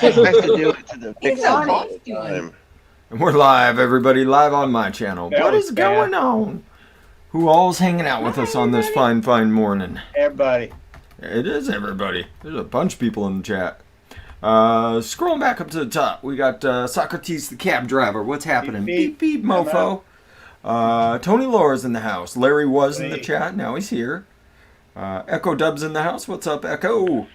expect to do it to the He's pixel on all it. the time. And we're live, everybody, live on my channel. That What was is going fast. on? Who all's hanging out with us on this fine morning? Everybody. It is everybody. There's a bunch of people in the chat. Scrolling back up to the top, we got Socrates the cab driver. What's happening? Beep, beep, mofo. Tony Laura's in the house. Larry was in the chat. Now he's here. Echo Dub's in the house. What's up, Echo?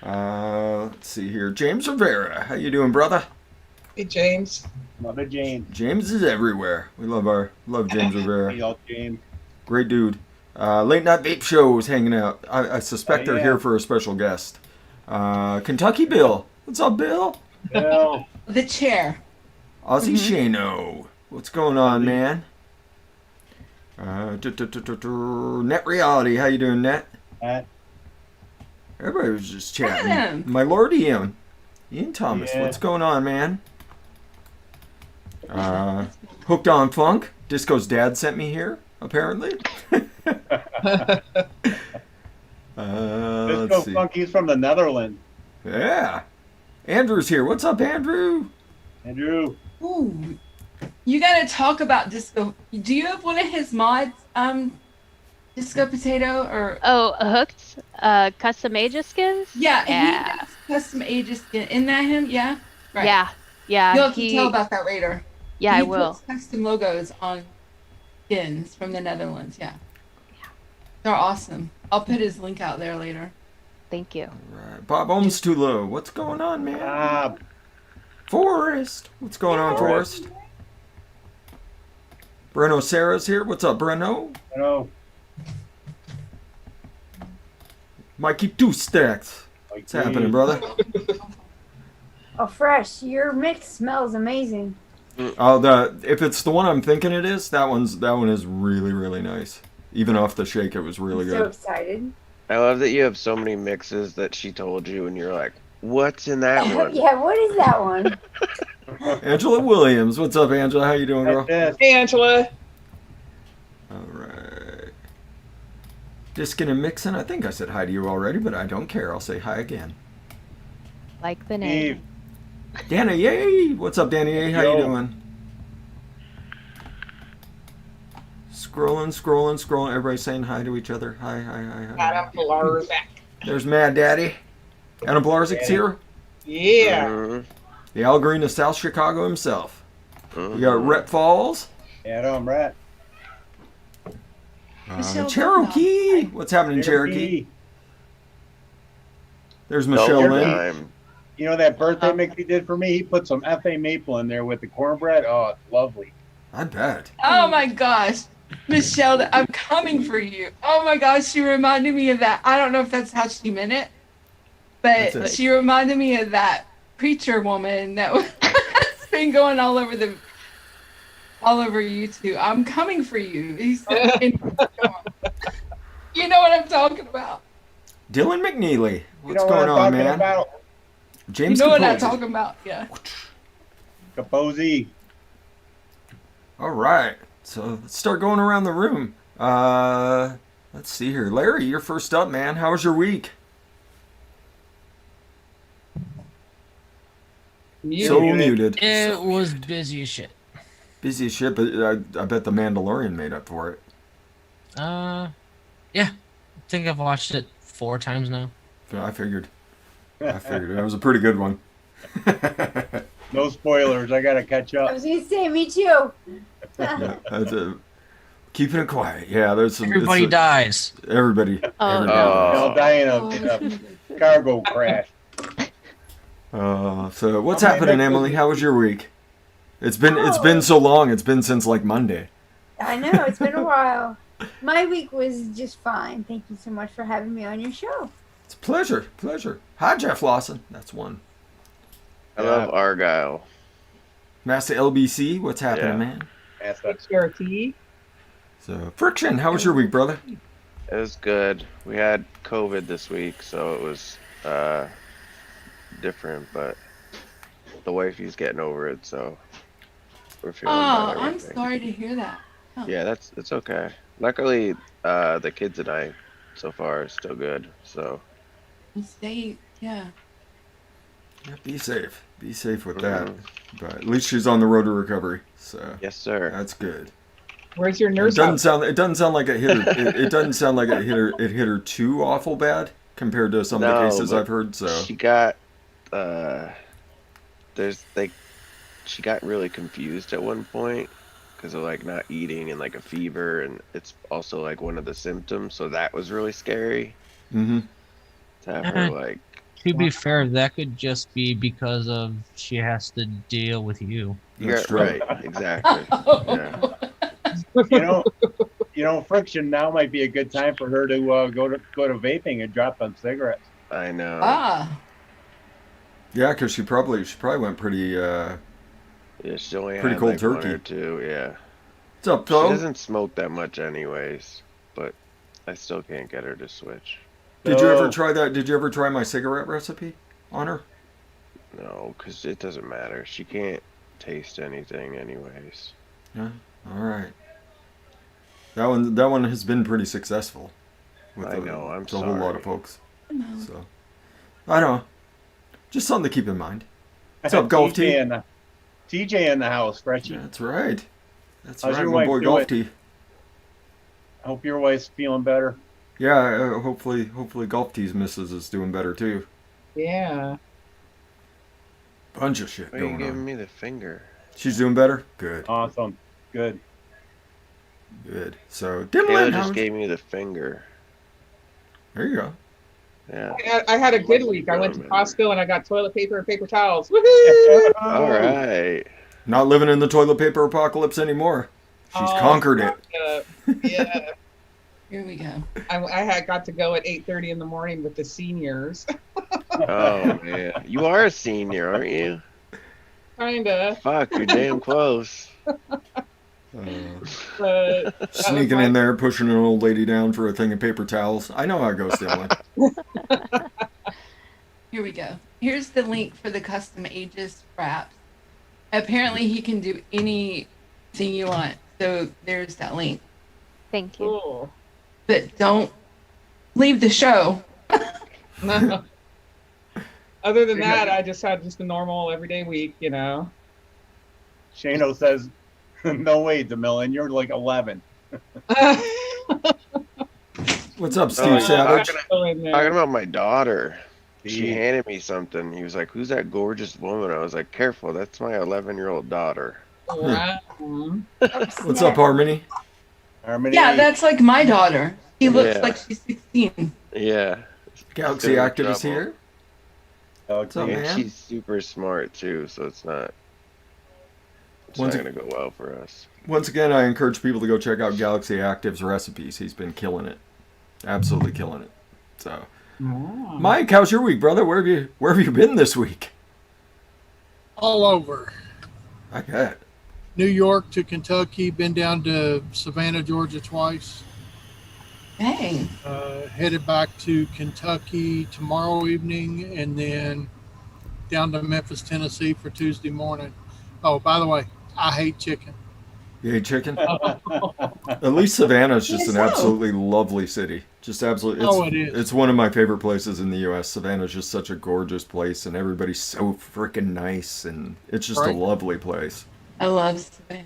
Let's see here. James Rivera. How you doing, brother? Hey, James. Mother James. James is everywhere. We love James Rivera. Hey, y'all, James. Great dude. Late Night Vape Shows hanging out. I suspect they're here for a special guest. Kentucky Bill. What's up, Bill? Bill. The chair. Aussie Shano. What's going on, man? Net Reality. How you doing, Net? Everybody was just chatting. Adam. My Lord Ian. Ian Thomas. Yeah. What's going on, man? Hooked on Funk. Disco's dad sent me here, apparently. Disco Funky's from the Netherlands. Yeah. Andrew's here. What's up, Andrew? Andrew. Ooh. You gotta talk about Disco. Do you have one of his mods, Disco Potato, or? Oh, Hooked, custom Aegis skins? Yeah, Yeah. he does custom Aegis skin. Isn't that him? Yeah? Right. Yeah. You'll have to tell about that later. Yeah, he I will. puts custom logos on skins from the Netherlands, yeah. They're awesome. I'll put his link out there later. Thank you. Right. Bob Ohm's too low. What's going on, man? Bob. Forrest. What's going on, Forrest? Breno Sarah's here. What's up, Breno? Hello. Mikey Two Stacks. What's happening, brother? Oh, Fresh, your mix smells amazing. Oh, if it's the one I'm thinking it is, that one is really, really nice. Even off the shake, it was really I'm good. so excited. I love that you have so many mixes that she told you, and you're like, "What's in that one?" Yeah, what is that one? Angela Williams. What's up, Angela? How you doing, girl? Hey, Angela. All right. Diskin and Mixin. I think I said hi to you already, but I don't care. I'll say hi again. Like the name. Danny, yay! What's up, Danny? Yay, how you doing? Scrolling. Everybody saying hi to each other. Hi. Adam Blarzik. There's Mad Daddy. Adam Blarzik's here. Yeah. The Al Green of South Chicago himself. We got Rhett Falls. Adam Rat. Cherokee. What's happening, Cherokee? There's Michelle Lynn. You know that birthday mix he did for me? He put some F.A. maple in there with the cornbread. Oh, it's lovely. I bet. Oh my gosh. Michelle, I'm coming for you. Oh my gosh, she reminded me of that. I don't know if that's how she meant it, but she reminded me of that preacher woman that was been going all over YouTube. I'm coming for you. You know what I'm talking about. Dylan McNeely. What's You know going what on, I'm man? talking about? James You know what Capozzi. I'm talking about, yeah. Capozzi. All right. So let's start going around the room. Let's see here. Larry, you're first up, man. How was your week? So muted. It was busy as shit. Busy as shit, but I bet The Mandalorian made up for it. Yeah. I think I've watched it 4 times now. I figured. That was a pretty good one. No spoilers. I gotta catch I up. was gonna say, me too. Keeping it quiet. Yeah, there's some. Everybody dies. Everybody. They'll die in a cargo crash. So what's happening, Emily? How was your week? It's been so long. It's been since like Monday. I know, it's been a while. My week was just fine. Thank you so much for having me on your show. It's a pleasure. Hi, Jeff Lawson. That's one. I love Argyle. Master LBC, what's happening, man? Cherokee. So, Friction, how was your week, brother? It was good. We had COVID this week, so it was different, but the wifey's getting over it, so we're feeling better. I'm sorry to hear that. Oh. Yeah, it's okay. Luckily, the kids and I so far are still good, so. Stay, yeah. Yeah, be safe. Be safe with that. But at least she's on the road to recovery. So Yes, sir. that's good. Where's your It nurse? doesn't sound. It doesn't sound like it hit her. It doesn't sound like it hit her. It hit her too awful bad compared to some of the cases but I've heard. So she got she got really confused at one point because of like not eating and like a fever, and it's also like one of the symptoms. So that was really scary Mm-hmm. to have her like. To be fair, that could just be because of she has to deal with you. You're That's true. right, exactly. Yeah. Friction now might be a good time for her to go to vaping and drop on cigarettes. I know. Yeah, because she probably went pretty. Yeah, she only pretty had cold like turkey. 1 or 2. Yeah. What's up, She Flo? doesn't smoke that much, anyways, but I still can't get her to switch. Did you ever try that? Did you ever try my cigarette recipe on her? No, because it doesn't matter. She can't taste anything, anyways. Yeah. All right. That one has been pretty successful. I know. I'm a whole lot sorry. of folks. So I don't know. Just something to keep in mind. What's up, Golf T? TJ in the house, Fretchy. That's right. That's How's right, your my wife boy doing? Golf T. I hope your wife's feeling better. Yeah, hopefully Golf T's missus is doing better too. Yeah. Bunch of shit Why are you going giving on. me the finger? She's doing better. Good. Awesome. Good. Good. So Taylor Dimland, just how's... gave me the finger. There you go. Yeah. I had a good week. I went to Costco and I got toilet paper and paper towels. Woohoo! All right. Not living in the toilet paper apocalypse anymore. She's conquered it. Yeah. Here we go. I had got to go at 8:30 in the morning with the seniors. Oh man, you are a senior, aren't you? Kinda. Fuck, you're damn close. Sneaking in there, pushing an old lady down for a thing of paper towels. I know how it goes, Dylan. Here we go. Here's the link for the custom ages wraps. Apparently, he can do anything you want. So there's that link. Thank you. Cool. But don't leave the show. No. Other than that, I just had a normal everyday week, you know. Shano says, no way, DeMillan, you're like 11. What's up, Steve Savage? Talking about my daughter. She handed me something. He was like, who's that gorgeous woman? I was like, careful, that's my 11-year-old daughter. Wow. What's up, Harmony? Harmony. Yeah, that's like my daughter. She looks Yeah. like she's 16. Yeah. Galaxy Active is here. What's up, And man? she's super smart too, so it's not gonna go well for us. Once again, I encourage people to go check out Galaxy Active's recipes. He's been killing it. Absolutely killing it. So, Mike, how's your week, brother? Where have you been this week? All over. I bet. New York to Kentucky, been down to Savannah, Georgia twice. Dang. Headed back to Kentucky tomorrow evening, and then down to Memphis, Tennessee for Tuesday morning. Oh, by the way, I hate chicken. You hate chicken? At least Savannah's just an absolutely lovely city. Just absolutely. It is. It's one of my favorite places in the U.S. Savannah's just such a gorgeous place, and everybody's so freaking nice, and it's just a lovely place. I love Savannah.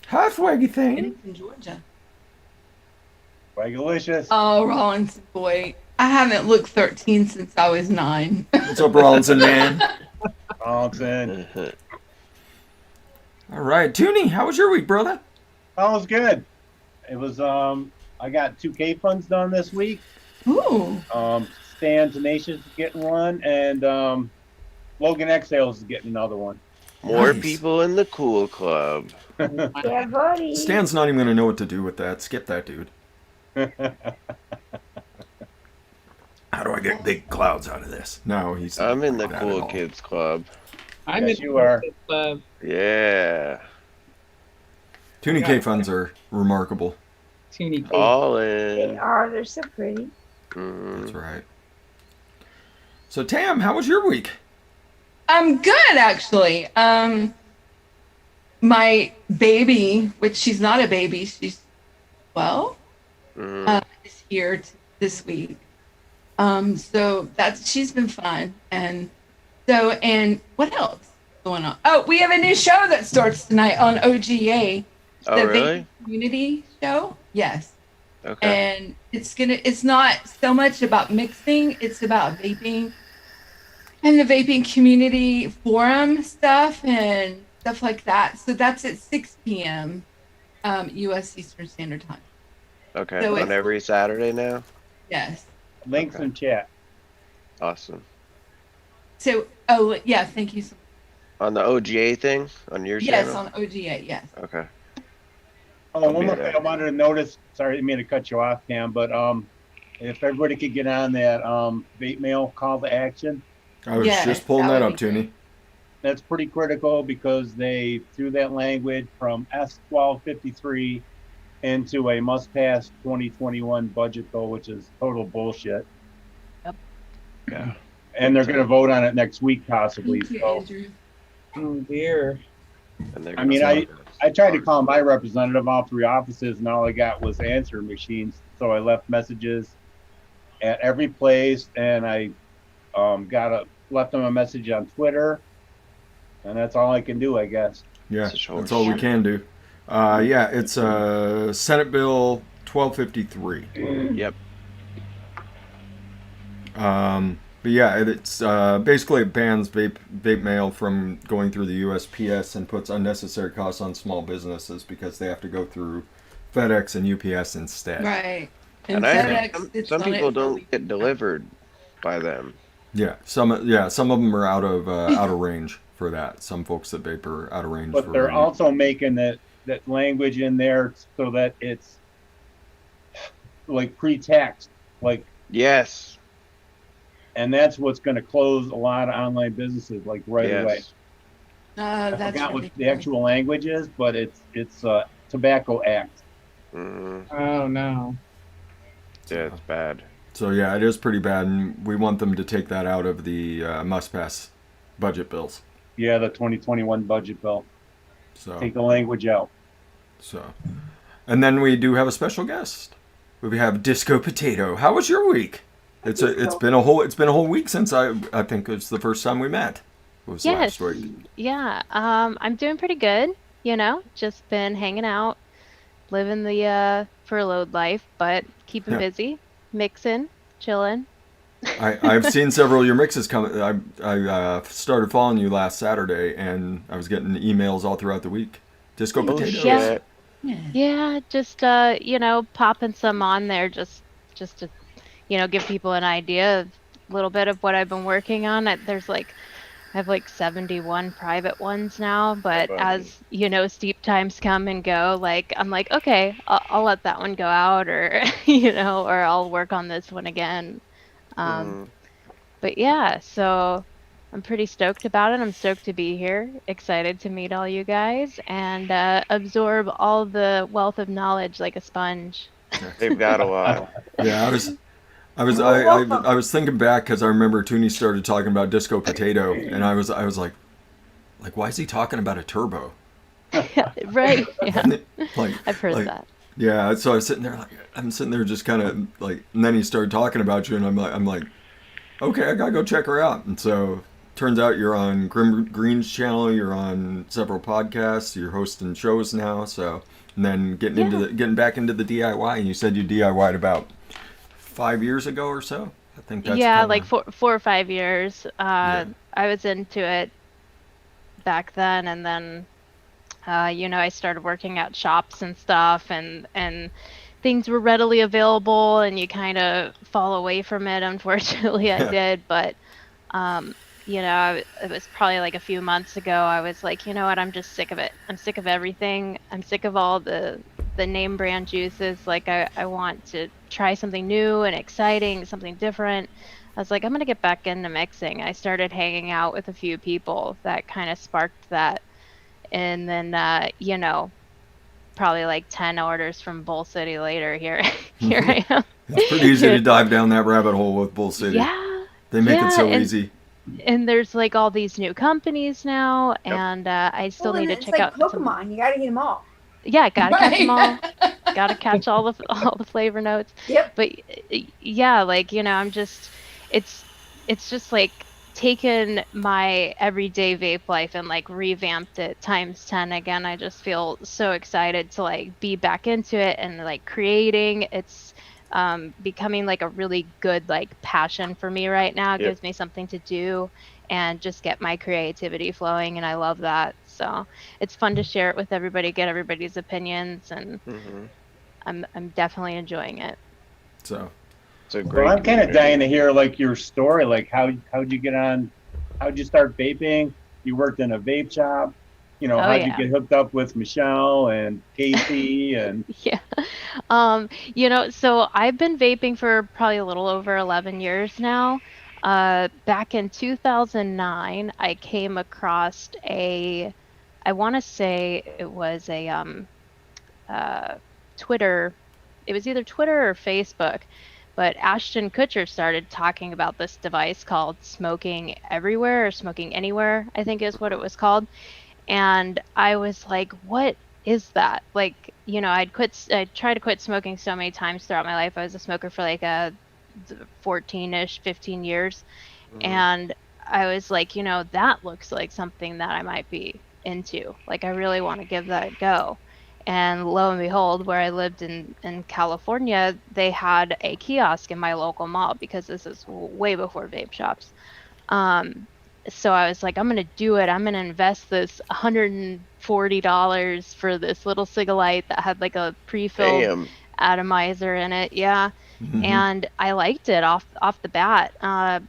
Hi, Swaggy thing. In Georgia. Swagalicious. Oh, Rollins boy. I haven't looked 13 since I was 9. What's up, Rollinson, man? Rollinson. All right, Toonie, how was your week, brother? That was good. It was, I got 2K funds done this week. Ooh. Stan Tenacious is getting one, and Logan Exhales is getting another one. More Nice. people in the cool club. Yeah, buddy. Stan's not even going to know what to do with that. Skip that, dude. How do I get big clouds out of this? No, he's. I'm in the not cool at all. kids club. I'm Yes, in you are. Yeah. Toonie K funds are remarkable. Teeny cake. All They in. are. They're so pretty. That's right. So, Tam, how was your week? I'm good, actually. My baby, which she's not a baby, she's 12, is here this week. So she's been fun, and So, and what else is going on? Oh, we have a new show that starts tonight on OGA. Oh, the really? Vaping Community show. Yes. Okay. And it's not so much about mixing, it's about vaping and the vaping community forum stuff and stuff like that. So that's at 6 p.m. U.S. Eastern Standard Time. Okay. So On every Saturday now? Yes. Links in chat. Awesome. So, yeah, thank you so much. On the OGA thing? On your Yes, channel? on OGA, yes. Okay. Oh, one more thing I wanted to notice. Sorry, I didn't mean to cut you off, Cam, but if everybody could get on that vape mail call to action. I was just pulling that up, Toonie. That's pretty critical because they threw that language from S1253 into a must-pass 2021 budget bill, which is total bullshit. Yep. Yeah. And they're going to vote on it next week, possibly. Thank you, So, Andrew. Oh dear. I mean, I tried to call my representative, all three offices, and all I got was answering machines. So I left messages at every place, and I left them a message on Twitter, and that's all I can do, I guess. Yeah, that's all we can do. Yeah, it's Senate Bill 1253. Yep. But yeah, it's basically it bans vape mail from going through the USPS and puts unnecessary costs on small businesses because they have to go through FedEx and UPS instead. Right. And I think some people don't get delivered by them. Yeah, some of them are out of range for that. Some folks that vape are out of range. But they're also making that language in there so that it's like pre-taxed, like yes. And that's what's going to close a lot of online businesses, like right away. I forgot what the actual language is, but it's Tobacco Act. Mm-hmm. Oh no. Yeah, it's bad. So yeah, it is pretty bad, and we want them to take that out of the must-pass budget bills. Yeah, the 2021 budget bill. So take the language out. So, and then we do have a special guest. We have Disco Potato. How was your week? It's been a whole week since I think it's the first time we met. It was last week. Yeah. I'm doing pretty good. You know, just been hanging out, living the furloughed life, but keeping busy, mixing, chilling. I've seen several of your mixes come. I started following you last Saturday, and I was getting emails all throughout the week. Disco Potato. Yeah. Just popping some on there just to give people an idea of a little bit of what I've been working on. I have like 71 private ones now, but as steep times come and go, I'm like, okay, I'll let that one go out, or or I'll work on this one again. But yeah, so I'm pretty stoked about it. I'm stoked to be here, excited to meet all you guys and absorb all the wealth of knowledge like a sponge. They've got a lot. Yeah, I was thinking back because I remember Toonie started talking about Disco Potato, and I was like, why is he talking about a turbo? Right. Yeah. I've heard that. Yeah. So I was sitting there just kind of like, and then he started talking about you, and I'm like, okay, I gotta go check her out. And so turns out you're on Green's channel, you're on several podcasts, you're hosting shows now. So and then getting back into the DIY, and you said you DIY'd about 5 years ago or so. I think that's like 4 or 5 years. I was into it back then, and then I started working at shops and stuff, and things were readily available, and you kind of fall away from it. Unfortunately, I did, but it was probably like a few months ago. I was like, you know what? I'm just sick of it. I'm sick of everything. I'm sick of all the name brand juices. Like I want to try something new and exciting, something different. I was like, I'm gonna get back into mixing. I started hanging out with a few people that kind of sparked that, and then probably like 10 orders from Bull City later. Here I am. It's pretty easy to dive down that rabbit hole with Bull City. Yeah, they make it so easy. And there's like all these new companies now, and I still need to check out Pokemon. You gotta get them all. Yeah, gotta catch them all. Gotta catch all the flavor notes. Yep. But yeah, I'm just, it's just like taken my everyday vape life and like revamped it times 10 again. I just feel so excited to like be back into it and like creating. It's becoming like a really good like passion for me right now. It gives me something to do and just get my creativity flowing, and I love that. So it's fun to share it with everybody, get everybody's opinions, and I'm definitely enjoying it. So it's a great. Well, I'm kind of dying to hear like your story, like how'd you get on, how'd you start vaping? You worked in a vape shop, you know, how'd you get hooked up with Michelle and Casey and yeah. You know, so I've been vaping for probably a little over 11 years now. Back in 2009, I came across I want to say it was a Twitter. It was either Twitter or Facebook, but Ashton Kutcher started talking about this device called Smoking Everywhere or Smoking Anywhere, I think is what it was called. And I was like, what is that? Like, you know, I tried to quit smoking so many times throughout my life. I was a smoker for like 14-ish, 15 years. And I was like, you know, that looks like something that I might be into. Like, I really want to give that a go. And lo and behold, where I lived in California, they had a kiosk in my local mall, because this is way before vape shops. So I was like, I'm going to do it. I'm going to invest this $140 for this little Cigalite that had like a pre-filled atomizer in it. Yeah. And I liked it off the bat.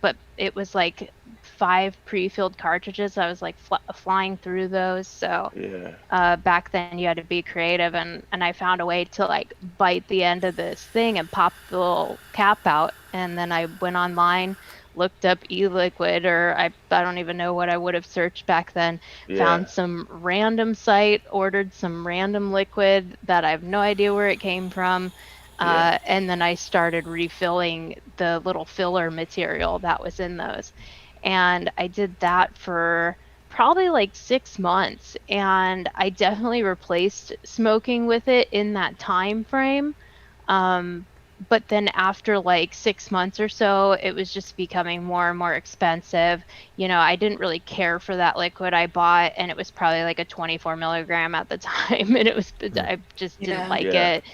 But it was like 5 pre-filled cartridges. I was like flying through those. So back then you had to be creative, and I found a way to like bite the end of this thing and pop the little cap out. And then I went online, looked up e-liquid, or I don't even know what I would have searched back then. Found some random site, ordered some random liquid that I have no idea where it came from. And then I started refilling the little filler material that was in those. And I did that for probably like 6 months, and I definitely replaced smoking with it in that time frame. But then after like 6 months or so, it was just becoming more and more expensive. You know, I didn't really care for that liquid I bought, and it was probably like a 24 milligram at the time, and I just didn't like it.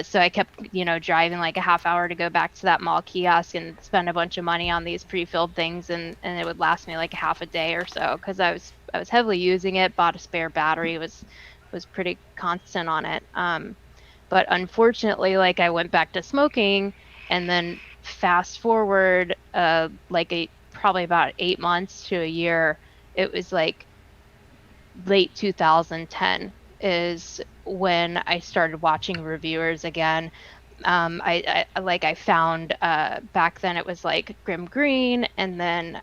So I kept, you know, driving like a half hour to go back to that mall kiosk and spend a bunch of money on these pre-filled things, and it would last me like a half a day or so, because I was heavily using it. Bought a spare battery, was pretty constant on it. But unfortunately, like, I went back to smoking, and then fast forward probably about 8 months to a year, it was like late 2010 is when I started watching reviewers again. I found back then it was like Grim Green, and then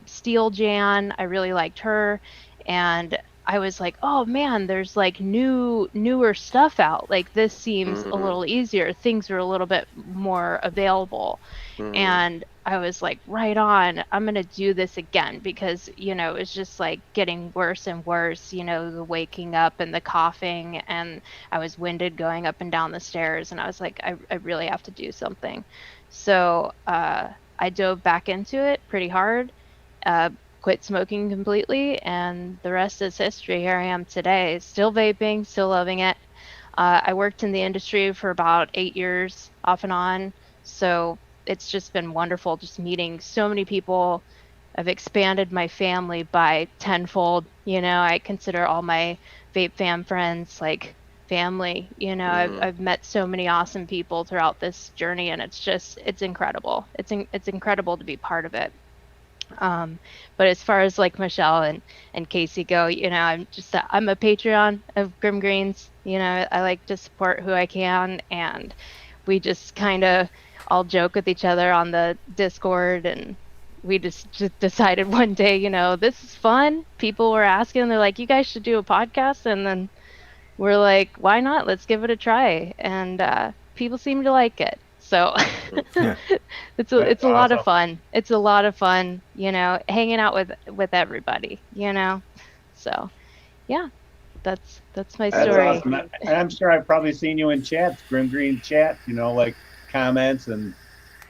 Steel Jan. I really liked her, and I was like, oh man, there's like newer stuff out. Like, this seems a little easier. Things are a little bit more available. And I was like, right on, I'm going to do this again, because, you know, it was just like getting worse and worse, you know, the waking up and the coughing, and I was winded going up and down the stairs, and I was like, I really have to do something. So I dove back into it pretty hard, quit smoking completely, and the rest is history. Here I am today, still vaping, still loving it. I worked in the industry for about 8 years off and on, so it's just been wonderful just meeting so many people. I've expanded my family by tenfold. You know, I consider all my vape fam friends like family. You know, I've met so many awesome people throughout this journey, and it's incredible. It's incredible to be part of it. But as far as like Michelle and Casey go, you know, I'm a Patreon of Grim Greens. You know, I like to support who I can, and we just kind of all joke with each other on the Discord, and we just decided one day, you know, this is fun. People were asking, they're like, you guys should do a podcast, and then we're like, why not? Let's give it a try. And people seem to like it. So it's a lot of fun. It's a lot of fun, you know, hanging out with everybody, you know. So yeah, that's my story. That's awesome. And I'm sure I've probably seen you in chats, Grim Green chats, you know, like comments and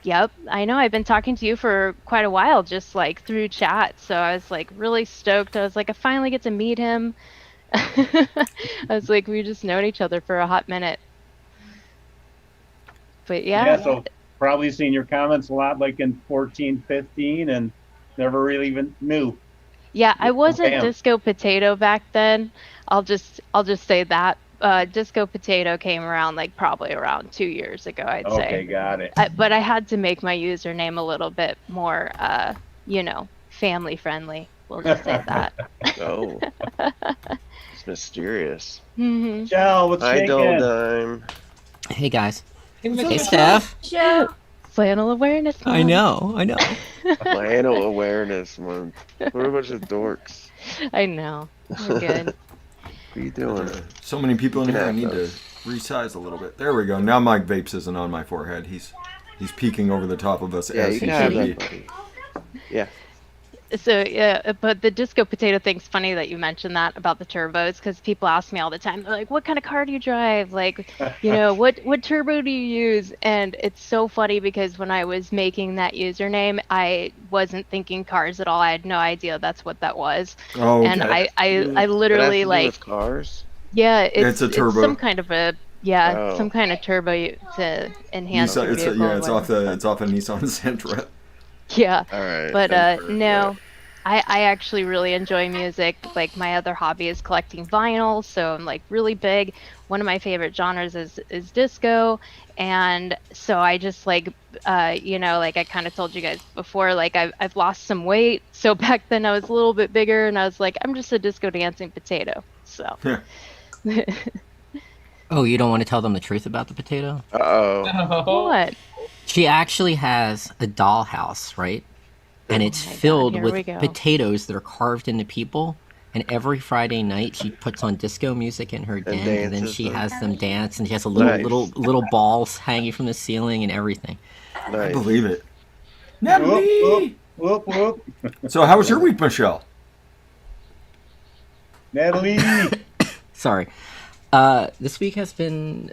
Yep, I know. I've been talking to you for quite a while, just like through chat. So I was like really stoked. I was like, I finally get to meet him. I was like, we just known each other for a hot minute. But yeah. So probably seen your comments a lot, like in 14, 15, and never really even knew. Yeah, I wasn't Disco Potato back then. I'll just say that. Disco Potato came around like probably around 2 years ago, I'd say. Okay, got it. But I had to make my username a little bit more, family friendly. We'll just say that. Oh, it's mysterious. Mm-hmm. Joe, what's Hi, shaking? Dime. Hey guys. Hey, Steph. Joe. Flannel awareness month. I know. Flannel awareness month. We're a bunch of dorks. I know. We're good. What are you doing? So many people in here. I need to resize a little bit. There we go. Now Mike Vapes isn't on my forehead. He's peeking over the top of us Yeah, as you he can have should that, be. buddy. Yeah. So yeah, but the Disco Potato thing's funny that you mentioned that about the turbos, because people ask me all the time, they're like, what kind of car do you drive? Like, what turbo do you use? And it's so funny because when I was making that username, I wasn't thinking cars at all. I had no idea that's what that was. Oh, and okay. I literally It has to do with cars. Yeah, It's a turbo. It's some kind of a some kind of turbo to enhance the vehicle. It's off a Nissan Sentra. Yeah. All right. But no, I actually really enjoy music. Like my other hobby is collecting vinyl, so I'm like really big. One of my favorite genres is disco, and so I just like like I kind of told you guys before, like I've lost some weight. So back then I was a little bit bigger, and I was like, I'm just a disco dancing potato. So. Yeah. Oh, you don't want to tell them the truth about the potato? Uh-oh. What? She actually has a dollhouse, right? And it's filled here with we go. potatoes that are carved into people. And every Friday night, she puts on disco music in her den, and then dances she them. has them dance, and she has a little balls hanging from the ceiling and everything. I Nice. believe it. Natalie! Whoop, whoop. So how was your week, Michelle? Natalie. Sorry. This week has been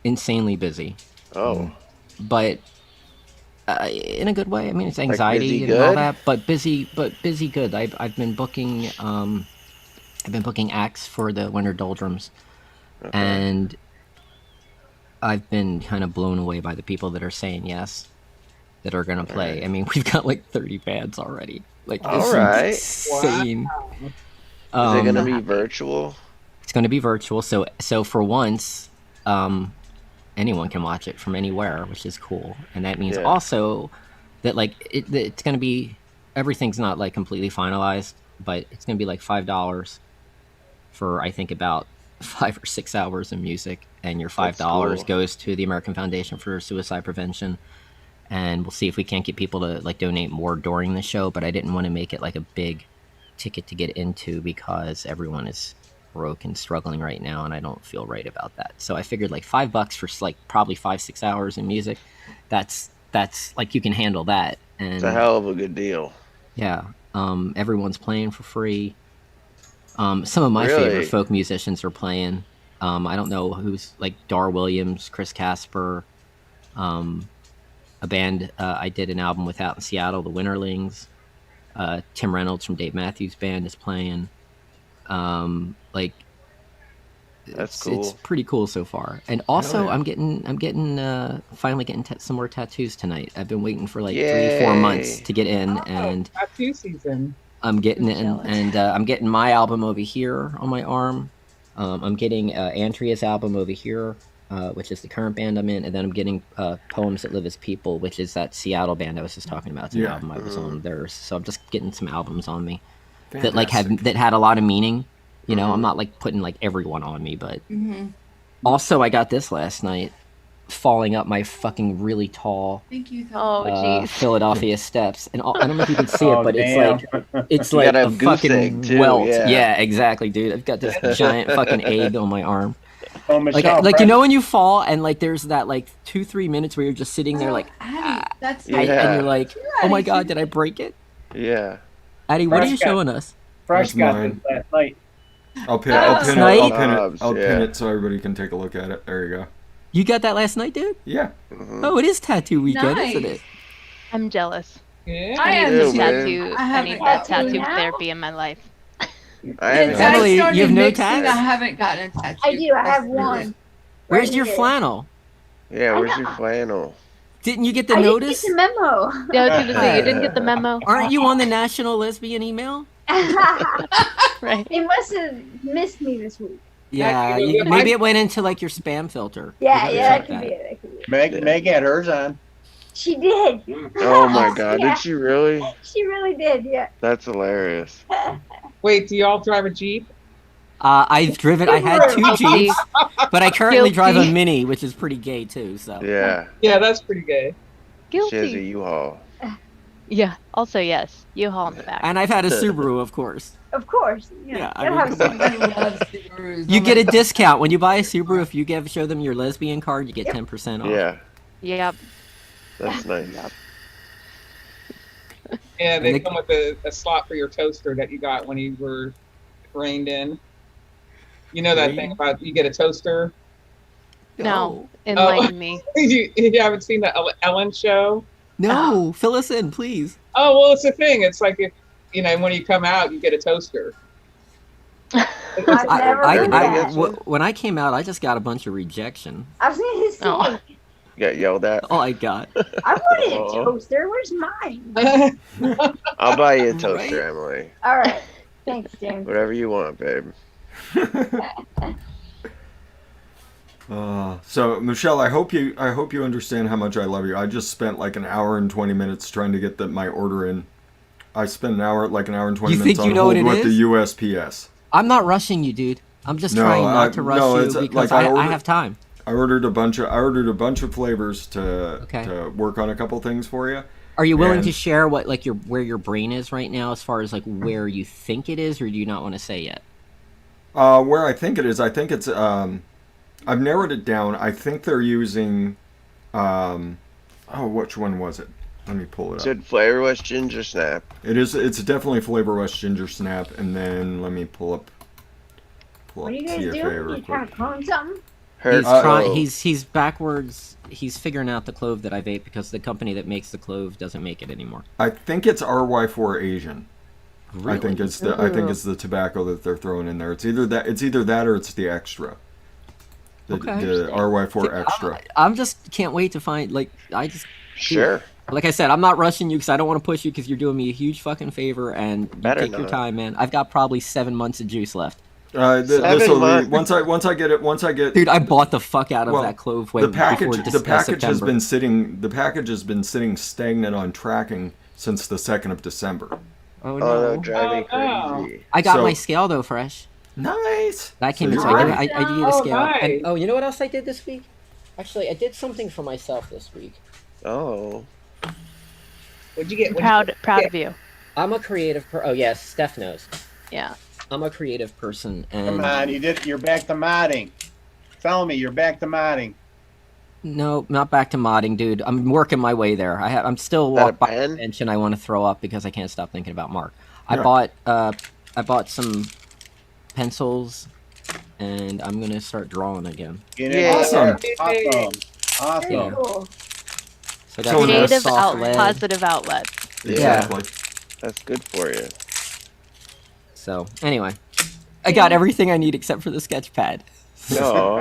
insanely busy. Oh. But in a good way. I mean, it's Like anxiety busy and all good? that, but busy good. I've been booking acts for the winter doldrums, Okay. and I've been kind of blown away by the people that are saying yes, that are gonna play. Alright. I mean, we've got like 30 bands already. Like, it's Alright. insane. Is it gonna be virtual? It's going to be virtual, so for once, anyone can watch it from anywhere, which is cool. And that means Yeah. also that like it's going to be, everything's not like completely finalized, but it's going to be like $5 for I think about 5 or 6 hours of music, and your $5 That's cool. goes to the American Foundation for Suicide Prevention. And we'll see if we can't get people to like donate more during the show, but I didn't want to make it like a big ticket to get into because everyone is broke and struggling right now, and I don't feel right about that. So I figured like $5 for like probably 5-6 hours of music. That's like you can handle that. And It's a hell of a good deal. yeah, everyone's playing for free. Some of my Really? favorite folk musicians are playing. I don't know who's like Dar Williams, Chris Casper, a band I did an album with out in Seattle, the Winterlings. Tim Reynolds from Dave Matthews Band is playing. Like That's it's cool. pretty cool so far. And also, yeah. I'm finally getting some more tattoos tonight. I've been waiting for like Yay. 3-4 months to get in, Oh, and tattoo season. I'm getting in, jealous. and I'm getting my album over here on my arm. I'm getting Andrea's album over here, which is the current band I'm in, and then I'm getting Poems That Live as People, which is that Seattle band I was just talking about. It's an Yeah. album I was on theirs, so I'm just getting some albums on me Fantastic. that like had a lot of meaning. You know, I'm not like putting like everyone on me, but also I got this last night, falling up my fucking really tall Thank you. Oh, jeez. Philadelphia steps, and I don't know if you can see it, Oh, but damn. it's You like gotta a have goose egg, fucking too, welt. yeah. Yeah, exactly, dude. I've got this giant fucking egg on my arm. Oh, Like, Michelle, like you know when you fall and like there's that like 2-3 minutes where you're just sitting there like, Addie, that's Yeah. and you're like, oh my Addie, god, did I break it? Yeah. Addie, what are you Fresh got- showing us? Fresh That's got mine. this last night. I'll pin Snake? it Knobs, so yeah. everybody can take a look at it. There you go. You got that last night, dude? Yeah. Oh, it is tattoo weekend, Nice. isn't it? I'm jealous. Yeah. I am I need too, some man. tattoo. I I haven't need got that to tattoo now. therapy in my life. I haven't Since had Emily, I you started have no mixing, tats? I haven't gotten a tattoo. I do. I That's have the one. reason. Where's Right your here. flannel? Yeah, where's your know. flannel? Didn't you get the I notice? didn't get the memo. Yeah, I was gonna say you didn't get the memo, Aren't you on the National Lesbian email? right? They must have missed me this week. Yeah, you- maybe it went into like your spam filter. Yeah, You gotta yeah, check that could be it. That could be it. Meg had hers on. She did. Oh my god, Yeah, did she really? she really did. Yeah. That's hilarious. Wait, do y'all drive a Jeep? I've driven. I had 2 Guilty. Jeeps, but I currently drive a Guilty. Mini, which is pretty gay too. So Yeah, Yeah, that's pretty gay. she has a Guilty. U-Haul. Yeah. Also, yes. U-Haul in the back. and I've had a Subaru, of course. Of course. Yeah, I gotta mean, have come on. some. I love Subarus. You Oh get my a God. discount when you buy a Subaru. If you show them your lesbian card, you get 10% off. Yeah, Yep. that's nice. Yeah, they they- come with a slot for your toaster that you got when you were reined in. You know that thing about you get a toaster? No. Enlighten me. You haven't seen the Ellen show? No, fill us in, please. Oh, well, it's a thing. It's like if, when you come out, you get a toaster. I've never heard that. When I came out, I just got a bunch of rejection. I was gonna say, Oh. You got yelled at? Oh, I got. I wanted a Oh. toaster. Where's mine? I'll buy you a toaster, Emily. All right. Thanks, James. Whatever you want, babe. So Michelle, I hope you understand how much I love you. I just spent like an hour and 20 minutes trying to get my order in. I spent an hour and 20 You minutes think you on know hold what it with the is? USPS. I'm not rushing you, dude. I'm just No, trying not to rush no, you it's, because like, I I ordered- have time. I ordered a bunch of flavors to Okay. to work on a couple things for you. Are you willing to And- share what where your brain is right now, as far as like where you think it is, or do you not want to say yet? Where I think it is, I think it's I've narrowed it down. I think they're using which one was it? Let me pull it up. Said Flavor West Ginger Snap. It's definitely Flavor West Ginger Snap, and then let me pull up What are you guys TFA doing? real You trying quick. to clone something? He's trying. He's backwards. He's figuring out the clove that I vape because the company that makes the clove doesn't make it anymore. I think it's RY4 Asian. Really? I think it's the tobacco that they're throwing in there. It's either that or it's the extra. The RY4 extra. I'm just can't wait to find Sure. Like I said, I'm not rushing you because I don't want to push you because you're doing me a huge fucking favor and you Better take your not. time, man. I've got probably 7 months of juice left. Seven months. Once I get Dude, I bought the fuck out of Well, that clove the way package before the package has September. been sitting stagnant on tracking since the 2nd of December. Oh Oh, no! no, driving Oh, crazy. I got So- my scale though, fresh. Nice. That came So in. So you're I did a Oh, scale. nice. And, oh, you know what else I did this week? Actually, I did something for myself this week. Oh. what'd you get? Proud of you. I'm a creative oh yes, Steph knows. Yeah. I'm a creative person, Come and on, you're back to modding. Tell me you're back to modding. no, not back to modding, dude. I'm working my way there. I'm still That a walked by pen? a bench, and I want to throw up because I can't stop thinking about Mark. Yeah. I bought some pencils, and I'm gonna start drawing again. Get Yeah. Awesome. Awesome. Very Yeah. cool. So I got So some Creative soft lead. positive outlet. Exactly. That's good for you. So anyway, I got everything I need except for the sketch pad. No.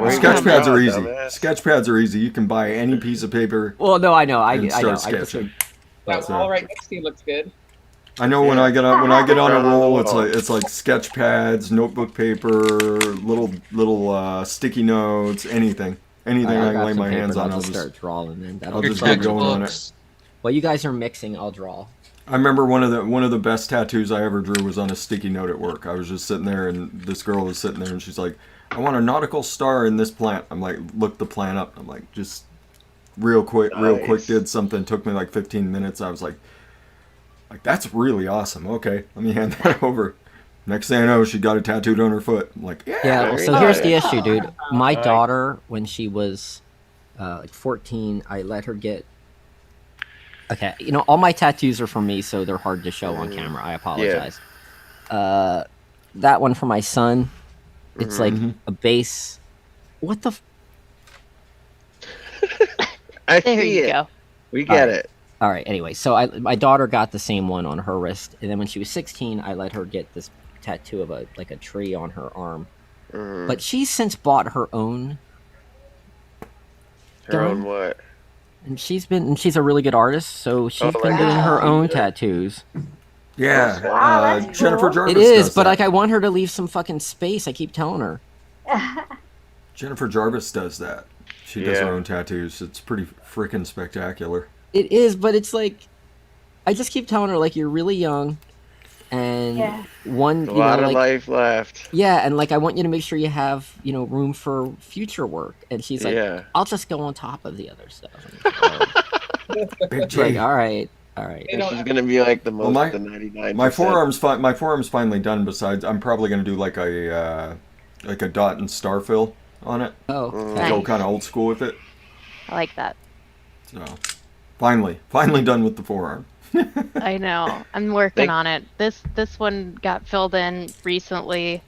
Where you Sketch gonna pads draw, are easy. dumbass? Sketch pads are easy. You can buy any piece of paper Well, no, I know. I and know. start I just sketching. That wall right next to you looks good. I know when I get on a roll, Yeah. it's like sketch pads, notebook paper, little sticky notes, anything I I'll can grab lay some my paper hands and on. I'll I'll just just start drawing, and I'll Your just get going on it. textbooks. while you guys are mixing, I'll draw. I remember one of the best tattoos I ever drew was on a sticky note at work. I was just sitting there, and this girl was sitting there, and she's like, "I want a nautical star in this plant." I'm like, "Look the plant up." I'm like, "Just real quick, Nice. did something. Took me like 15 minutes." I was like, "That's really awesome." Okay, let me hand that over. Next thing I know, she got it tattooed on her foot. I'm like, "Yeah." Yeah. very So here's the nice. issue, dude. My Nice. daughter, when she was like 14, I let her get. Okay, all my tattoos are for me, so they're hard to show on camera. I apologize. That one for my son, it's like Mhm. a base. What the? I There see you it. go. We get Alright. it. All right. Anyway, so my daughter got the same one on her wrist, and then when she was 16, I let her get this tattoo of a tree on her arm. But she's since bought her own. Her own what? And she's a really good artist, so she's been doing her own tattoos. Yeah, Wow, that's Jennifer cool. Jarvis. It is, does but that. like I want her to leave some fucking space. I keep telling her. Jennifer Jarvis does that. She does Yeah. her own tattoos. It's pretty freaking spectacular. It is, but it's like I just keep telling her like you're really young, and Yeah. one A you lot know of like life left. yeah, and like I want you to make sure you have room for future work. And she's like, Yeah. I'll just go on top of the other stuff. Big It's like J. all right. This is gonna be like the most my- the 99%. My forearm's finally done. Besides, I'm probably gonna do like a dot and star fill on it. Oh, Go Nice. kind of old school with it. I like that. So, finally done with the forearm. I know. I'm working Like- on it. This one got filled in recently,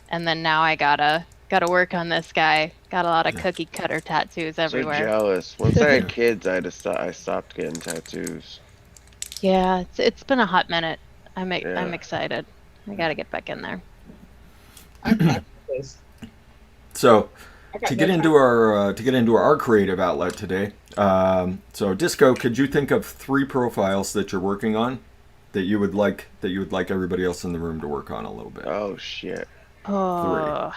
and then now I gotta work on this guy. Got a lot of cookie cutter tattoos So everywhere. jealous. Once I had kids, I stopped getting tattoos. Yeah, it's been a hot minute. I'm Yeah. excited. I gotta get back in there. So, I got to get no into our creative outlet today, so Disco, could you think of 3 profiles that you're working on that you would like everybody else in the room to work on a little bit? Oh shit. Oh,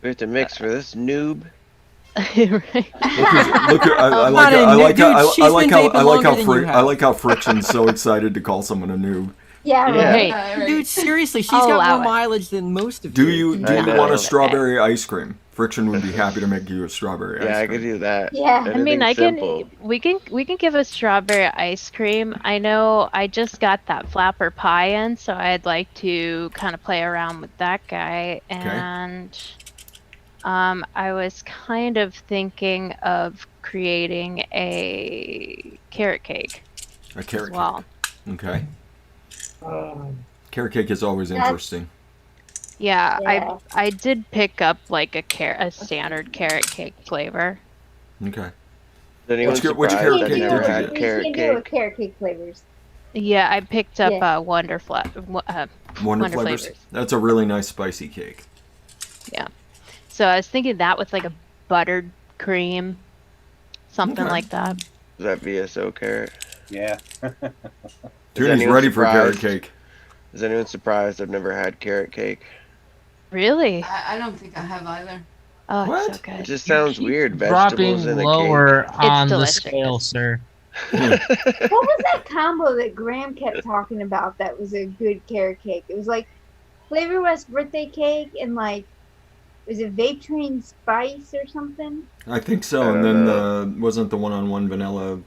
We have to mix for this noob. right. Look, I not a noob, dude. She's been vaping longer than you have. I like how Friction's so excited to call someone a noob. Yeah, Yeah. right. Dude, seriously, she's I'll got allow more it. mileage than most of Do you. you I know. want a strawberry ice cream? Friction would be happy to make you a strawberry Yeah, I ice could cream. do that. Yeah. I mean, Anything simple. we can give a strawberry ice cream. I know I just got that flapper pie in, so I'd like to kind of play around with that guy. And I was kind of thinking of creating a carrot cake A as carrot well. cake. Okay. Carrot cake is always That's- interesting. Yeah, Yeah. I did pick up like a standard carrot cake flavor. Okay. Is anyone Which surprised carrot I've cake never did you had get? carrot You can do with cake? carrot cake flavors. Yeah, I picked up Yeah. Wonder Wonder Wonder flavors. flavors. That's a really nice spicy cake. Yeah. So I was thinking that with like a buttered cream, something Okay. like that. Is that VSO carrot? Yeah. Toonie's anyone ready for carrot surprised? cake. Is anyone surprised I've never had carrot cake? Really? I don't think I have either. Oh, What? it's so It good. just sounds weird. Dropping Vegetables in a lower on the delicious. scale, sir. What was that combo that Graham kept talking about that was a good carrot cake? It was like Flavor West birthday cake and like, was it Vape Train Spice or something? I think so. I And don't then wasn't the one-on-one vanilla.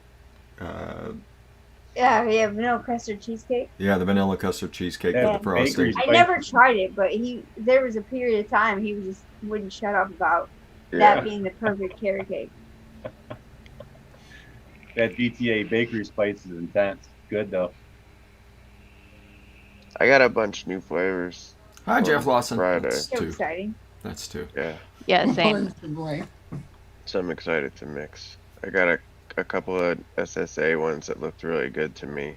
Yeah, vanilla custard cheesecake. Yeah, the vanilla custard cheesecake Yeah, with the frosting. bakery. I never tried it, but there was a period of time he was just wouldn't shut up about that being the perfect carrot cake. That GTA bakery spice is intense. Good though. I got a bunch new flavors. Hi, Jeff Lawson. Friday. That's So 2. exciting. That's 2. Yeah. Yeah, same. Good boy. So I'm excited to mix. I got a couple of SSA ones that looked really good to me.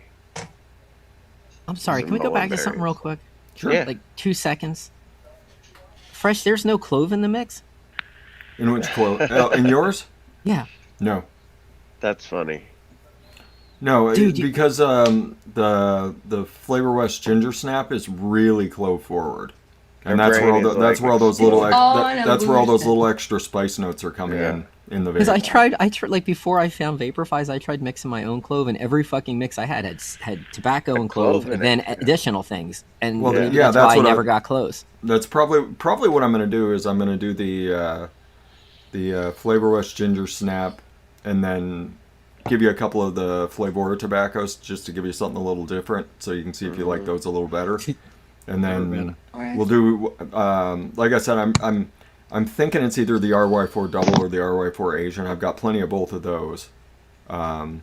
I'm sorry, Some can we go back to something Mullenberries. real quick? Sure. Yeah. Like 2 seconds. Fresh, there's no clove in the mix? In which clove? In yours? Yeah. No. That's funny. No, Dude, because the Flavor West Ginger Snap is really clove forward, and My that's where all brain is that's like where all those little It's all that's where all those illusion. little extra spice notes are coming Yeah. in the Because vape. I tried like before I found Vaporfies, I tried mixing my own clove, and every fucking mix I had tobacco and clove, clove in and then it. additional things, and Well, that's, yeah, that's why I what I- never got close. That's probably what I'm gonna do is I'm gonna do the Flavor West Ginger Snap, and then give you a couple of the Flavora tobaccos just to give you something a little different, so you can see if you like those a little better. And then we'll do like I said, I'm thinking it's either the RY4 Double or the RY4 Asian. I've got plenty of both of those, so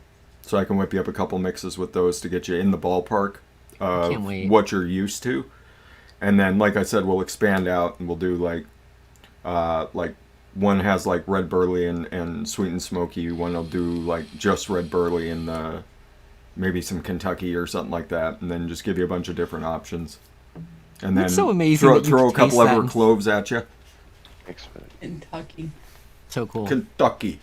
I can whip you up a couple mixes with those to get you in the ballpark Can't of wait. what you're used to. And then, like I said, we'll expand out and we'll do like one has like red burley and sweet and smoky. One will do like just red burley and maybe some Kentucky or something like that, and then just give you a bunch of different options. And then so amazing throw a couple ever cloves at you. Kentucky. So cool. Kentucky.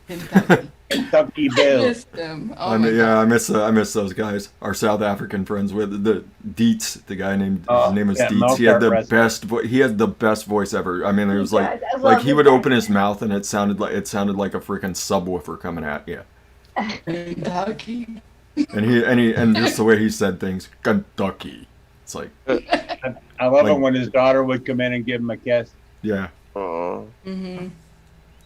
Kentucky I Bill. missed them. Oh my I miss those guys. Our South African friends with the Dietz, the guy named his name was Dietz. He had the best he had the best voice ever. I mean, it was like he would open his mouth and it sounded like a freaking subwoofer coming at you. Kentucky. And just the way he said things, Kentucky. It's like I love it when his daughter would come in and give him a kiss. Yeah. Oh.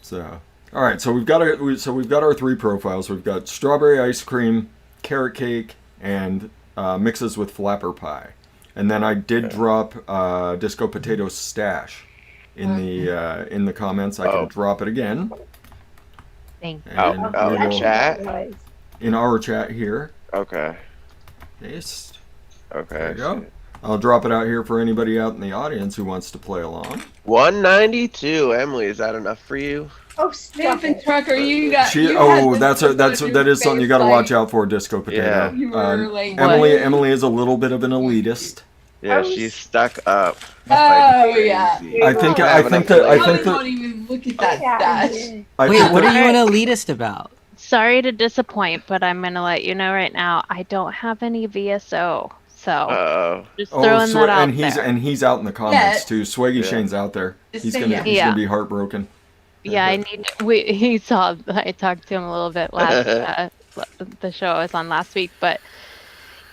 So, all right. So we've got our 3 profiles. We've got strawberry ice cream, carrot cake, and mixes with flapper pie. And then I did drop Disco Potato Stash in the comments. I can drop it again. Thank you. Out in chat. In our chat here. Okay. Paste. Okay. There you go. I'll drop it out here for anybody out in the audience who wants to play along. 192, Emily. Is that enough for you? Oh, stop it. Trucker, you got. That is something you got to watch out for, Disco Potato. Yeah. You were like, Emily is a little bit of an elitist. Yeah, she's stuck up. Oh yeah. I think won't even look at that stash. Wait, what are you an elitist about? Sorry to disappoint, but I'm gonna let you know right now. I don't have any VSO, so just throwing that out there. And he's out in the comments too. Swaggy Shane's out there. He's gonna be heartbroken. Yeah, he saw. I talked to him a little bit last the show I was on last week, but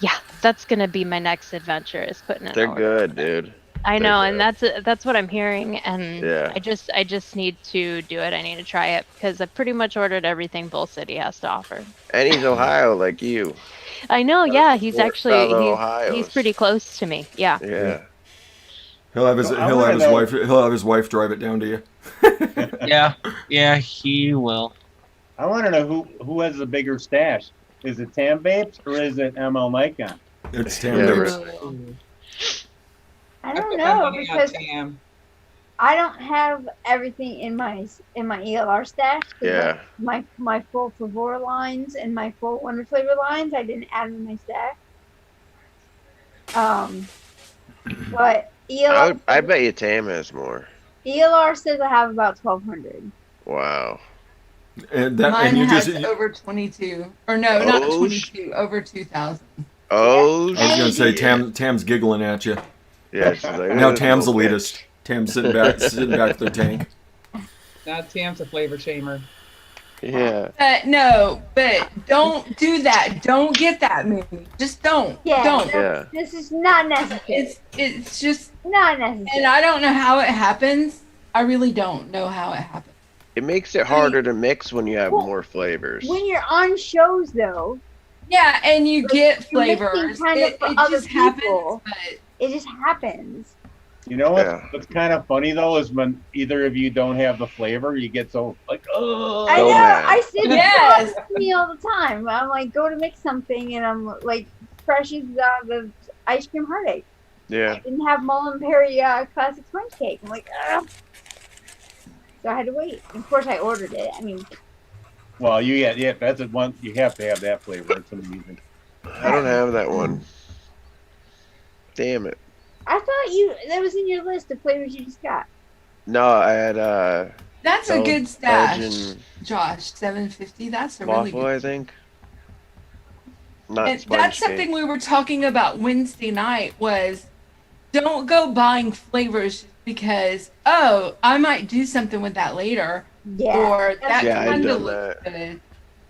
yeah, that's gonna be my next adventure. Is putting it. They're good, dude. I know, and that's what I'm hearing, and yeah. I just need to do it. I need to try it because I pretty much ordered everything Bull City has to offer. And he's Ohio, like you. I know, yeah. He's actually he's pretty close to me. Yeah. Yeah. He'll have his wife drive it down to you. Yeah, he will. I want to know who has the bigger stash. Is it Tam Vapes or is it ML Nikon? It's Tam Vapes. I don't know because I don't have everything in my ELR stash. Yeah. My full flavor lines and my full Wonder Flavor lines, I didn't add in my stash. But ELR. I bet you Tam has more. ELR says I have about 1,200. Wow. Mine has over 22, or no, not 22, over 2,000. Oh, I was gonna say Tam's giggling at you. Yeah, she's like, now Tam's elitist. Tam's sitting back at their tank. Now Tam's a flavor shamer. Yeah. No, but don't do that. Don't get that movie. Just don't. Yeah. Don't. Yeah. This is not necessary. It's just not necessary. And I don't know how it happens. I really don't know how it happens. It makes it harder to mix when you have more flavors. When you're on shows, though. Yeah, and you get flavors. It just happens. It just happens. You know what's kind of funny though is when either of you don't have the flavor, you get so like, oh. I know. Mad. I see Yes. to me all the time. I'm like, go to mix something, and I'm like, fresh as the ice cream heartache. Yeah. I didn't have Mullenberry classic sponge cake. I'm like, ugh. So I had to wait. And of course, I ordered it. I mean. Well, that's one. You have to have that flavor. It's amazing. I don't have that one. Damn it. I thought that was in your list of flavors you just got. No, I had That's a good stash, Belgian Josh. $7.50. That's a really waffle, good. I think. Not And sponge that's cake. something we were talking about Wednesday night was don't go buying flavors because I might do something with that later. Yeah. Or that Yeah, I've kind of done looks that. good.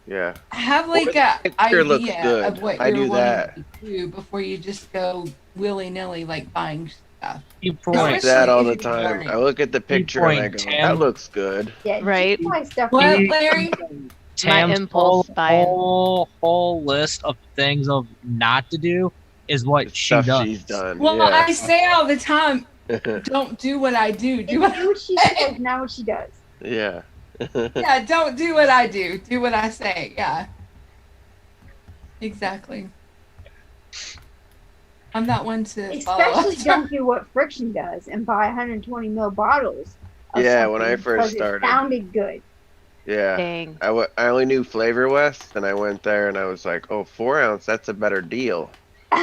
Yeah. Have like Or a the picture looks idea good. of what I you're do wanting that. to do before you just go willy-nilly like buying stuff. You I do point. that all the Especially if you're time. learning. I look at the picture and I go, Tam. that looks good. Yeah. Right. My stuff. What, Larry? Tam's impulse buying. whole list of things of not to do is what she Stuff does. she's done. Well, yeah. I say all the time, don't do what I do. Do what Do what she says, not what she does. Yeah. Yeah, don't do what I do. Do what I say. Yeah. Exactly. I'm not one to follow Especially up. don't do what Friction does and buy 120 ml bottles of Yeah, when I something first because started. It sounded good. Yeah. Dang. I only knew Flavor West, and I went there and I was like, oh, 4-ounce, that's a better deal. So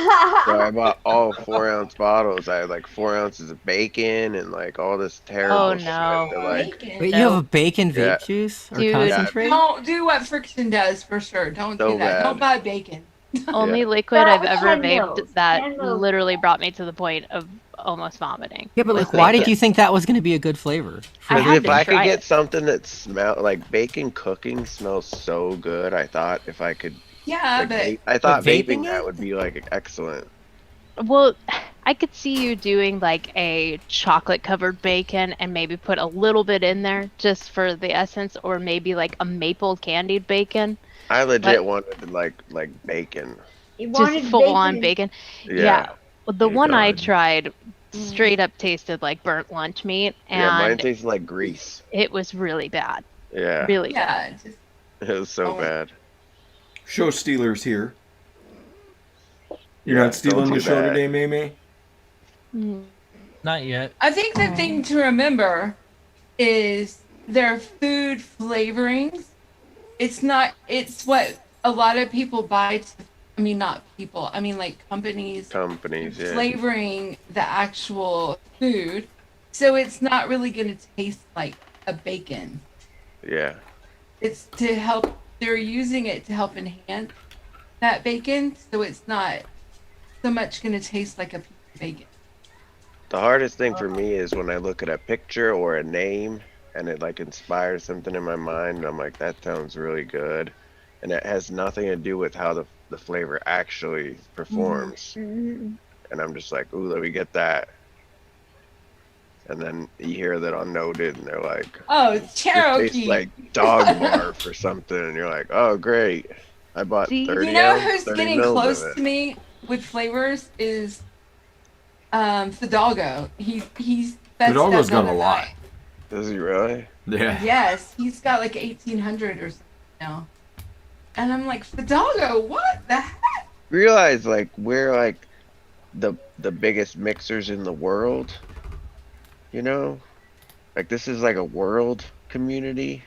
I bought all 4-ounce bottles. I had like 4 ounces of bacon and like all this terrible Oh shit no. that, like, Bacon. Wait, you have a bacon Yeah. vape juice or Dude. concentrate? Don't do what Friction does for sure. Don't So do that. bad. Don't buy bacon. Only Yeah. liquid That I've was ever 10 vaped mils. that 10 mils. literally brought me to the point of almost vomiting. Yeah, but was like, why did bacon. you think that was going to be a good flavor? I Because had if to I could try get it. something that smelled like bacon cooking smells so good, I thought if I could, Yeah, like, but I thought vaping vaping that it? would be like excellent. Well, I could see you doing like a chocolate covered bacon and maybe put a little bit in there just for the essence, or maybe like a maple candied bacon. I legit But- wanted like bacon. You Just wanted full on bacon. bacon. Yeah. Well, the You one I God. tried straight up tasted like burnt lunch meat, Yeah, mine and tasted like grease. it was really bad. Yeah. Really bad. yeah, just It was so Oh. bad. Show stealers here. You're Yeah, not stealing don't the do show that. today, May? Mm. Not yet. I think the thing to remember is their food flavorings. It's what a lot of people buy. I mean, not people. I mean, like companies Companies, yeah. flavoring the actual food. So it's not really going to taste like a bacon. Yeah. It's to help, they're using it to help enhance that bacon. So it's not so much going to taste like a piece of bacon. The hardest thing for me is when I look at a picture or a name and it like inspires something in my mind and I'm like, that sounds really good. And it has nothing to do with how the flavor actually performs. Mhm. And I'm just like, ooh, let me get that. And then you hear that on Noted and they're like, Oh, it Cherokee. tastes like dog barf or something. And you're like, oh, great. I bought See, 30 You know ounce, who's 30 getting mils of close it. to me with flavors is Fidalgo. That's Fidalgo's got another a lot. guy. Does he really? Yeah. Yes, he's got like 1,800 or something now. And I'm like, Fidalgo, what the heck? Realize like we're like the biggest mixers in the world. You know? Like this is like a world community.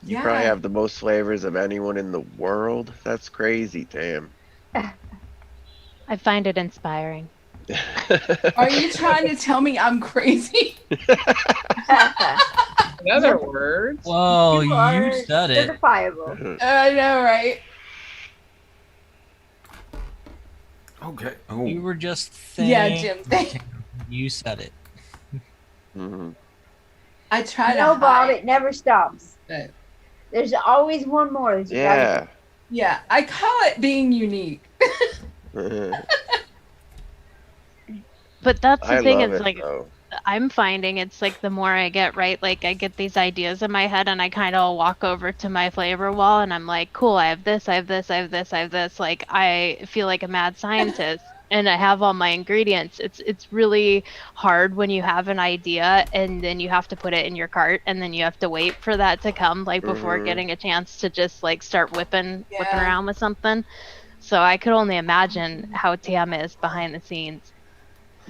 You probably Yeah. have the most flavors of anyone in the world. That's crazy, Tam. I find it inspiring. Are you trying to tell me I'm crazy? In other words, Well, You are you said it. certifiable. I know, right? Okay. Oh. You were just saying. Yeah, Jim. You said it. Mhm. I try No, to Bob, hide. it never stops. But There's always one more that you Yeah. yeah, I call it being unique. But that's the I thing, love it's it like though. I'm finding it's like the more I get, right? Like I get these ideas in my head and I kind of walk over to my flavor wall and I'm like, cool, I have this, I have this, I have this, I have this. Like I feel like a mad scientist and I have all my ingredients. It's really hard when you have an idea and then you have to put it in your cart and then you have to wait for that to come like before Mhm. getting a chance to just like start whipping Yeah. around with something. So I could only imagine how Tam is behind the scenes.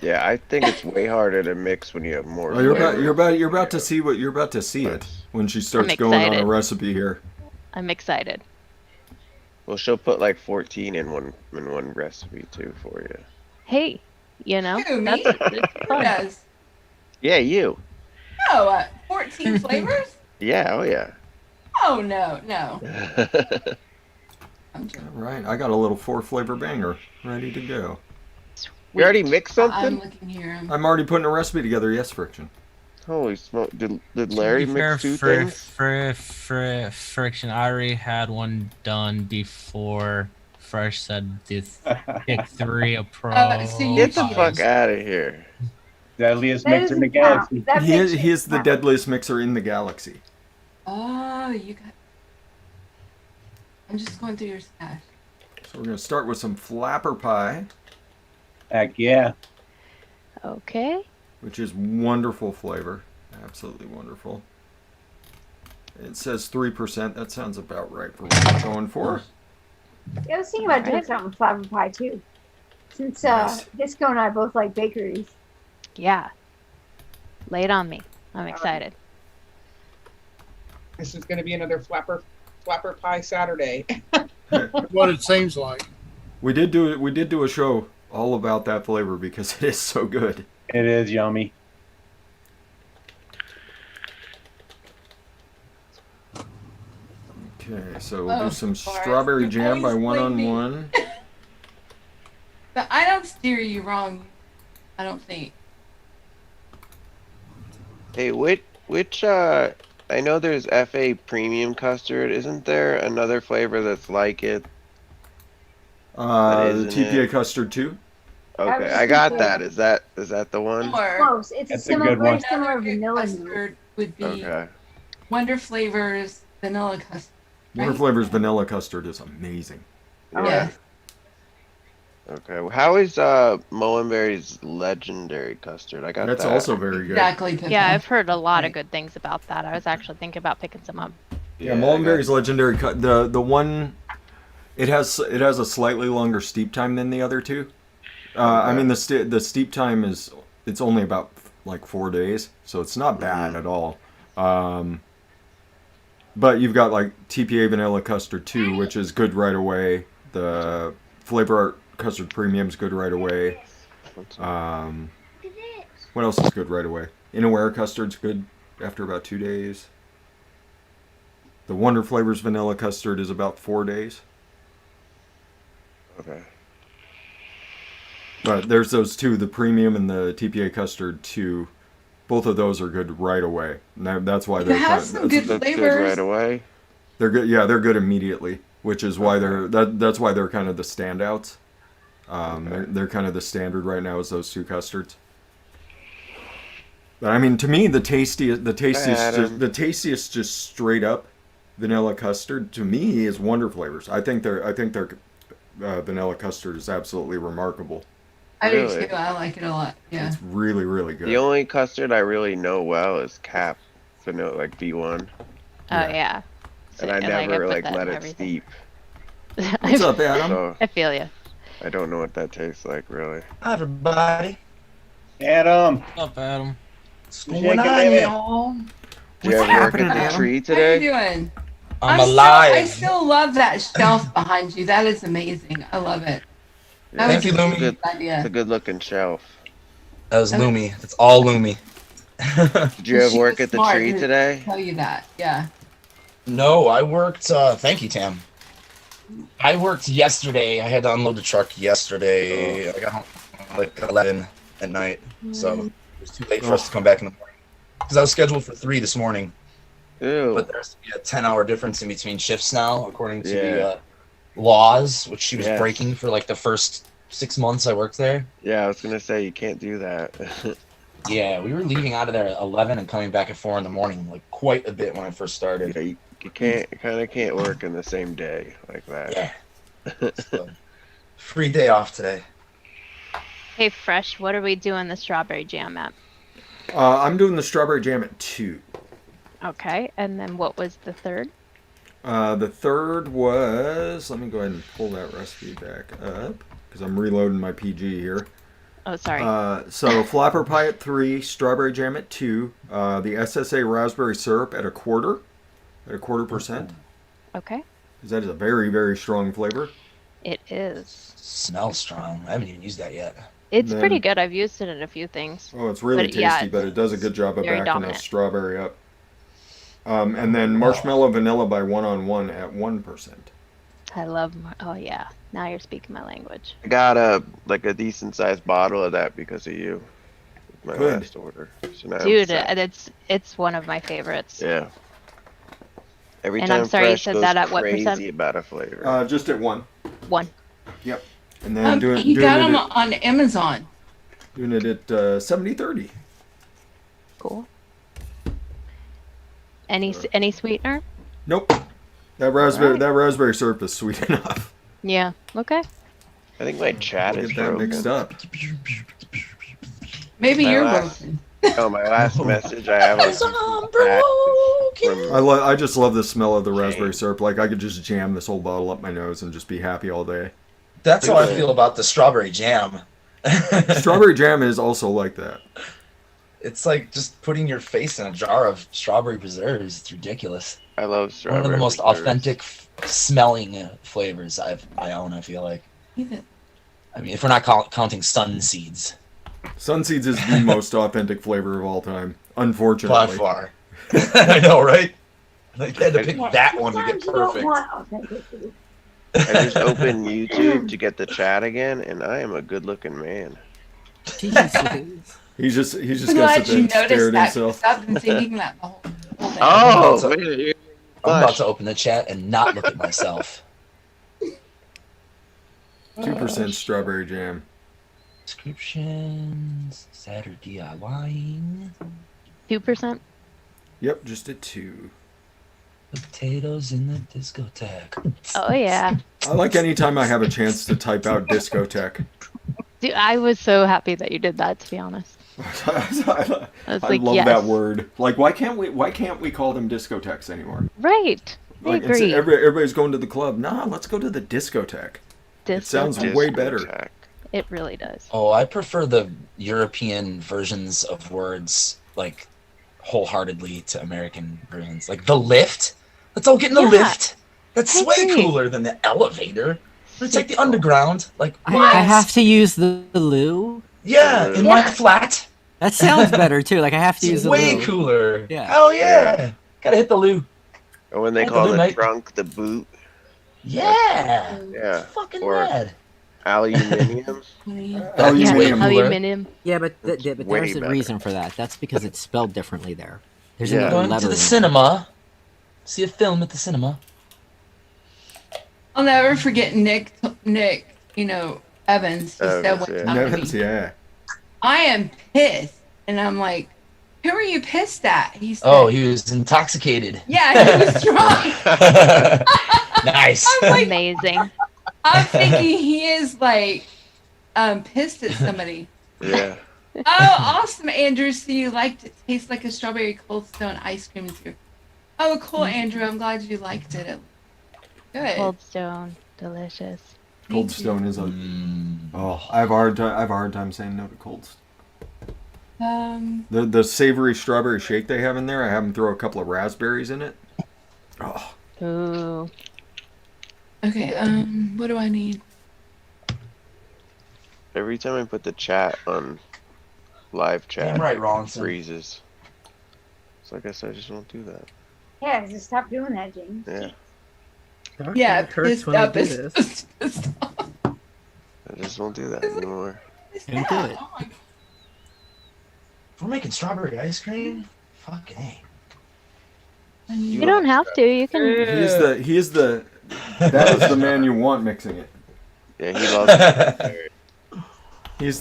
Yeah, I think it's way harder to mix when you have more. Oh, you're flavor. about to see what you're about to see it when she starts I'm going on a excited. recipe here. I'm excited. Well, she'll put like 14 in one recipe too for you. Hey, you know, Who, me? it's Who fun. does? Yeah, you. No, 14 flavors? Yeah, oh yeah. Oh, no. I'm All joking. right, I got a little 4-flavor banger ready to go. You already mixed I'm something? looking here. I'm already putting a recipe together. Yes, Friction. Holy smoke! Did To Larry be fair, mix two for, things? for Friction, I already had one done before Fresh said this pick 3 a pro. So you- Get the fuck out of here! Deadliest That mixer in the doesn't count. galaxy. That He makes is, it he is the count. deadliest mixer in the galaxy. Oh, you got. I'm just going through your stash. So we're gonna start with some flapper pie, Heck yeah. Okay. which is wonderful flavor, absolutely wonderful. It says 3%. That sounds about right for what we're going for. Yeah, I was thinking about doing Alright. something with flavor pie too. Since Nice. Disco and I both like bakeries. Yeah. Lay it on me. I'm excited. This is going to be another flapper pie Saturday. What it seems like. We did do a show all about that flavor because it is so good. It is yummy. Okay, so we'll do some strawberry jam by one-on-one. But I don't steer you wrong. I don't think. Hey, which I know there's FA premium custard. Isn't there another flavor that's like it? The TPA custard too. Okay, I got that. Is that the one? Close. It's a similar, very similar vanilla custard would be Okay. Wonder Flavors vanilla custard. Wonder Flavors vanilla custard is amazing. Yeah. Okay. Well, how is Mullenberry's legendary custard? I got That's that. also very good. Exactly. Yeah, I've heard a lot of good things about that. I was actually thinking about picking some up. Yeah, Mullenberry's legendary the one it has a slightly longer steep time than the other two. I mean the steep time it's only about like 4 days, so it's not bad at all. But you've got like TPA vanilla custard 2, which is good right away. The Flavor Art custard premium's good right away. What else is good right away? Inaware custard's good after about 2 days. The Wonder Flavors vanilla custard is about 4 days. Okay. But there's those two, the premium and the TPA custard 2. Both of those are good right away. And that's why they're some good flavors. Good right away. They're good. Yeah, they're good immediately, which is why that's why they're kind of the standouts. They're kind of the standard right now is those two custards. But I mean, to me, the tastiest just straight up vanilla custard to me is Wonder Flavors. I think their vanilla custard is absolutely remarkable. I do too. I like it a lot. Yeah. It's really, really good. The only custard I really know well is Cap vanilla, like V1. Oh yeah. And I never let it steep. What's up, Adam? So, I feel you. I don't know what that tastes like, really. Hi, everybody. Adam. What's up, Adam? What's going on, y'all? Did you ever work at the tree today? How you doing? I'm alive. I still love that shelf behind you. That is amazing. I love it. Yeah, Thank you, Lumi. It's a good looking shelf. That was Lumi. It's all Lumi. Did you ever work at the tree today? Tell you that, yeah. No, I worked. Thank you, Tam. I worked yesterday. I had to unload the truck yesterday. I got home like 11 at night, so it was too late for us to come back in the morning. Because I was scheduled for 3 this morning. Ew. But there's a 10-hour difference in between shifts now, according to the laws, which she was breaking for like the first 6 months I worked there. Yeah, I was gonna say you can't do that. Yeah, we were leaving out of there at 11 and coming back at 4 in the morning, like quite a bit when I first started. Yeah, you can't work in the same day like that. Yeah. So, free day off today. Hey, Fresh, what are we doing the strawberry jam at? I'm doing the strawberry jam at 2. Okay, and then what was the third? The third was, let me go ahead and pull that recipe back up because I'm reloading my PG here. Oh, sorry. So flapper pie at 3, strawberry jam at 2, the SSA raspberry syrup at a quarter %. Okay. Because that is a very, very strong flavor. It is. Smells strong. I haven't even used that yet. It's pretty good. I've used it in a few things. Oh, it's really tasty, but it does a good job of backing that strawberry up. And then marshmallow vanilla by one-on-one at 1%. I love. Oh yeah, now you're speaking my language. I got a decent sized bottle of that because of you. My Good. last order. So now Dude, it's one of my favorites. Yeah. Every And time I'm sorry you Fresh said goes that at what crazy percent? about a flavor. Just at 1. 1. Yep. And then You got them on Amazon. Doing it at 70/30. Cool. Any sweetener? Nope. That raspberry syrup is sweet enough. Yeah. Okay. I think my chat is Get that broken. mixed up. Maybe My you're last- broken. Oh, my last message I have I just love the smell of the raspberry syrup. Like I could just jam this whole bottle up my nose and just be happy all day. That's how I feel about the strawberry jam. Strawberry jam is also like that. It's like just putting your face in a jar of strawberry preserves. It's ridiculous. I love strawberry. One of the most preserves. authentic smelling flavors I own. I feel like. I mean, if we're not counting sun seeds. Sun seeds is the most authentic flavor of all time, unfortunately. By far. I know, right? Like, they had to pick that one to get Sometimes you don't perfect. want authenticity. I just opened YouTube to get the chat again, and I am a good-looking man. Jesus. He's just I'm got glad to you stare noticed at that himself. because I've been thinking that the whole day. Oh, I'm man, about to open the chat and not look at myself. 2% strawberry jam. Descriptions. SaturDIY'ing. 2%. Yep, just a 2. Potatoes in the discotheque. Oh yeah. I like any time I have a chance to type out discotheque. Dude, I was so happy that you did that. To be honest. I like, love yes. that word. Like, why can't we call them discotheques anymore? Right. I Like, agree. everybody's going to the club. Nah, let's go to the discotheque. It sounds way better. It really does. Oh, I prefer the European versions of words, like, wholeheartedly to American versions. Like, the lift. Let's all get in the lift. That's I way agree. cooler than the elevator. It's like the underground. Like, I have to use the loo. yeah, in my flat. That sounds better too. Like I have to use It's the way loo. cooler. Yeah. Hell yeah. Gotta hit the loo. Or when they Hit the call loo, the mate. trunk the boot. Yeah. Yeah. Fucking Or rad. aluminium. Aluminium. Yeah, but way there's a better. reason for that. That's because it's spelled differently there. There's Yeah. another Going letter to the in there. cinema. See a film at the cinema. I'll never forget Nick, Evans. He said Evans, one yeah. time to me, Nevins, yeah. I am pissed. And I'm like, who are you pissed at? He said, Oh, he was intoxicated. yeah, he was drunk. Nice. I'm like, Amazing. I'm thinking he is like pissed at somebody. Yeah. Oh, awesome, Andrew. So you liked it. Tastes like a strawberry Cold Stone ice cream too. Oh, cool, Andrew. I'm glad you liked it. Good. Cold Stone, delicious. Cold Stone is a. Oh, I have a hard time saying no to Cold Stone. The savory strawberry shake they have in there, I have them throw a couple of raspberries in it. Oh. Ooh. Okay. What do I need? Every time I put the chat on live chat, Damn right, it Ronson. freezes. So I guess I just won't do that. Yeah, just stop doing that, James. Yeah. Yeah, pissed up. I just won't do that anymore. Don't do it. If we're making strawberry ice cream, fucking A. You don't have to. You can. He is the that is the man you want mixing it. Yeah, he loves it. He's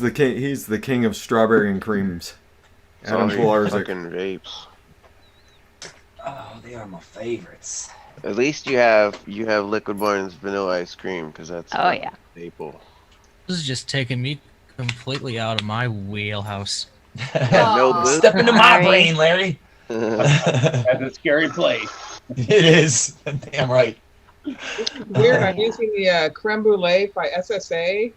the king of strawberry and creams. Adam Sorry, Pilarczyk. fucking vapes. Oh, they are my favorites. At least you have Liquid Barn's vanilla ice cream because that's Oh yeah. staple. This is just taking me completely out of my wheelhouse. No boot. Step into my Sorry. brain, Larry. That's a scary place. It is. Damn right. Weird. I'm using the Creme Brulee by SSA.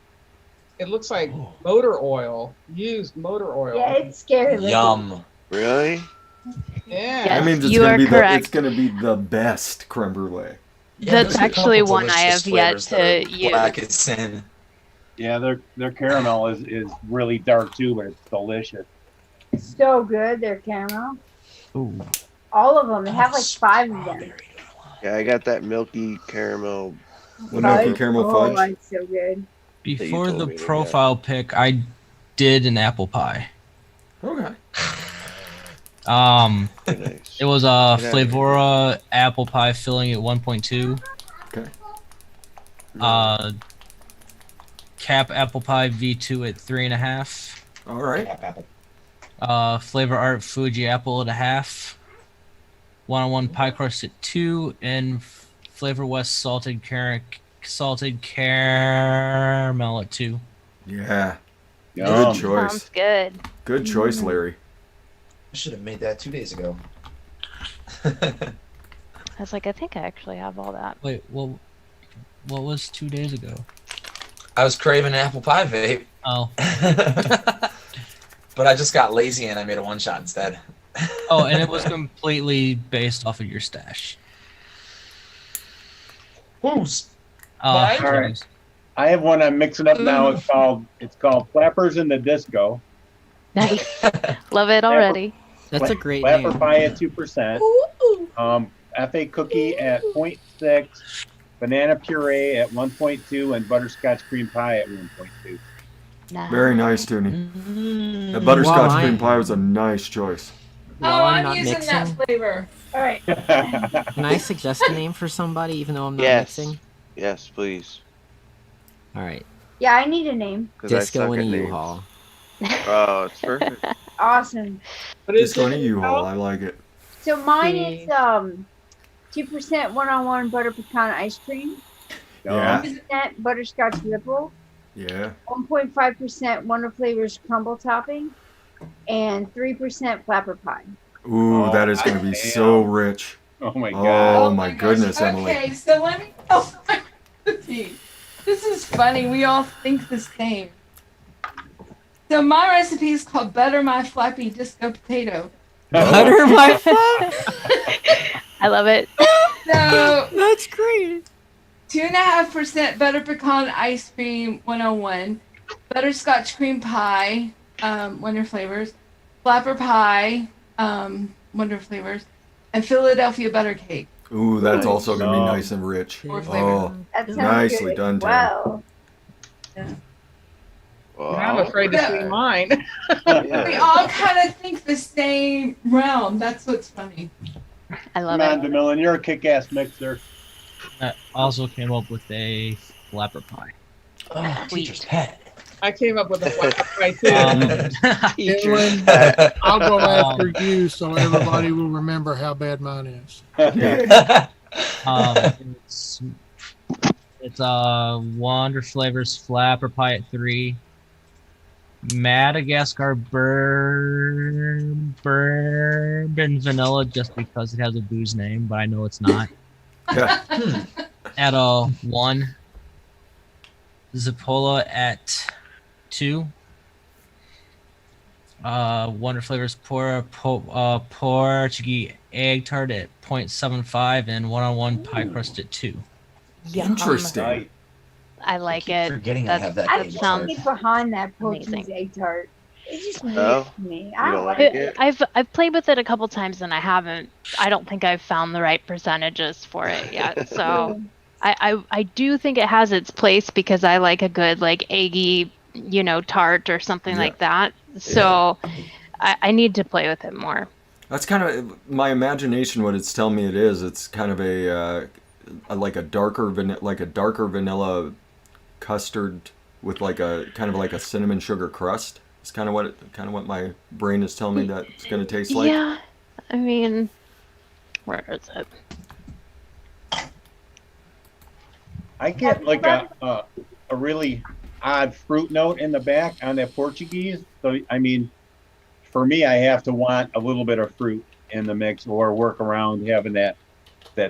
It looks like motor oil. Used motor oil. Yeah, it's scary. looking. Yum. Really? Yeah. Yes, That means you are correct. it's gonna be the best creme brulee. Yeah, That's there's a actually couple one I delicious have yet flavors that to are use. Black as sin. Yeah, their caramel is really dark too, but it's delicious. So good, their caramel. Ooh. All of them. They have like 5 of them. Yeah, I got that milky caramel. The milky caramel Oh, fudge. it's so good. Before told the me to profile pic, I did an apple pie. Okay. Very nice. It was a Flavora apple pie filling at 1.2. Okay. Cap apple pie V2 at 3.5. All right. Flavor Art Fuji apple at 1/2. 101 pie crust at 2, and Flavor West salted caramel at 2. Yeah. Yum. Good choice. Sounds good. Good choice, Larry. I should have made that 2 days ago. I was like, I think I actually have all that. Wait, well, what was 2 days ago? I was craving an apple pie vape. Oh, but I just got lazy and I made a one shot instead. Oh, and it was completely based off of your stash. Who's? All right. I have one I'm mixing up now. It's called Flappers in the Disco. Nice. Love it already. That's a great Flapper name. pie at 2%. FA cookie at 0.6. Banana puree at 1.2 and butterscotch cream pie at 1.2. Nice. Very nice, Toonie. That butterscotch cream pie was a nice choice. I'm using that flavor. All right. Can I suggest a name for somebody, even though I'm not mixing? Yes, please. All right. Yeah, I need a name. Disco in a U-Haul. Oh, it's perfect. Awesome. Disco in a U-Haul. I like it. So mine is 2% one-on-one butter pecan ice cream. Yeah. 2% butterscotch ripple. Yeah. 1.5% Wonder Flavors crumble topping, and 3% flapper pie. Ooh, that is going to be so rich. Oh my god. Oh my goodness, Emily. Okay, so let me tell my recipe. This is funny. We all think the same. So my recipe is called Butter My Flappy Disco Potato. Butter my flap. I love it. So that's great. 2.5% butter pecan ice cream 101, butterscotch cream pie, Wonder Flavors, flapper pie, Wonder Flavors, and Philadelphia butter cake. Ooh, that's also going to be nice and rich. Oh, That sounds nicely good. done, Tim. Wow. Yeah. I'm afraid to see mine. We all kind of think the same realm. That's what's funny. I love Come on, it. DeMillan, you're a kick-ass mixer. I also came up with a flapper pie. Oh, teacher's pet. I came up with a flapper pie too. Dylan, I'll go after you so everybody will remember how bad mine is. It's Wonder Flavors flapper pie at 3. Madagascar bourbon vanilla just because it has a booze name, but I know it's not. At 1. Zappola at 2. Wonder Flavors Portuguese egg tart at 0.75 and one-on-one pie crust at 2. Interesting. I like it. Forgetting I have that. I That can't sounds get behind that Portuguese amazing. egg tart. It's just weird No? to me. You I don't don't like like it? I've played with it a couple times and I don't think I've found the right percentages for it yet. So I do think it has its place because I like a good like eggy, tart or something like that. So I need to play with it more. That's kind of my imagination. What it's telling me it is. It's kind of a darker vanilla custard with like a kind of like a cinnamon sugar crust. It's kind of what my brain is telling me that it's going to taste like. Yeah, I mean, where is it? I get like a really odd fruit note in the back on that Portuguese. So I mean, for me, I have to want a little bit of fruit in the mix or work around having that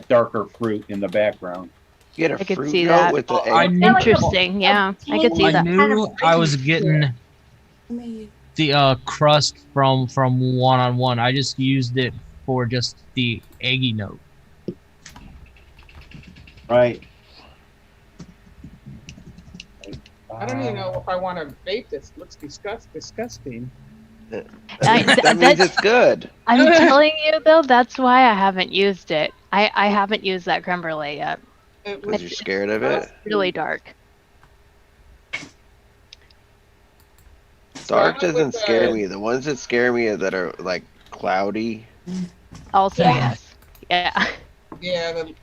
darker fruit in the background. You get a I could fruit see note that. with the I egg. knew- Interesting, yeah. I could see I that. knew I was getting the crust from one-on-one. I just used it for just the eggy note. Right. I don't even know if I want to vape this. It looks disgusting. That means it's good. I'm telling you though, that's why I haven't used it. I haven't used that creme brulee yet. Because you're scared of it? It's really dark. Dark doesn't scare me. The ones that scare me are that are like cloudy. Also, yes. Yeah. Yeah, the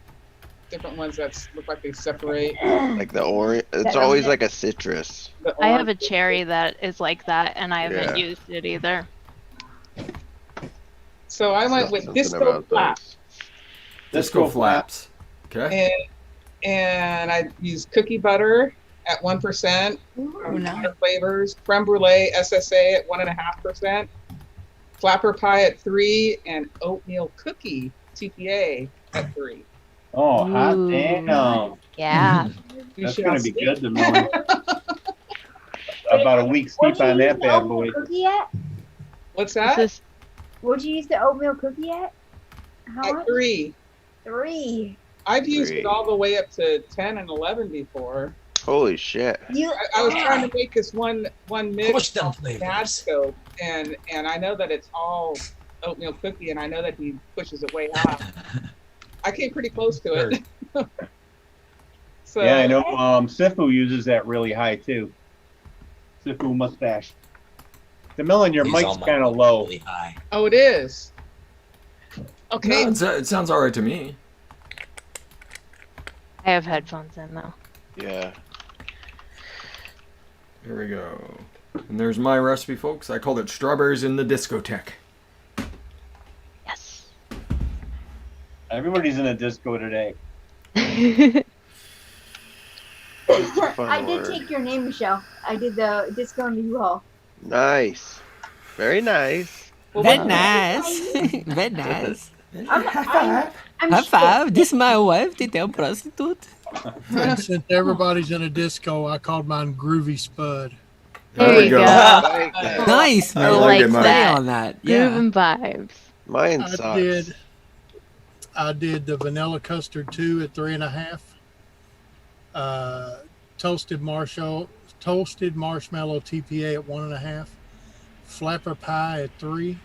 different ones that look like they separate. Like the orange. It's always like a citrus. I have a cherry that is like that, and I haven't used it either. So I went with Disco Flaps. Disco Flaps. Okay. And I used cookie butter at 1%. No. Flavors, creme brulee SSA at 1.5%. Flapper pie at 3, and oatmeal cookie TPA at 3. Oh, hot Ooh. damn. Yeah. That's going to be good to know. About a week sleep on that bad boy. Cookie yet? What's that? What'd you use the oatmeal cookie at? How At much? 3. 3. I've used 3. it all the way up to 10 and 11 before. Holy shit! I was trying to make this one mix Push them on flavors. Nadscope, and I know that it's all oatmeal cookie, and I know that he pushes it way high. I came pretty close to it. So Yeah, I know. Sifu uses that really high too. Sifu mustache. The Millen, your He's mic's on my kind of low. Really high. Oh, it is. Okay. No, it sounds all right to me. I have headphones in though. Yeah. Here we go. And there's my recipe, folks. I called it strawberries in the discotheque. Yes. Everybody's in a disco today. I did take your name, Michelle. I did the disco in the U-Haul. Nice. Very nice. Very nice. Very nice. I'm High five. This is my wife. They tell prostitute. And since everybody's in a disco, I called mine Groovy Spud. There you go. I like that. Nice. I like it, Mike. Play on that. Groove Yeah. and vibes. Mine sucks. I did the vanilla custard 2 at 3.5. Toasted marshmallow TPA at 1.5. Flapper pie at 3.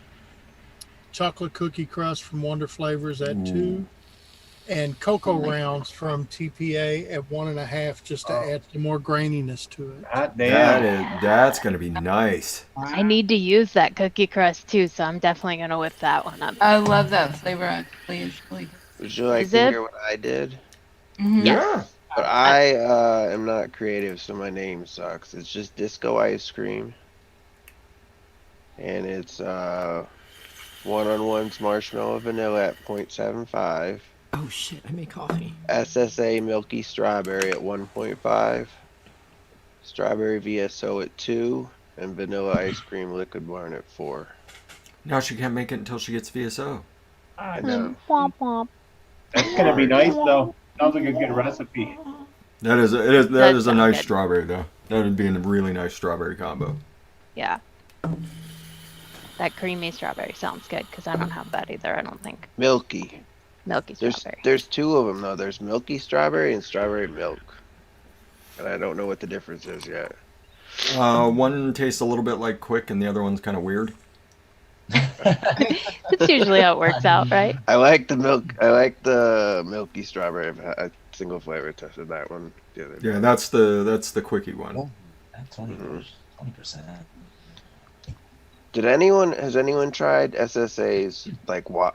Chocolate cookie crust from Wonder Flavors at 2. And cocoa rounds from TPA at 1.5, just to add some more graininess to it. Hot damn. That's gonna be nice. I need to use that cookie crust too, so I'm definitely gonna whip that one up. I love that flavor actually. It's really good. Would you like Is to it? hear what I did? Mhm. Yeah. But I am not creative, so my name sucks. It's just Disco Ice Cream. And it's 1-on-1's Marshmallow Vanilla at 0.75. Oh shit! I make coffee. SSA Milky Strawberry at 1.5. Strawberry VSO at 2. And Vanilla Ice Cream Liquid Barn at 4. Now she can't make it until she gets VSO. I know. Womp womp. That's gonna be nice though. Sounds like a good recipe. That is a That sounds nice good. strawberry though. That would be a really nice strawberry combo. Yeah. That creamy strawberry sounds good because I don't have that either. I don't think. Milky. Milky strawberry. There's 2 of them though. There's Milky Strawberry and Strawberry Milk. And I don't know what the difference is yet. One tastes a little bit like Quick, and the other one's kind of weird. That's usually how it works out, right? I like the milk. I like the Milky Strawberry. I've had a single flavor tested that one the other day. Yeah, that's the Quickie one. Oh, 20%. Has anyone tried SSA's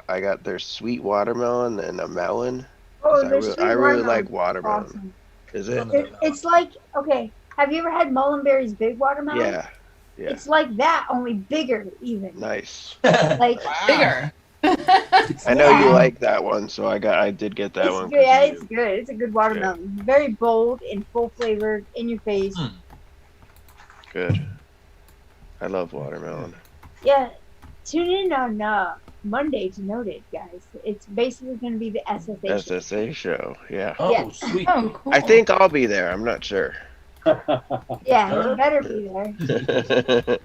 I got their sweet watermelon and a melon. Oh, I there's really like watermelon. Awesome. Is it? It's like, okay, have you ever had Mullenberry's big watermelon? Yeah. Yeah. It's like that, only bigger even. Nice. Like Bigger. I know you like that one, so I did get that it's one. good. Yeah, it's good. It's a good watermelon. Very bold and full flavored, in your face. Good. I love watermelon. Yeah, tune in on Monday to Noted, guys. It's basically going to be the SSA. SSA show. Yeah. Oh, Yeah. sweet. Oh, cool. I think I'll be there. I'm not sure. Yeah, you better be there.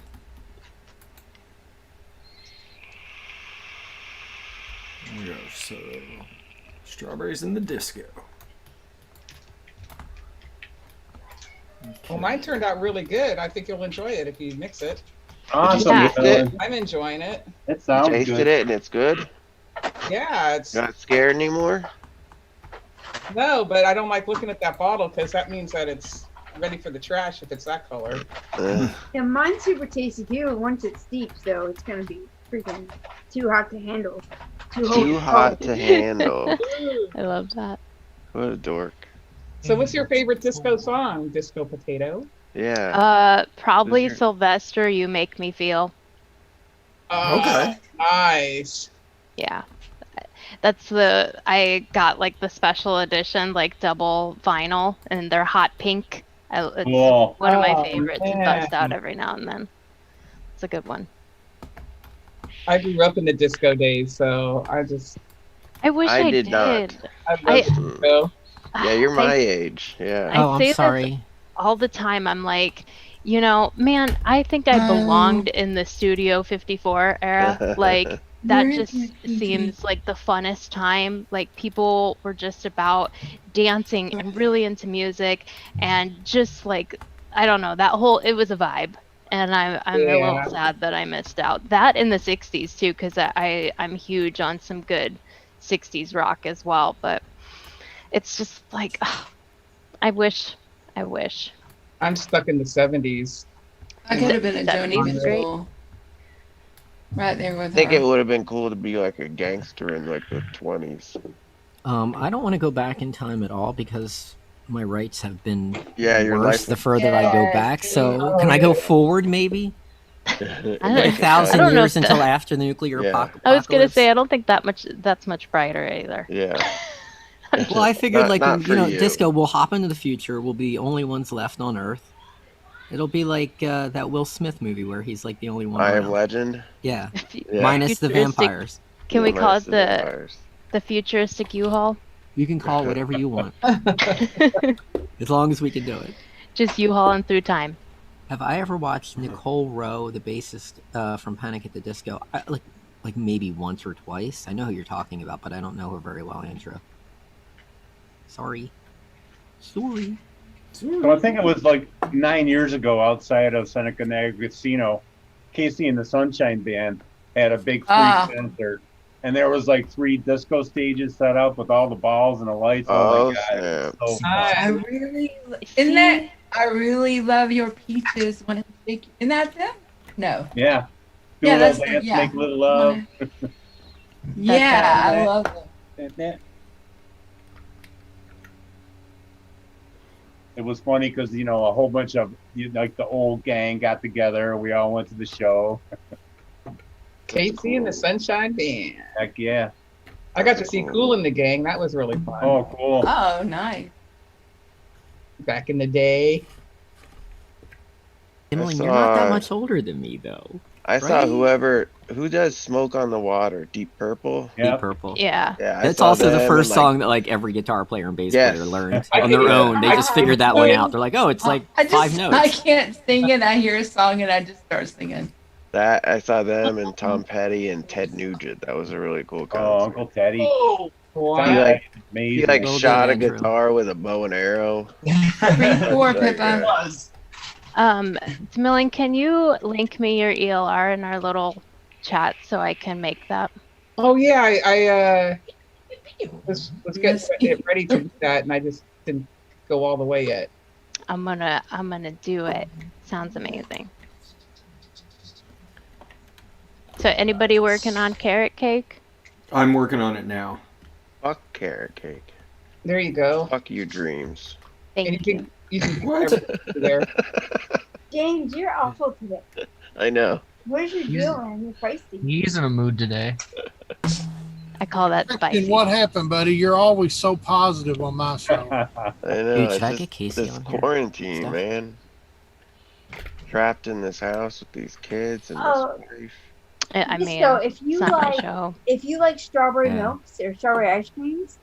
There we go. So, strawberries in the disco. Well, mine turned out really good. I think you'll enjoy it if you mix it. Awesome. Yeah. Millen. I'm enjoying it. It sounds Tasted good. it and it's good. Yeah, it's Not scared anymore. no, but I don't like looking at that bottle because that means that it's ready for the trash if it's that color. Yeah, mine's super tasty too. Once it steeps, though, it's going to be freaking too hot to handle. Too hot to handle. I love that. What a dork. So, what's your favorite disco song? Disco Potato. Yeah. Probably Who's your- Sylvester. You make me feel. Okay. Nice. Yeah. That's I got like the special edition, like double vinyl, and they're hot pink. It's Cool. one of my Oh, favorites. man. Bust out every now and then. It's a good one. I grew up in the disco days, so I wish I I did did. not. I love I- disco. Yeah, you're my I- age. Yeah. I Oh, say I'm this sorry. all the time. I'm like, You know, man, I think I belonged in the Studio 54 era. Like, that just seems like the funnest time. Like, people were just about dancing and really into music, and just like, I don't know, it was a vibe. And I'm a little sad that I missed out. That in the 60s too, because I'm huge on some good 60s rock as well. But it's just like, I wish. I'm stuck in the 70s. I could have been a Joni was great. Mitchell. Right there with I think her. it would have been cool to be like a gangster in like the 20s. I don't want to go back in time at all because my rights have been your worse life. the further I go back. So can I go forward maybe? Like 1,000 years until after the nuclear apocalypse. I was gonna say I don't think that's much brighter either. Yeah. Well, I figured not for you. Disco will hop into the future. We'll be the only ones left on Earth. It'll be like that Will Smith movie where he's like the only one. I around. Am Legend. Yeah. Minus the vampires. Can we call it the futuristic U-Haul? You can call it whatever you want. As long as we can do it. Just U-Hauling through time. Have I ever watched Nicole Rowe, the bassist from Panic at the Disco? Like maybe once or twice. I know who you're talking about, but I don't know her very well, Andrew. Sorry. So I think it was like 9 years ago outside of Seneca Niagara Casino, Casey and the Sunshine Band had a big free concert. And there was like 3 disco stages set up with all the balls and the lights. Oh my God. It was so I really love your peaches when it's big. Isn't that them? No. Yeah. That's dance, make little love. Yeah, I love them. It was funny because, a whole bunch of, like the old gang got together. We all went to the show. Casey and the Sunshine Band. Heck yeah. I got to see Kool and the Gang. That was really fun. Oh, cool. Oh, nice. Back in the day. Emily, you're not that much older than me, though. I saw who does Smoke on the Water? Deep Purple? Deep Purple. Yeah. That's also the first song that like every guitar player and bass player learned on their own. They just figured that one out. They're like, oh, it's like 5 notes. I can't sing it. I hear a song and I just start singing. That I saw them and Tom Petty and Ted Nugent. That was a really cool concert. Oh, Uncle Teddy. Oh, he shot a guitar with a bow and arrow. 3-4, Pippa. Millen, can you link me your ELR in our little chat so I can make that? Oh yeah, I was getting ready to do that, and I just didn't go all the way yet. I'm gonna do it. Sounds amazing. So anybody working on carrot cake? I'm working on it now. Fuck carrot cake. There you go. Fuck your dreams. Thank you. You can What? there. James, you're awful today. I know. Where's your deal, man? You're feisty. He's in a mood today. I call that spicy. And what happened, buddy? You're always so positive on my show. I know. Dude, should I it's get Casey this on here? quarantine, Stuff. man. Trapped in this house with these kids and Oh. this wife. I mean, So if you it's not my like, show. if you like strawberry Yeah. milks or strawberry ice creams,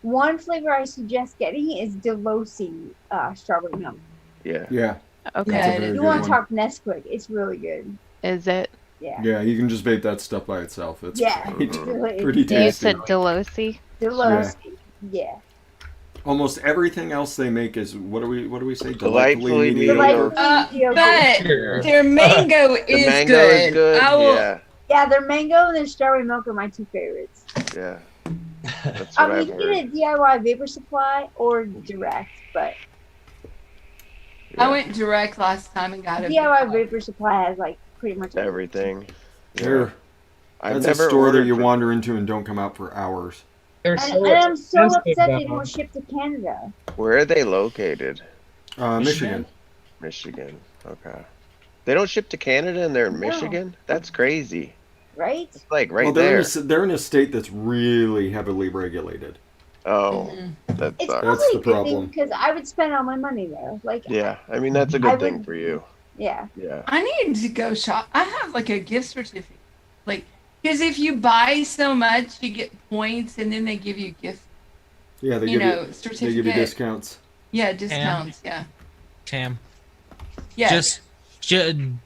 one flavor I suggest getting is Delosi strawberry milk. Yeah. Yeah. Okay. That's a very You good want to one. talk Nesquik? It's really good. Is it? Yeah. Yeah, you can just vape that stuff by itself. It's Yeah. great. Really, Pretty You tasty. said Delosi. Delosi. Yeah. Almost everything else they make is what do we say? Delightfully mediocre. But Sure. their mango is mango good. is good. I will, Yeah. Yeah, their mango and their strawberry milk are my 2 favorites. Yeah. That's what You I've can heard. get a DIY vapor supply or direct, but I went direct last time and got it. DIY vapor supply has like pretty much Everything. Sure. I've That's a never store that ordered you from- wander into and don't come out for hours. They're And, so and I'm so expensive, upset they though. don't ship to Canada. Where are they located? Michigan. Michigan. Okay. They don't ship to Canada and they're in No. Michigan? That's crazy. Right? It's like right Well, there. they're in a state that's really heavily regulated. Oh, that It's sucks. probably That's the a good thing problem. because I would spend all my money there. Like, Yeah, I mean that's a I good would- thing for you. yeah. Yeah. I need to go shop. I have like a gift certificate. Like, because if you buy so much, you get points and then they give you gift, Yeah, they you give know, you certificate. discounts. Yeah, discounts. Yeah. Tam. Yes.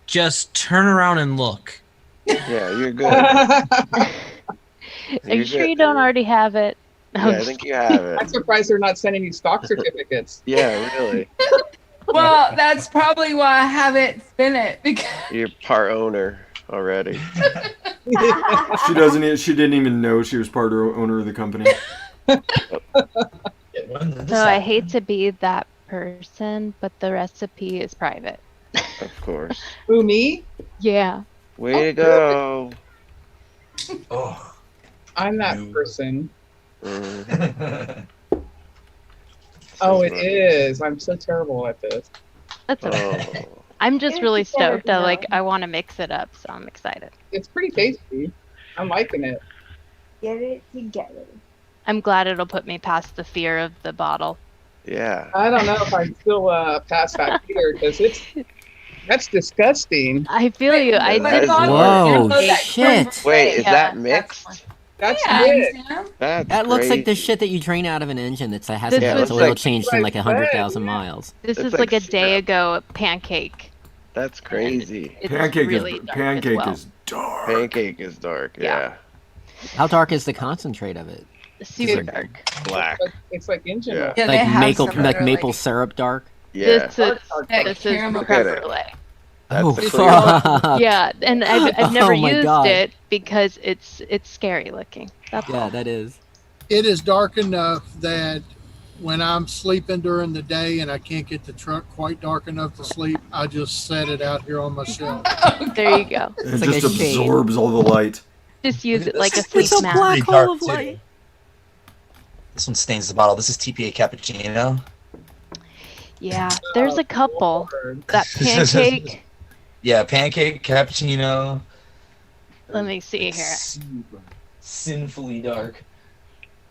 Just turn around and look. Yeah, you're good. Are you You're sure good, you don't dude. already have it? Yeah, I think you have it. I'm surprised they're not sending you stock certificates. Yeah, really. Well, that's probably why I haven't spent it because You're part owner already. She didn't even know she was part owner of the company. So I hate to be that person, but the recipe is private. Of course. Who, me? Yeah. Way to go. Oh. I'm that person. Mhm. Oh, it is. I'm so terrible at this. That's okay. Oh. I'm just really It's better stoked. I to I want to mix it up, so I'm excited. It's pretty tasty. I'm liking it. Get it together. I'm glad it'll put me past the fear of the bottle. Yeah. I don't know if I still pass that here because that's disgusting. I feel you. I that did is not Whoa, know that shit. Creme Wait, Brulee. is that mixed? That's yeah, it. Sam. That's That looks like the crazy. shit that you drain out of an engine that hasn't This had was its oil like- changed in like like 100,000 bread, yeah. miles. This It's is like like a day syrup. ago pancake. That's crazy. It's Pancake really is dark pancake as well. is dark. Pancake is dark. Yeah. Yeah. How dark is the concentrate of it? Super It's dark. Black. It's like engine Yeah. oil. Yeah, they Like have maple, some like that are maple syrup dark. Yeah. This is that this is caramel Look at creme it. brulee. That's Oh, the fuck. Yeah, and I've never Oh my used God. it because it's scary looking. That's Yeah, all. that is. It is dark enough that when I'm sleeping during the day and I can't get the truck quite dark enough to sleep, I just set it out here on my shelf. There you go. It like just a shade. absorbs all the light. Just use it like a This sleep It's a mask. black Pretty hole dark, of too. light. This one stains the bottle. This is TPA cappuccino. Yeah, there's a couple. Lord. That pancake. Yeah, pancake cappuccino. Let me see here. Super sinfully dark.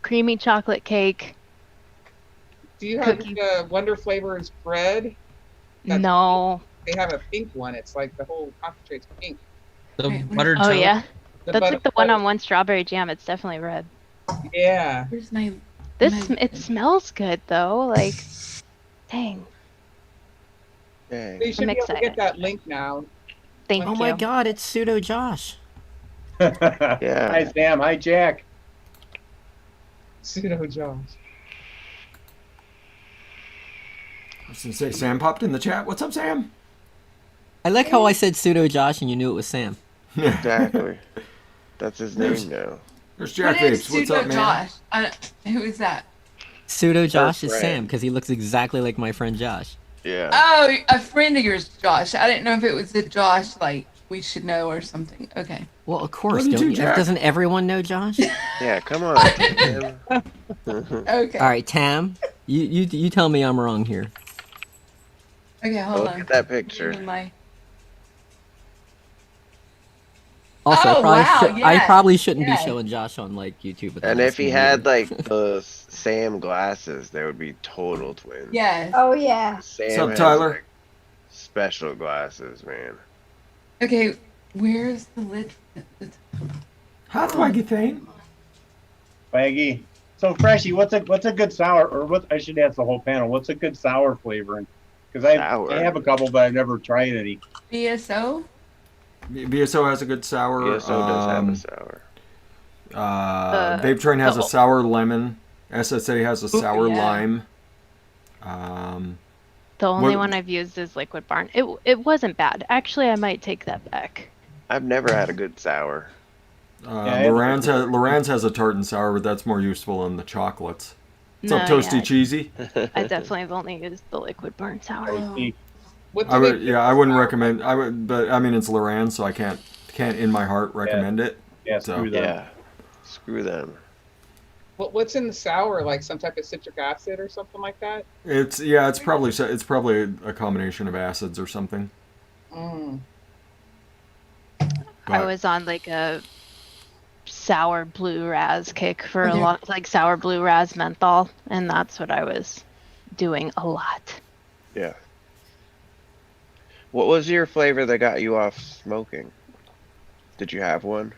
Creamy chocolate cake. Do you have Cookie. Wonder Flavors bread? That's- No. They have a pink one. It's like the whole concentrate's pink. The Wait, buttered Oh toast. yeah, The that's like the one butter- on one strawberry jam. It's definitely red. Yeah. Where's my? It smells good though. Like, dang. Dang. So you should I'm be able to excited. get that link now. Thank Oh you. my God, it's pseudo Josh. Yeah. Hi, Sam. Hi, Jack. Pseudo Josh. I was gonna say Sam popped in the chat. What's up, Sam? I like how I said pseudo Josh and you knew it was Sam. Exactly. That's his name now. There's Jack What is Vapes. What's pseudo up, man? Josh? Who is that? Pseudo Josh is friend. Sam because he looks exactly like my friend Josh. Yeah. Oh, a friend of yours, Josh. I didn't know if it was a Josh like we should know or something. Okay. Well, of course, What did don't you you? do, Jack? Doesn't everyone know Josh? Yeah. Come on. Tim. Okay. All right, Tam, you tell me I'm wrong here. Okay, hold Look on. at that picture. Give me my- Also, Oh, wow, I yes, probably shouldn't yes. be showing Josh on like YouTube. without And if asking he you. had like the Sam glasses, they would be total twins. Yes. Oh yeah. Sam What's up, has, Tyler? like, special glasses, man. Okay, where's the lid? How do I get thing? Baggy. So, Freshy, what's a good sour, or what? I should ask the whole panel. What's a good sour flavoring? Because Sour. I have a couple, but I've never tried any. BSO? BSO has a good sour. BSO does have a sour. Vape Train has a the- sour lemon. SSA has a sour yeah. lime. The only What- one I've used is Liquid Barn. It wasn't bad. Actually, I might take that back. I've never had a good sour. Loran's has a tart and sour, but that's more useful in the chocolates. What's up, No, Toasty yeah, Cheesy? I definitely have only used the Liquid Barn sour. Oh. What do I they would, do yeah, I with wouldn't sour? recommend. I would, but I mean, it's Loran, so I can't in my heart recommend it. Yeah, So- screw them. Yeah. Screw them. What's in the sour? Like some type of citric acid or something like that? It's probably a combination of acids or something. Mm. I But- was on like a sour blue raz kick for a Okay. lot, like sour blue raz menthol, and that's what I was doing a lot. Yeah. What was your flavor that got you off smoking? Did you have one?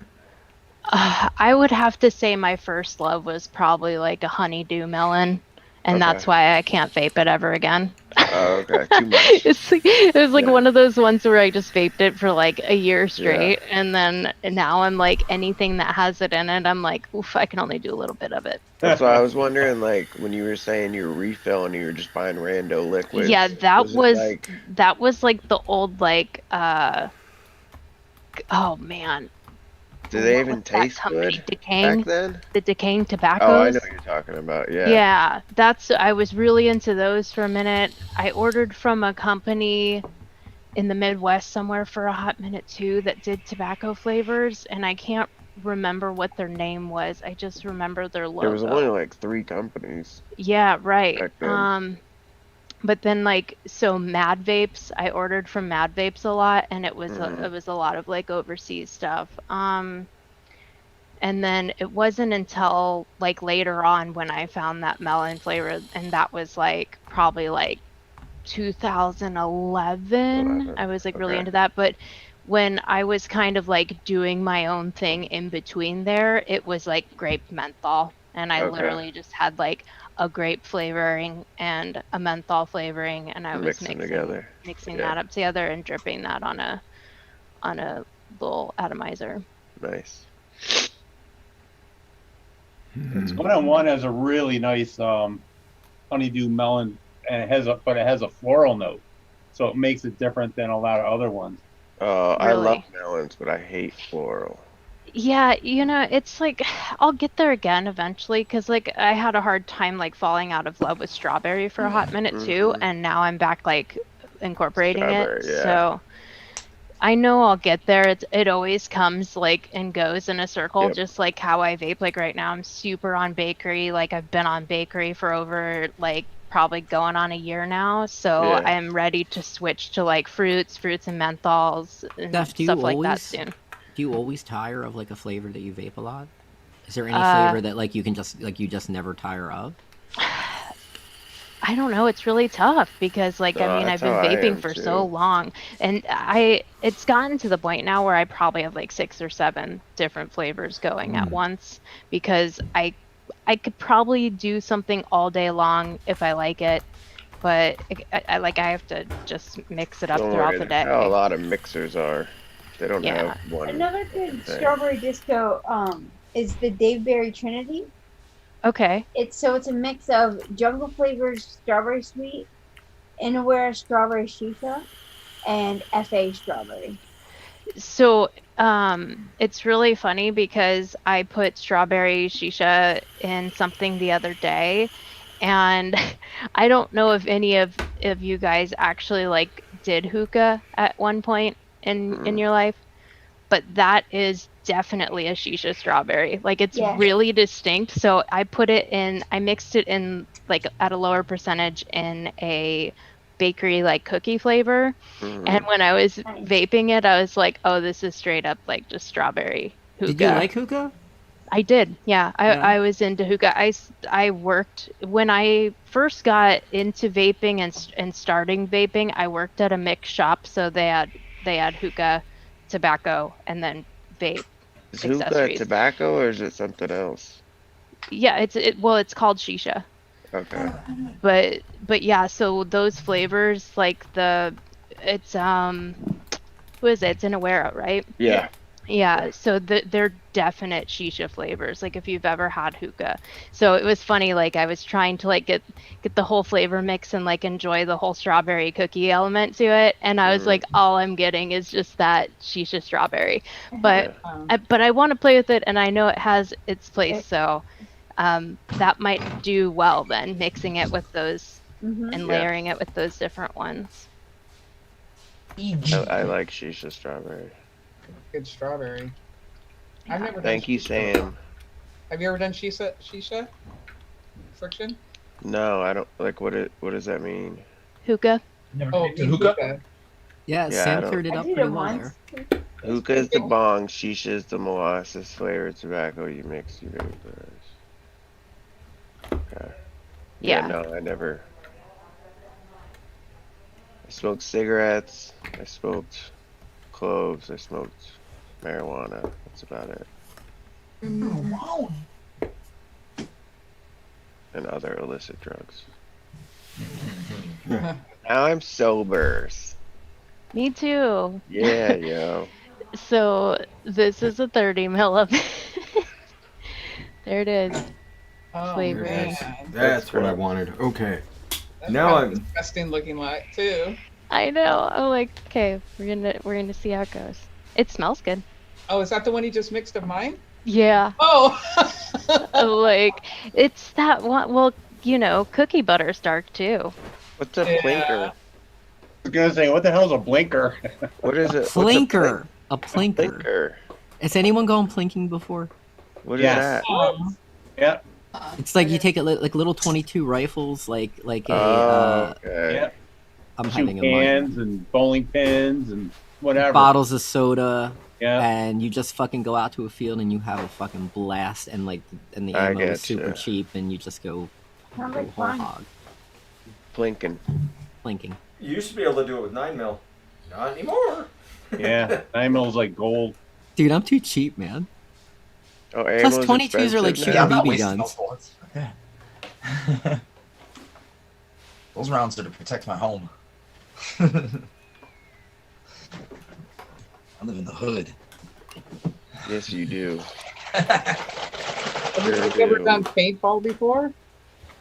I would have to say my first love was probably like a honeydew melon, and that's why I can't vape it ever again. Oh, okay. Too much. It was like one of those ones where I just vaped it for like a year straight, and then now I'm like anything that has it in it, I'm like, oof, I can only do a little bit of it. That's why I was wondering, like, when you were saying you were refilling, you were just buying rando liquids. Yeah, that was like the old like oh man. Do they even taste good Decaying, back then? The decaying tobaccos. Oh, I know what you're talking about. Yeah. Yeah, I was really into those for a minute. I ordered from a company in the Midwest somewhere for a hot minute too that did tobacco flavors, and I can't remember what their name was. I just remember their logo. There was only like 3 companies. Yeah, right. Back then. But then so Mad Vapes, I ordered from Mad Vapes a lot, and it was a lot of like overseas stuff. And then it wasn't until like later on when I found that melon flavor, and that was like probably like 2011. I was like really into that, but when I was kind of like doing my own thing in between there, it was like grape menthol, and I literally just had like a grape flavoring and a menthol flavoring, and I was mixing that up together and dripping that on a little atomizer. Nice. It's 1-on-1 has a really nice honeydew melon, and it has a floral note, so it makes it different than a lot of other ones. I love melons, but I hate floral. Yeah, it's like I'll get there again eventually, because like I had a hard time like falling out of love with strawberry for a hot minute too, and now I'm back like incorporating it. Yeah. So I know I'll get there. It always comes like and goes in a circle, just like how I vape. Like right now I'm super on bakery. Like I've been on bakery for over like probably going on a year now, so I'm ready to switch to like fruits and menthols and stuff like that soon. Do you always tire of like a flavor that you vape a lot? Is there any flavor that like you just never tire of? I don't know. It's really tough because like I mean I've been vaping for so long, and it's gotten to the point now where I probably have like 6 or 7 different flavors going at once, because I could probably do something all day long if I like it, but I have to just mix it up throughout the day. How a lot of mixers are. They don't have one. Another good strawberry disco is the Dave Berry Trinity. Okay. It's a mix of jungle flavors strawberry sweet, Inaware strawberry shisha, and FA strawberry. So it's really funny because I put strawberry shisha in something the other day, and I don't know if any of you guys actually like did hookah at one point in your life, but that is definitely a shisha strawberry. Like it's really distinct. So I mixed it in like at a lower percentage in a bakery like cookie flavor, and when I was vaping it, I was like, oh, this is straight up like just strawberry hookah. Did you like hookah? I did, yeah. I was into hookah. I worked when I first got into vaping and starting vaping. I worked at a mix shop, so they had hookah, tobacco, and then vape. Is hookah tobacco or is it something else? Yeah, it's called shisha. Okay. But yeah, so those flavors like it's who is it? It's Inaware, right? Yeah. Yeah, so they're definite shisha flavors, like if you've ever had hookah. So it was funny, like I was trying to like get the whole flavor mix and like enjoy the whole strawberry cookie element to it, and I was like, all I'm getting is just that shisha strawberry. But I want to play with it, and I know it has its place, so that might do well then, mixing it with those and layering it with those different ones. I like shisha strawberry. Good strawberry. I've never. Thank you, Sam. Have you ever done shisha? Friction? No, I don't. Like, what does that mean? Hookah. Hookah? Yeah, Sam cleared it up pretty well there. Hookah is the bong, shisha is the molasses flavored tobacco you mix your vapors. Okay. Yeah, no, I never. I smoked cigarettes. I smoked cloves. I smoked marijuana. That's about it. and other illicit drugs. Now I'm sober. Me too. Yeah, yo. So this is a 30 mil of it. There it is. Oh, Flavoring. man. That's what I wanted. Okay. That's Now kind of I'm. disgusting looking like too. I know. I'm like, okay, we're gonna see how it goes. It smells good. Oh, is that the one you just mixed of mine? Yeah. Oh. Like it's that one. Well, you know, cookie butter's dark too. What's a blinker? I was gonna say, what the hell is a blinker? What is it? Plinker. A plinker. Blinker. Has anyone gone plinking before? What is Yes. that? Yeah. It's like you take like little 22 rifles, like a. Okay. Yeah. I'm Shoot having a cans and bowling pins and whatever. bottles of soda. Yeah. And you just fucking go out to a field and you have a fucking blast, and the I ammo is super getcha. cheap, and you just go Sounds whole like fun. hog Blinking. plinking. You used to be able to do it with 9 mil. Not anymore. Yeah. 9 mils like gold. Dude, I'm too cheap, man. Oh, Plus ammo's 22s are like expensive shooting Yeah, I'm now? not BB wasting guns. those bullets. Yeah. Those rounds are to protect my home. I live in the hood. Yes, you do. Have Sure you ever do. done paintball before?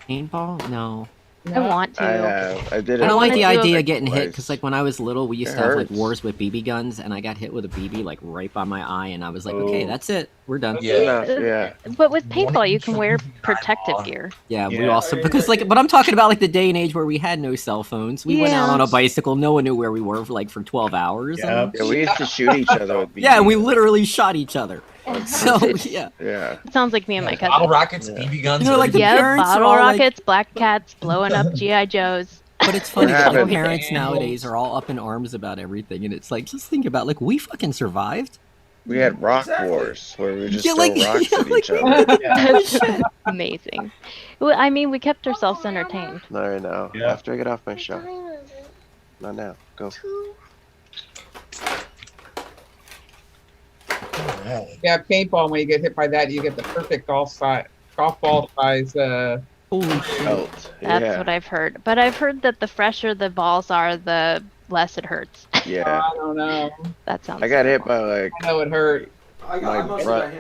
Paintball? No. I want to. I have. I did it. I don't like the wanna do idea it of getting hit, twice. because like when I was little, we used It to have like hurts. wars with BB guns, and I got hit with a BB like right by my eye, and I was like, okay, Oh. that's it, we're done. Yeah. Enough, yeah. But with paintball, you can wear protective gear. Yeah, we Yeah. also, because like, but I'm talking about like the day and age where we had no cell phones. We went out Yeah. on a bicycle, no one knew where we were for 12 hours. Yeah. And, Yeah, we used to shoot each other with BB yeah, and we guns. literally shot each other. So yeah, Yeah. It sounds like me and my Bottle cousin. rockets, Yeah. BB guns. You know, like the Yeah, parents are bottle all, like- rockets, black cats, blowing up GI Joes. but it's funny We're that having- parents nowadays are all up in arms about everything, and it's like, just think about, like, we fucking survived. We had rock Exactly. wars where we would just Yeah, throw like- rocks yeah, at like each we other. That's amazing. Well, I mean, we kept ourselves entertained. Not right now. Yeah. After I get off my show. Not now. Go. Alright. Yeah, paintball. When you get hit by that, you get the perfect golf ball size. Holy shit. Belt. That's Yeah. what I've heard. But I've heard that the fresher the balls are, the less it hurts. Yeah. I don't know. That sounds. I got hit by like I know it hurt.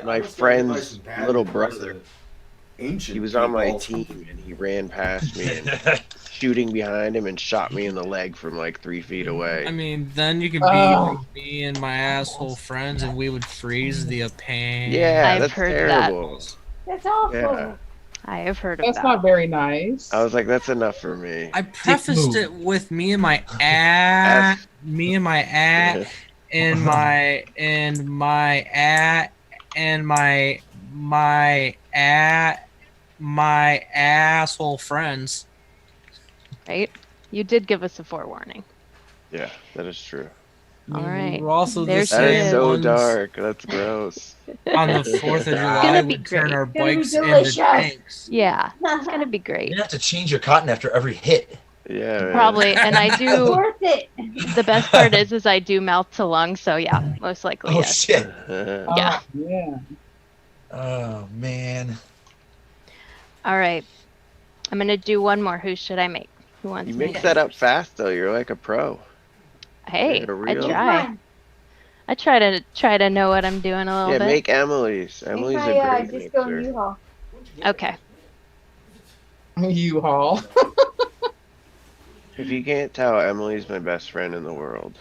my friend's little brother. Ancient. He was on my paintball. team and he ran past me and shooting behind him and shot me in the leg from like 3 feet away. I mean, then you could be like me and my asshole friends, and we would freeze the pain. Yeah, I've that's heard that. terrible. That's awful. Yeah. I have heard of That's that. not very nice. I was like, that's enough for me. I prefaced it with me and my ass, and my asshole friends. Right? You did give us a forewarning. Yeah, that is true. All right. We're also the There's That same is so ones dark. That's gross. on the 4th of July. gonna be We turn great. our It's gonna be bikes into delicious. tanks. Yeah, it's gonna be great. You have to change your cotton after every hit. Yeah, man. Probably, and I do. Worth it. The best part is I do mouth to lung, so yeah, most likely Oh yes. shit. Yeah. Yeah. Oh man. All right, I'm gonna do one more. Who should I make? Who wants You me mix to? that up fast though. You're like a pro. Hey, You're I real. try. I try to know what I'm doing a little Yeah, bit. make Emily's. Emily's Make a my great Disco mixer. U-Haul. Okay. U-Haul. If you can't tell, Emily's my best friend in the world.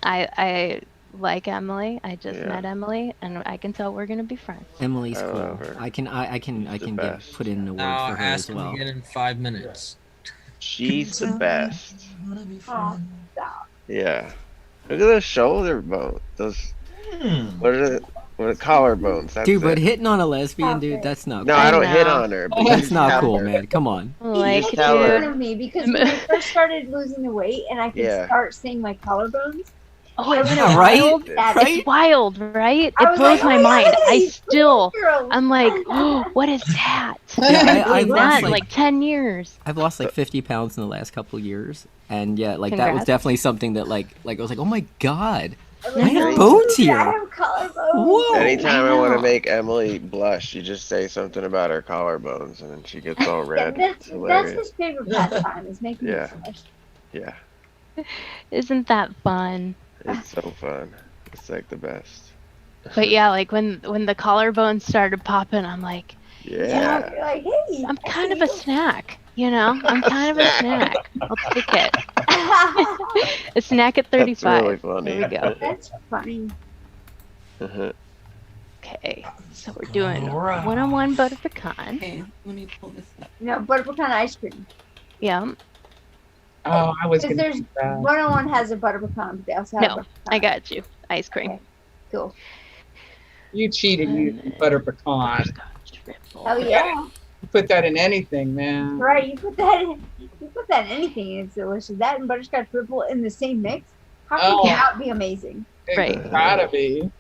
I like Emily. I just Yeah. met Emily, and I can tell we're gonna be friends. Emily's I cool. love her. I can get, best. put in the word Now for her ask as me well. again in 5 minutes. She's the best. Oh, stop. Yeah. Look at those shoulder bones. Those what are the collarbones? That's Dude, but it. hitting on a lesbian, dude, that's not No, cool. I don't hit know. on her. But That's you not tell cool, her. man. Come on. Like, just tell her. dude. Of me because when I first started losing the weight and I could Yeah. start seeing my collarbones. Oh, isn't it Yeah, right? wild? That- Right? It's wild, right? I It was blows like, my oh, mind. I nice, still, girl. I'm like, oh, what is that? Yeah, I've Doing lost that like 10 years. I've lost like 50 pounds in the last couple of years, and yeah, like that was Congrats. definitely something that like I was like, oh my god, I have bones here. I have collarbones. Whoa. Anytime I want to make Emily blush, you just say something about her collarbones, and then she gets all red. That's Hilarious. his favorite pastime, is making me Yeah. blush. Yeah, Isn't that fun? it's so fun. It's like the best. But yeah, like when the collarbones started popping, I'm like, Yeah. You're like, hey, I'm kind of a snack, you know? I'm kind of a snack. I'll take it. A snack at 35. That's really funny. There we go. That's funny. Okay, so we're doing one-on-one butter pecan. Okay, let me pull this up. No, butter pecan ice cream. Yeah. Oh, I was Because gonna there's do that. one has a butter pecan, but they also have No, butter I pecan. got you. Ice cream. Okay. Cool. You cheated, you butter pecan. Oh yeah. You put that in anything, man. Right, you put that in anything and it's delicious. That and butterscotch ripple in the same mix. How can Oh. that be amazing? Right. It's gotta be.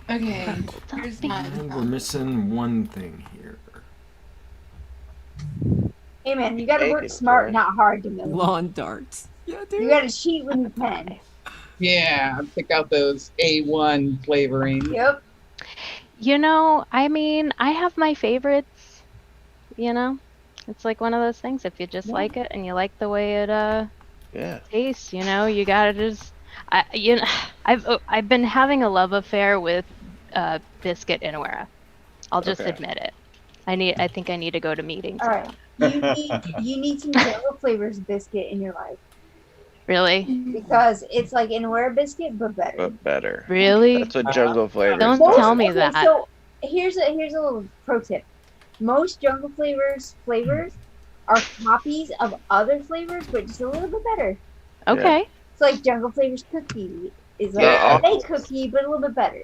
Okay, here's mine. And we're missing one thing here. Hey man, you gotta work Bacon, smart, right? not hard to move. Lawn darts. Yeah, dude. You gotta cheat when you can. Yeah, pick out those A1 flavoring. Yep. You know, I mean, I have my favorites, you know? It's like one of those things, if you just like it and you like the way it Yeah. tastes, you know, you gotta just I've been having a love affair with biscuit Inwera. I'll just Okay. admit it. I think I need to go to meetings. All right. You need some Jungle Flavors biscuit in your life Really? because it's like Inwera biscuit but better. But better. Really? That's what Jungle Flavors Don't does. tell me Okay, that. So here's a little pro tip. Most Jungle flavors are copies of other flavors, but just a little bit better. Okay. It's like Jungle Flavors cookie is like Yeah. a fake cookie, but a little bit better.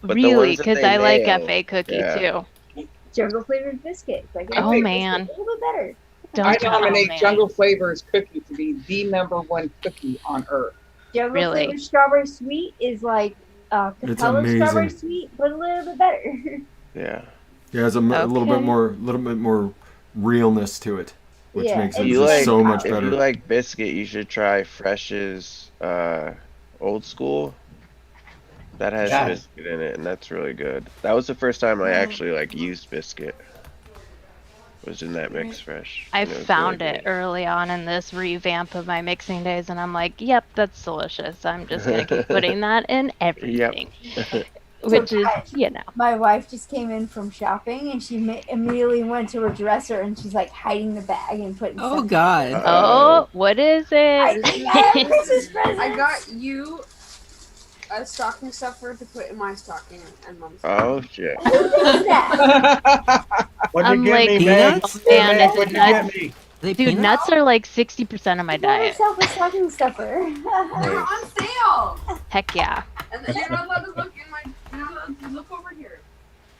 But the Really? ones that Because they I like nail, FA cookie yeah. too. Jungle Flavors biscuit. It's like a Oh, fake man. biscuit, a little bit better. Don't I tell nominate me. Jungle Flavors cookie to be the #1 cookie on earth. Jungle Really? Flavors strawberry sweet is like It's Capella amazing. strawberry sweet, but a little bit better. Yeah. Yeah, it has a little bit Okay. more realness to it, which Yeah, makes it's it You just like, so much if better. you like biscuit, you should try Fresh's Old School. That has Yeah. biscuit in it, and that's really good. That was the first time I actually like used biscuit. Was in that mix Fresh. I and it was found really it early on in this revamp of my mixing days, and I'm like, yep, that's delicious. I'm just gonna keep putting that in everything, which is, you know. My wife just came in from shopping and she immediately went to her dresser and she's like hiding the bag and putting. Oh stuff- God. Oh, what is I it? think I have Christmas presents. I got you a stocking stuffer to put in my stocking and mom's. Oh shit. Who does that? What'd I'm you get like, me, Meg? peanuts? Oh, man, Meg, it's what'd you nuts. get me? They Dude, peanuts? nuts are like 60% of my Buy diet. yourself a stocking stuffer. They're on sale, Heck yeah. and then you're not allowed to look in my. You're not allowed to look over here.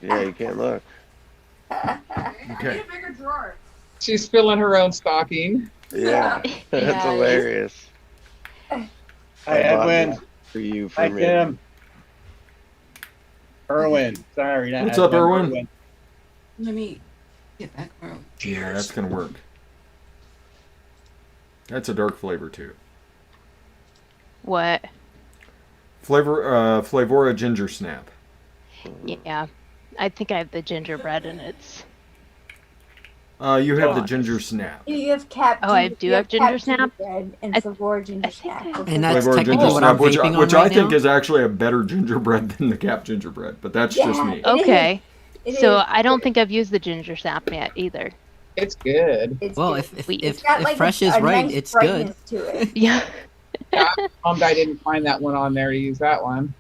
Yeah, you can't look. I Okay. need a bigger drawer. She's filling her own stocking. Yeah. That's Yeah. hilarious. Hi, I bought Edwin. one for you for Hi, me. Tim. Erwin. Sorry. not What's up, Erwin? Let me get back where Yeah, that's gonna work. That's a dark flavor too. What? Flavora ginger snap. Yeah. I think I have the gingerbread and it's. You have the Oh. ginger snap. You have cap. Oh, I do you have ginger cap snap? gingerbread and I- Flavor ginger I think snap. I have- And that's Flavora technically ginger what snap, I'm which, vaping on which right I think now. is actually a better gingerbread than the cap gingerbread, but that's just Yeah. me. It Okay. It So is. I don't think I've used the ginger snap yet either. It's good. It's Well, good. if Sweet. if, It's got, if like, fresh a is right, nice it's good. brightness to it. Yeah. I didn't find that one on there to use that one.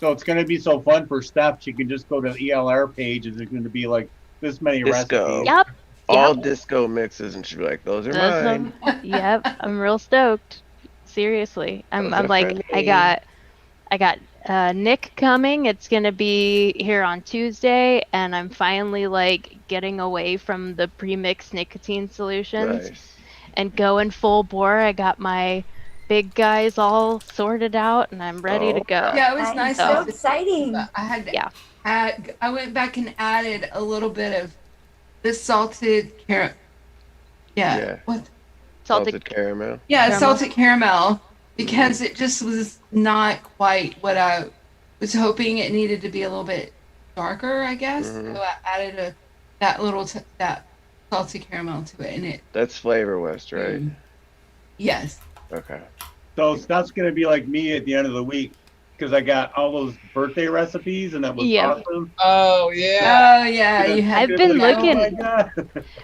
So it's going to be so fun for Steph. She can just go to the ELR page and there's going to be like this many Disco. recipes. Yep. All Yep. disco mixes, and she'd be like, "Those are Those mine." Yep. I'm real stoked. Seriously. I'm Those are like, for I me. got Nick coming. It's gonna be here on Tuesday, and I'm finally like getting away from the pre-mixed nicotine solutions Nice. and going full bore. I got my big guys all sorted out, and I'm ready to Oh, go. Yeah, it was That nice. is so though. exciting. I had to Yeah. I went back and added a little bit of this salted caramel. Yeah. Yeah. What? Salted caramel. Yeah, Caramel. salted caramel because it just was not quite what I was hoping. It needed to be a little bit darker, I guess. So I added that salty caramel to it, and it. That's Flavor West, right? Yes. Okay. So Stuff's gonna be like me at the end of the week because I got all those birthday recipes, and that was awesome. Oh yeah. Oh yeah. I've been looking. Oh my God.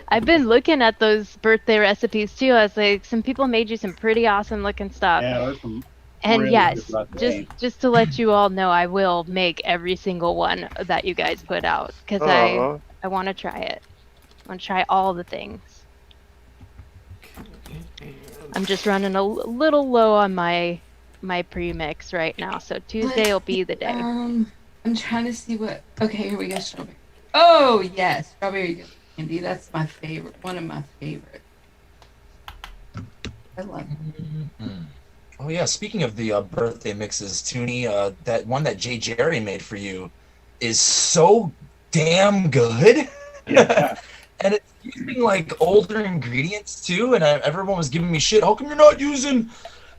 I've been looking at those birthday recipes too. I was like, some people made you some pretty awesome looking stuff. Yeah, there's some And really yes, good recipes. just to let you all know, I will make every single one that you guys put out because I want to try it. I want to try all the things. I'm just running a little low on my pre-mix right now, so Tuesday will be the day. I'm trying to see what. Okay, here we go. Strawberry. Oh yes, strawberry candy. That's my favorite. One of my favorites. I love it. Oh yeah, speaking of the birthday mixes, Toonie, that one that Jay Jerry made for you is so damn good. Yeah. And it's using like older ingredients too, and everyone was giving me shit. How come you're not using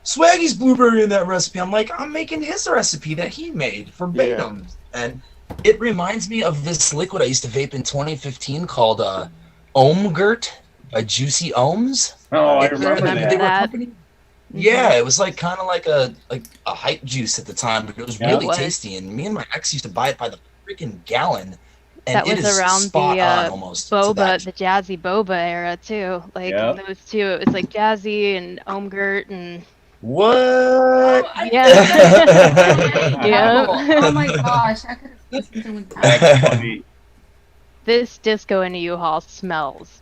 Swaggy's blueberry in that recipe? I'm like, I'm making his recipe that he made for Batum. And it reminds me of this liquid I used to vape in 2015 called Omgurt by Juicy Ohms. Oh, I remember that. Yeah, it was like kind of like a hype juice at the time, but it was really tasty. And me and my ex used to buy it by the freaking gallon. And that it was is around spot the on almost boba, the jazzy boba era too. Like those two, it was like jazzy and Omgurt and. What? Yeah. Yeah. Oh my gosh, I could have something with that. This disco in a U-Haul smells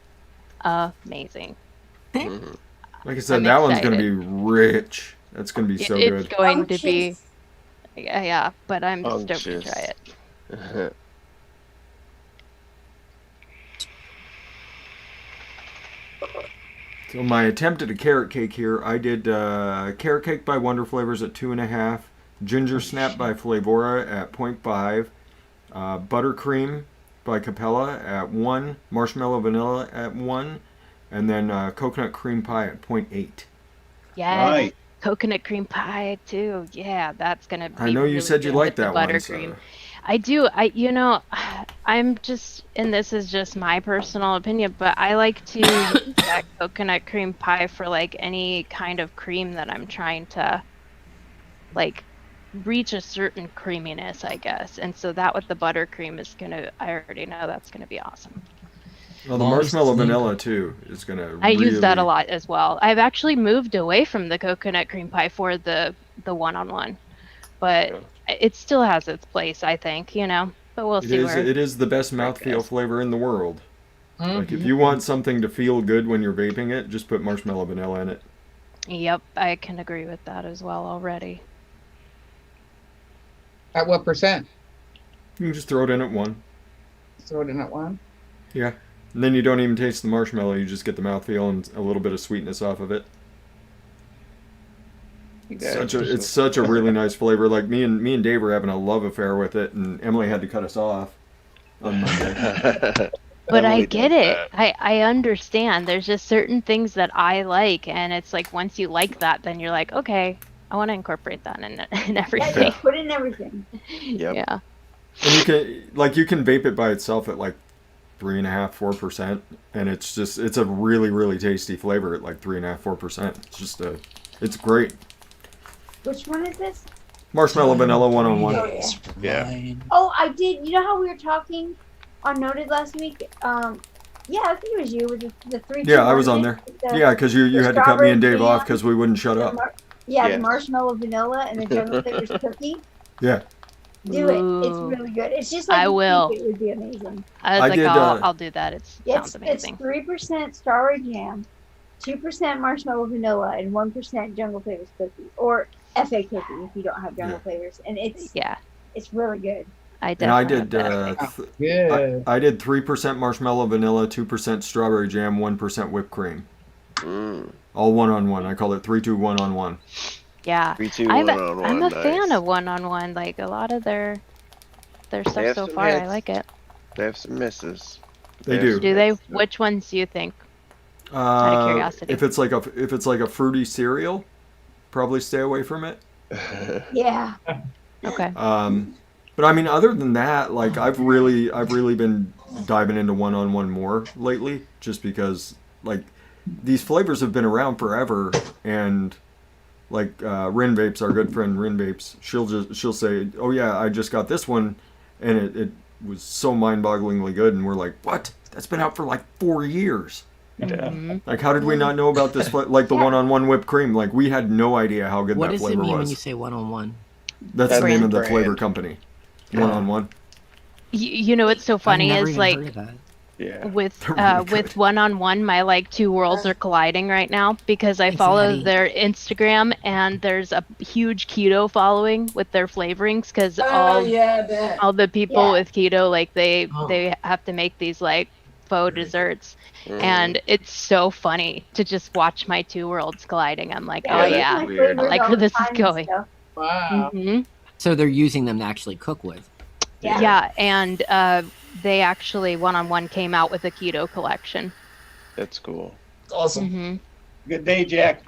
amazing. Like I said, that one's going to be rich. That's going to be so good. It's going to be. Yeah, but I'm stoked to try it. So my attempt at a carrot cake here, I did carrot cake by Wonder Flavors at 2.5, ginger snap by Flavora at 0.5, buttercream by Capella at 1, marshmallow vanilla at 1, and then coconut cream pie at 0.8. Yeah, Right. Coconut cream pie too. Yeah, that's gonna be. I know you really said you good liked with the that one. buttercream. I do. I'm just, and this is just my personal opinion, but I like to use that coconut cream pie for like any kind of cream that I'm trying to like reach a certain creaminess, I guess. And so that with the buttercream is gonna, I already know that's gonna be awesome. Well, the marshmallow vanilla too is gonna. I use that a lot as well. I've actually moved away from the coconut cream pie for the one-on-one, but it still has its place, I think. But we'll see. It is the best mouthfeel flavor in the world. Like if you want something to feel good when you're vaping it, just put marshmallow vanilla in it. Yep, I can agree with that as well already. At what percent? You can just throw it in at 1. Throw it in at 1? Yeah. And then you don't even taste the marshmallow, you just get the mouthfeel and a little bit of sweetness off of it. It's such a really nice flavor. Like me and Dave were having a love affair with it, and Emily had to cut us off on Monday. But I get it. I understand. There's just certain things that I like, and it's like once you like that, then you're like, okay, I want to incorporate that in everything. Yeah, put in everything. Yep. Yeah. And you can vape it by itself at like 3.5-4%, and it's a really, really tasty flavor at like 3.5-4%. It's great. Which one is this? Marshmallow vanilla 1-on-1. Oh, Yeah. Oh, I did. You know how we were talking on Noted last week? Yeah, I think it was you with the 3. Yeah, I was on there. Yeah, because you had to cut me and Dave off because we wouldn't shut up. The marshmallow vanilla and the jungle flavors cookie. Yeah. Do it. It's really good. It's just like I will. It would be amazing. I'll do that. It sounds amazing. It's 3% strawberry jam, 2% marshmallow vanilla, and 1% jungle flavors cookies, or FA cookie if you don't have jungle flavors. And it's really good. I did 3% marshmallow vanilla, 2% strawberry jam, 1% whipped cream. All 1-on-1. I call it 3-2-1-on-1. Yeah, 3-2 I'm a nice. fan of 1-on-1. Like a lot of their stuff so far, I like it. They have some misses. They do. Do they? Which ones do you think? Out of curiosity. If it's like a fruity cereal, probably stay away from it. Yeah. Okay. But I mean, other than that, like I've really been diving into one-on-one more lately, just because like these flavors have been around forever, and like Rin Vapes, our good friend Rin Vapes, she'll say, "Oh yeah, I just got this one, and it was so mind-bogglingly good," and we're like, "What? That's been out for like 4 years." Mhm. Like, how did we not know about this? Like the one-on-one whipped cream, like we had no idea how good What that does it flavor mean was. when you say one-on-one? That's the name of the brand. flavor company. One-on-one. You know what's so funny I've never is even like heard of that. Yeah. with They're really good. with one-on-one, my like two worlds are colliding right now because I Thanks, follow Maddie. their Instagram and there's a huge keto following with their flavorings because Oh yeah, that. all the people Yeah. with keto like they Oh. have to make these like faux desserts Mhm. and it's so funny to just watch my two worlds colliding. I'm like, Yeah, oh that's yeah, my weird. flavors I like all where the this is time and going. stuff. Wow. hmm So they're using them to actually cook with. Yeah. Yeah, and they actually one-on-one came out with a keto collection. That's cool. It's awesome. hmm Good day, Jack.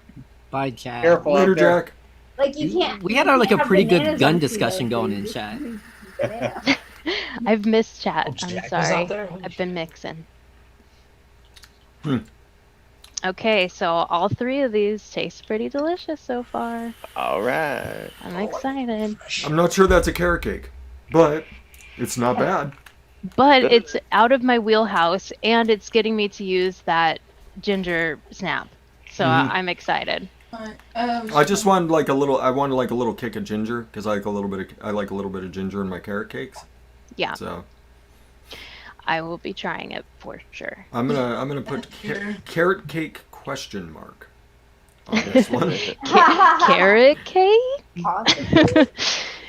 By Chad. Careful Later, out there. Jack. Like you can't. We you had like can't a have pretty good bananas gun on discussion keto, going so in you- chat. Yeah. I've missed chat. Oh, I'm Jack was sorry. out there? Holy I've been mixing. Hmm. Okay, so all three of these taste pretty delicious so far. All right. I'm excited. I'm not sure that's a carrot cake, but it's not bad. But Good. it's out of my wheelhouse and it's getting me to use that ginger snap. So Mhm. I'm excited. I just wanted like a little. I wanted like a little kick of ginger because I like a little bit. I like a little bit of ginger in my carrot cakes. Yeah, So I will be trying it for sure. I'm gonna put carrot cake question mark on this one. Carrot cake? Possibly.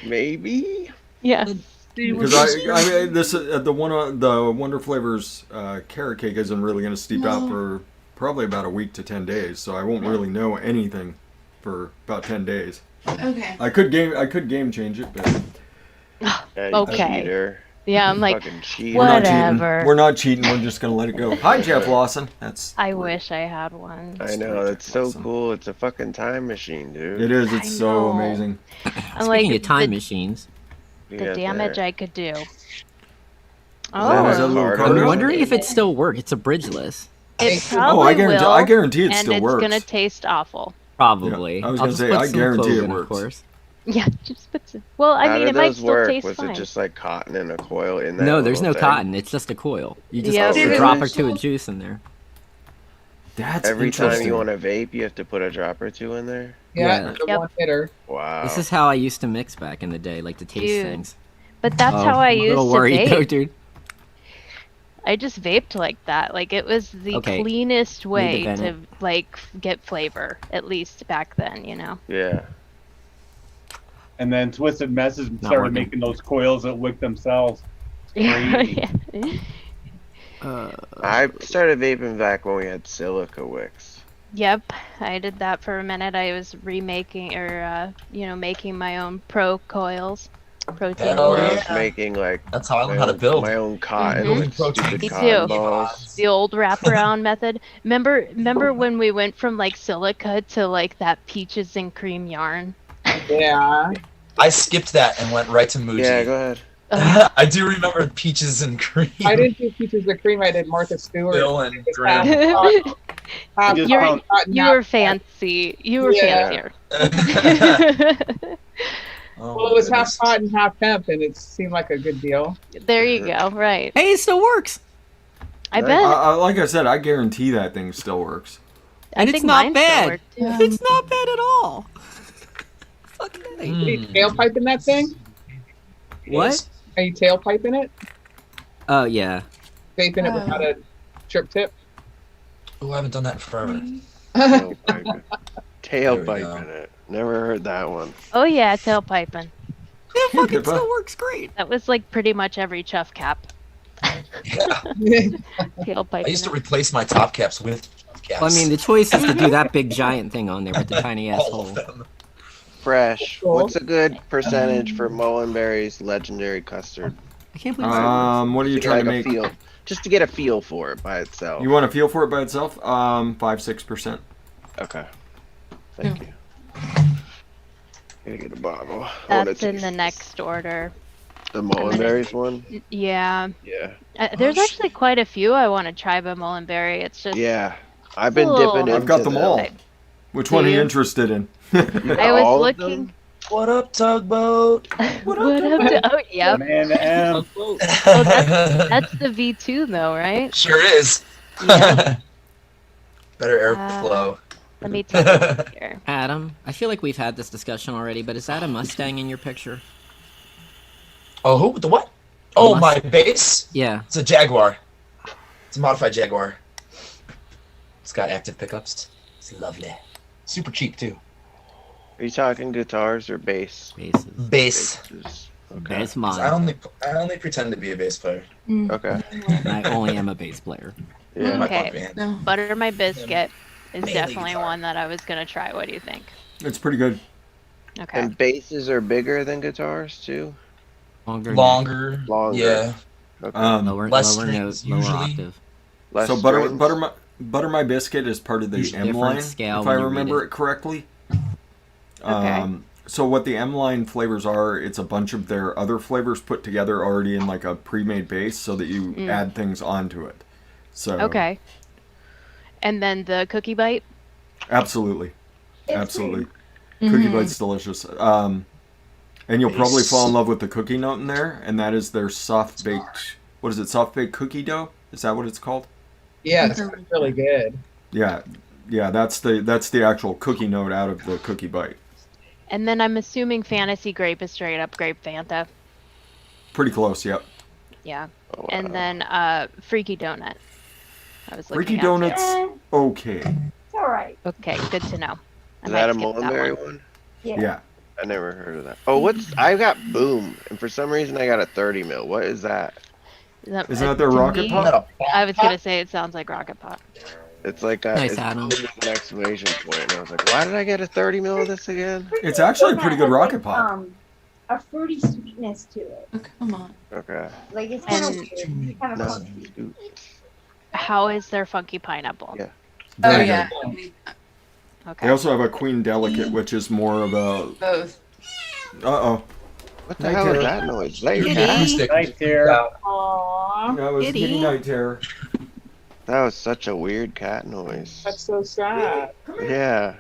Maybe. Yes. Because I mean this the Wonder Flavors carrot cake isn't really gonna steep out for probably about a week to 10 days, so I won't really know anything for about 10 days. Okay. I could game change it, but Yeah, you Okay. cheater. Yeah, I'm like, Fucking cheater. we're not Whatever. cheating. We're not cheating. We're just gonna let it go. Hi, Jeff Lawson. That's I wish I had one. I know, that's so Awesome. cool. It's a fucking time machine, dude. it is. I It's so know. amazing. I'm like, Speaking of time the, machines, You the got damage that. I could do. That Oh, is a little harder. cardio. I'm wondering if it still works. It's a bridgeless. it Oh, probably will. I guarantee it and still it's works. gonna taste awful. Probably. Yeah, I was I'll gonna just say, put I some guarantee clove it in, works. Of course. Yeah, just put some. Well, I How mean, did it might those still work? taste Was fine. it just like cotton in a coil in that? No, there's no little thing? cotton. It's just a coil. You just Yeah. Really? drop or two of juice in there. That's Every time interesting. you want to vape, you have to put a drop or two in there. Yeah, Yeah. the Yep. one hitter. Wow. This is how I used to mix back in the day, like to taste Dude, things. But that's Oh, how I I'm a used little to worried vape. though, dude. I just vaped like that. Like it was the Okay. cleanest way vent to it. like get flavor, at least back then, you know. Yeah. And then Twisted Messes Not started working. making those coils that wick themselves. Yeah. Crazy. I started vaping back when we had silica wicks. Yep, I did that for a minute. I was remaking or making my own pro coils, protein Oh, Where I coils. was making like That's how I my learned how to own- build. my own cotton, Mhm. like, Protein. stupid Me cotton too. balls. The old wraparound method. Remember when we went from like silica to like that peaches and cream yarn? Yeah. I skipped that and went right to Muji. Yeah, go ahead. I do remember peaches and cream. I didn't do peaches of cream. I did Martha Stewart. Bill and It was Graham. half Just You're- found- cotton, You half were fancy. You were Yeah. fancier. Oh, Well, it was half goodness. cotton, half hemp, and it seemed like a good deal. There you go. Right. Hey, it still works. I Nice. bet. Like I said, I guarantee that thing still works. I And think it's not mine still bad. worked, too. It's not bad at all. Fucking A. Are you tailpiping that thing? What? Are you tailpiping it? Oh yeah. Vaping it without a trip tip? Oh, I haven't done that in forever. Tailpiping. There we Tailpiping it. Never heard that one. Oh yeah, tailpiping. It fucking Pippa. still works great. That was like pretty much every chuff cap. Yeah. Tailpiping. I used to it. replace my top caps with caps. Well, I mean, the choice is to do that big giant thing on there with the tiny ass all hole. of them. Fresh. Cool. What's a good percentage for Mullenberry's legendary custard? I can't believe What are you trying to Like a make? feel, just to get a feel for it by itself. You want to feel for it by itself? 5-6%. Okay. Thank you. Gotta get a bottle. That's in the next order. The Mullenberry's one? Yeah. Yeah. There's actually quite a few I want to try by Mullenberry. It's just. Yeah. I've been dipping into I've got them all. Which one are you interested in? I was looking. What up, tugboat? What up? Oh, yep. Man, M. Oh, that's the V2 though, right? Sure is. Yeah. Better airflow. Let me take a look here. Adam, I feel like we've had this discussion already, but is that a Mustang in your picture? Oh, who? The what? Oh, my base? Yeah. It's a Jaguar. It's a modified Jaguar. It's got active pickups. It's lovely. Super cheap, too. Are you talking guitars or bass? Basses. Bass. Okay. Bass mod. I only pretend to be a bass player. Okay. I only am a bass player. Yeah. Okay. Butter My Biscuit is definitely one that I was gonna try. What do you think? It's pretty good. Okay. And basses are bigger than guitars too? Longer. Yeah. Okay. Lower Less note, strings, lower usually. octave. Less So strings? Butter My Biscuit is part of the There's M different line, scale if I when you read remember it. it correctly. Okay. So what the M line flavors are, it's a bunch of their other flavors put together already in like a pre-made base, so that you add things onto it. So Okay. And then the cookie bite. absolutely, absolutely, Mhm. Cookie Bite's delicious. And you'll probably fall in love with the cookie note in there, and that is their soft baked. What is it? Soft baked cookie dough? Is that what it's called? Yeah, it's really good. Yeah, that's the actual cookie note out of the Cookie Bite. And then I'm assuming Fantasy Grape is straight up grape Fanta. Pretty close, yep. Yeah. And then Freaky Donut. I was looking Freaky at Donuts, too. okay. It's all right. Okay, good to know. I Is might that a skip that Mullenberry one. one? Yeah. I never heard of that. Oh, what's I got Boom, and for some reason I got a 30 mil. What is that? Isn't that their to Rocket me, Pop? I was gonna say it sounds like Rocket Pop. It's like a, Nice, it's Adam. an exclamation point, and I was like, why did I get a 30 mil of this again? It's actually a pretty good Has, Rocket Pop. A fruity sweetness to it. Oh, come on. Okay. Like it's kind of And- weird. Kind of No. funky. How is their funky pineapple? Yeah. Oh Very yeah. good. Okay. They also have a Queen Delicate, which is more of a. Both. Uh-oh. What the hell is that noise? Is that your Kitty. cat? Night there. Aww, That was Kitty. Kitty Night Terror. That was such a weird cat noise. that's so sad. Yeah.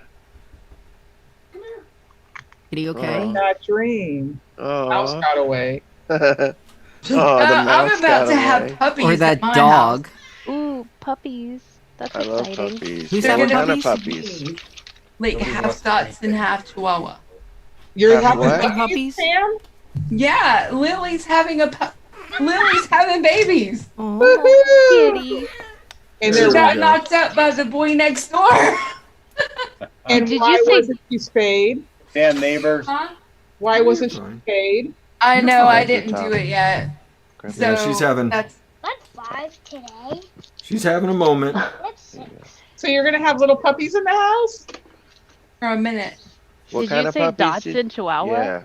Kitty, okay? Oh. That dream. Mouse Oh. got away. The I'm mouse about got to have away. puppies. Or at that my dog. Ooh, puppies. That's I love exciting. puppies. Who's They're What gonna kind of be puppies? Like half Dots and half Chihuahua. You're Have having what? puppies, Sam? Yeah, Lily's having Lily's having babies. Oh, kitty. And She they're got knocked up by the boy next door. And Did why you say- wasn't she spayed? Damn neighbors. Huh? Why wasn't she Fine. spayed? I know I That's the didn't do topic. it yet. So Yeah, she's having- that's That's 5 today. She's having a moment. That's 6. So you're gonna have little puppies in the house? for a minute. What Did kind you of say puppies? Dots and Chihuahua? Yeah.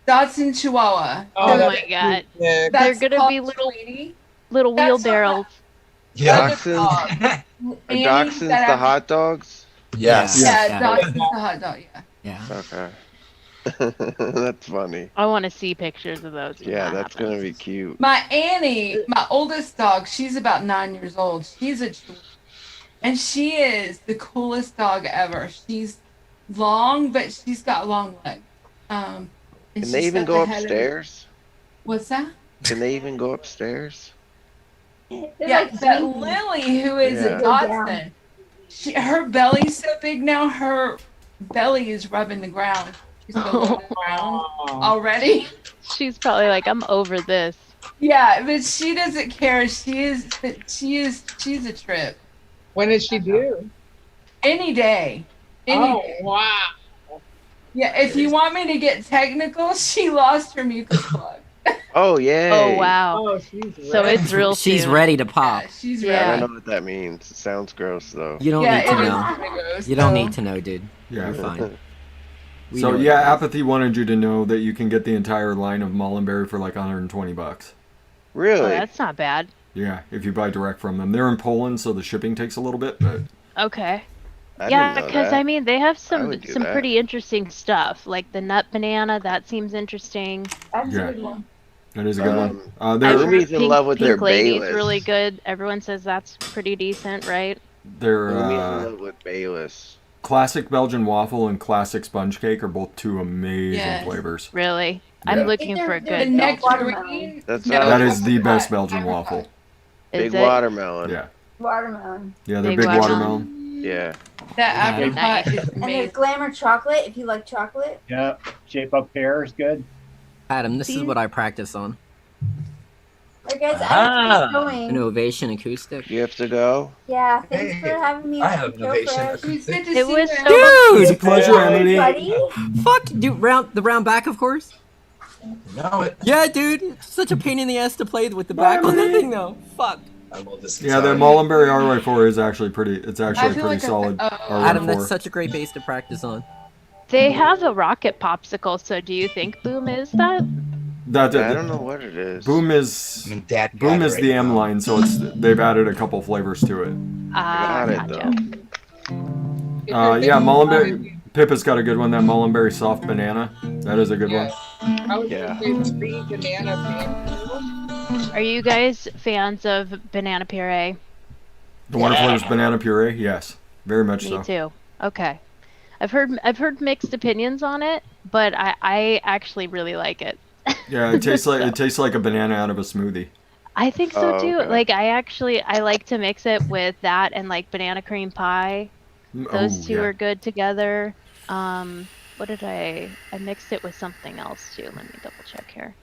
Dots and Chihuahua. Oh that's my god. cute, Nick. They're That's gonna called be little Sweetie. little That's wheelbarrows. Yeah. Other Dachshunds? dog. Are Annie dachshunds that the I- hot dogs? Yes. Yeah, Yeah. Dachshund's the hot dog. Yeah. Yeah. Okay. That's funny. I want to see pictures of those. when Yeah, that that's happens. gonna be cute. My Annie, my oldest dog, she's about 9 years old. She's a and she is the coolest dog ever. She's long, but she's got long legs. And Can she's they even got go the head of- upstairs? What's that? Can they even go upstairs? Yeah, but Lily, who is Yeah. a Dachshund, her belly's so big now, her belly is rubbing the ground. She's going on the ground already. She's probably like, I'm over this. Yeah, but she doesn't care. She's a trip. When did she do? Any day. Any day. Wow. Yeah, if you want me to get technical, she lost her mucus plug. Oh yeah. Oh wow. Oh, she's So ready. it's real She's soon. ready to pop. Yeah, she's I Yeah. don't know what that means. It sounds gross though. You don't Yeah, need to it is know. kinda gross, You don't so- need to know, dude. Yeah. You're fine. We So know yeah, what it is. Apathy wanted you to know that you can get the entire line of Mullenberry for like $120. Oh, Really? that's not bad. Yeah, if you buy direct from them. They're in Poland, so the shipping takes a little bit, but Okay. Yeah, because I mean, they have some would do that. pretty interesting stuff, like the nut banana. That seems interesting. That's Yeah. a good one. That is a good one. I've They're heard Ruby's in love with their Pink Lady's Bayless. really good. Everyone says that's pretty decent, right? they're Ruby's in love with Bayless. classic Belgian waffle and classic sponge cake are both two amazing Yes. flavors. Really, Yeah. I'm looking for a The good. nectarine. That's That is the best Belgian waffle. Big Is it? watermelon. Yeah. Watermelon. Yeah, they're Big big watermelon. watermelon. Yeah. That apricot Nice. is And there's amazing. glamour chocolate if you like chocolate. Yeah, shape up pear is good. Adam, this is what I practice on. Like guys, I have to keep going. Innovation acoustic. You have to go. Yeah, thanks for having me. I on have the show, innovation Fresh. It was good to It see was you. so It's a pleasure, Emily. Buddy. Fuck, dude, the round back, of course. No, Yeah, dude, it's such a pain in the ass to play with the back on the thing, though. Fuck. I love this. Yeah, the guitar. Mullenberry RY4 is actually pretty. It's I actually feel pretty like solid. Adam, that's RY4. such a great bass to practice on. They have a rocket popsicle, so do you think Boom is that? I don't know what it is. Boom is I'm in dad Boom guy is right the now. M line, so they've added a couple flavors to it. Ah, Got it, gotcha. Yeah, Mullenberry. Pippa's got a good one. That Mullenberry soft banana. That is a good Yes. I would Yeah. do 3 banana pancakes. Are you guys fans of banana puree? one. The Wonderflavors banana puree. Yes, very much Me so. too. Okay. I've heard mixed opinions on it, but I actually really like it. Yeah, it tastes like a banana out of a smoothie. I think so Oh, too. okay. Like I like to mix it with that and like banana cream pie. Those two yeah. are good together. What did I mixed it with something else too. Let me double check here.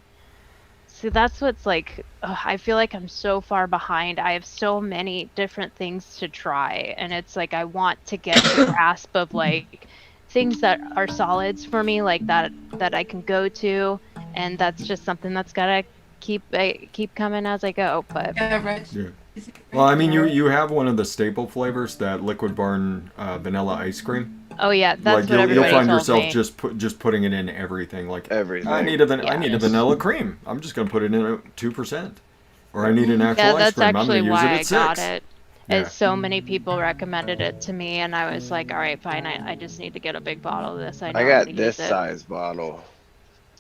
See, that's what's like, I feel like I'm so far behind. I have so many different things to try, and it's like I want to get the grasp of like things that are solids for me, like that I can go to, and that's just something that's gotta keep coming as I go. But Yeah, Reg. Yeah. Well, I mean, you have one of the staple flavors, that Liquid Barn vanilla ice cream. oh yeah, that's Like what you'll everybody find told yourself me. just putting it in everything. Like Everything. I need a vanilla cream. I'm just gonna put it in at 2%. Or I need an actual Yeah, ice that's cream. I'm actually gonna use why it I at 6. got it. Yeah. As so many people recommended it to me, and I was like, all right, fine. I just need to get a big bottle of this. I know I I'm got gonna this use it. size bottle.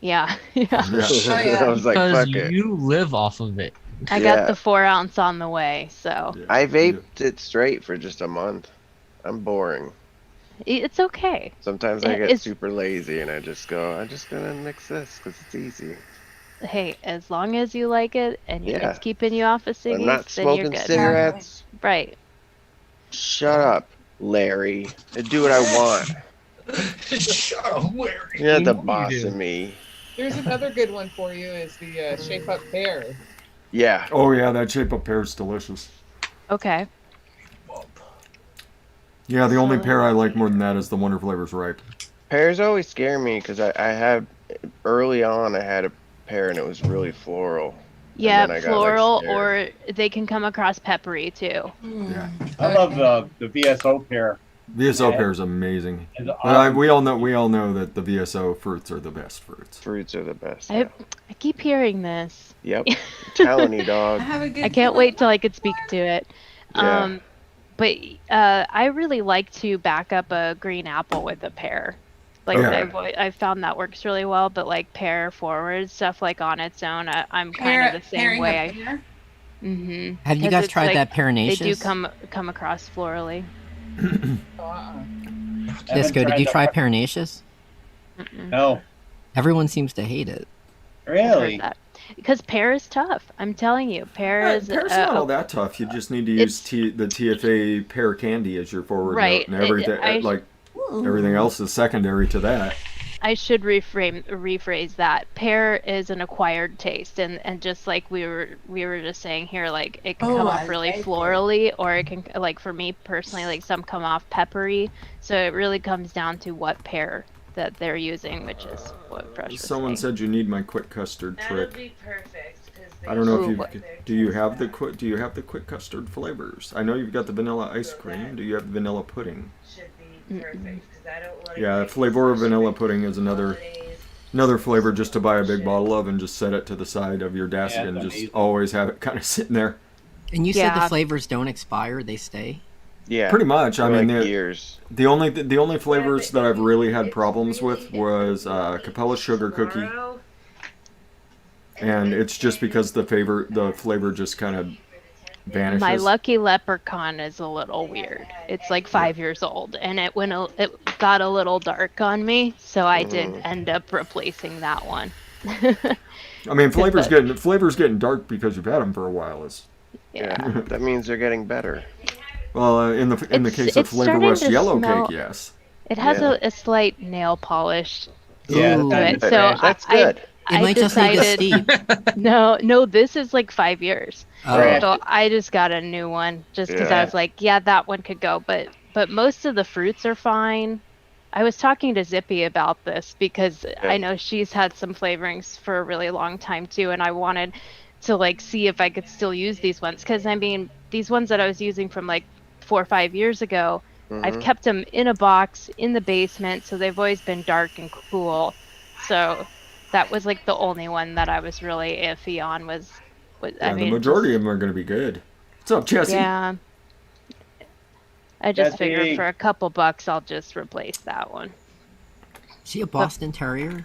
Yeah, yeah. I was like, Because fuck it. you live off of it. I Yeah. got the 4 ounce on the way, so I vaped it straight for just a month. I'm boring. it's okay. Sometimes I get It's- super lazy and I just go, I'm just gonna mix this because it's easy. Hey, as long as you like it and Yeah. it's keeping you off of I'm ciggies, not then you're smoking good. cigarettes. Right. Shut up, Larry. I do what I want. Shut up, Larry. You're not the You boss do. of me. There's another good one for you is the shape up pear. Yeah. Oh yeah, that shape up pear is delicious. Okay. Yeah, the only So- pear I like more than that is the Wonder Flavors ripe. Pears always scare me because I had, early on, I had a pear and it was really floral. And Yeah, then I got, like, floral, scared. or they can come across peppery too. Yeah. I love the VSO pear. VSO Yeah. pear is amazing. It's But awesome. we all know that the VSO fruits are the best fruits. Fruits are the best. I keep hearing this. Yep. I'm telling you, dog. Have a good I can't wait till I could speak to it. Yeah. But I really like to back up a green apple with a pear. Like Okay. I've found that works really well. But like pear forward stuff, like on its own, I'm kind of the same pairing way. a pear? Mm-hmm. Have you guys tried that They Paranaceous? do come across florally. Disco, did you try Paranaceous? No. Everyone seems to hate it. Really? Because pear is tough. I'm telling you, pear is. Pear's not all that tough. You just need to use the TFA pear candy as your forward Right. note, and everything everything else is secondary to that. I should rephrase that. Pear is an acquired taste, and just like we were just saying here, like it can come I off really like it. florally, or it can, like for me personally, like some come off peppery. So it really comes down to what pear that they're using, which is what Fresh was Someone saying. said you need my quick custard trick. be perfect. I don't know if Ooh, you what- do you have the quick custard flavors. I know you've got the vanilla ice cream. Do you have vanilla pudding? Yeah, flavor of vanilla pudding is another flavor just to buy a big bottle of and just set it to the side of your desk Yeah, and it's just amazing. always have it kind of sitting there. And you said Yeah. the flavors don't expire; they stay. Yeah. Pretty much. I mean, years. The only flavors that I've really had problems with was Capella Sugar Cookie. And it's just because the flavor just kind of vanishes. My Lucky Leprechaun is a little weird. It's like 5 years old, and it got a little dark on me, so I did end up replacing that one. I mean, flavor's getting dark because you've had them for a while. Yeah, that means they're getting better. Well, in the case of Flavor West Yellow Cake, yes. It has a slight nail polish Yeah, to it, so that's good. It might just need to steep. No, this is like 5 years. Oh. So I just got a new one just because I was like, yeah, that one could go. But most of the fruits are fine. I was talking to Zippy about this because I know she's had some flavorings for a really long time too, and I wanted to like see if I could still use these ones, because I mean, these ones that I was using from like 4 or 5 years ago, I've kept them in a box in the basement, so they've always been dark and cool. So that was like the only one that I was really iffy on was I mean, the majority of them are going to be good. What's up, Jesse? Yeah. I just Jesse. figured for a couple bucks, I'll just replace that one. Is he a Boston Terrier?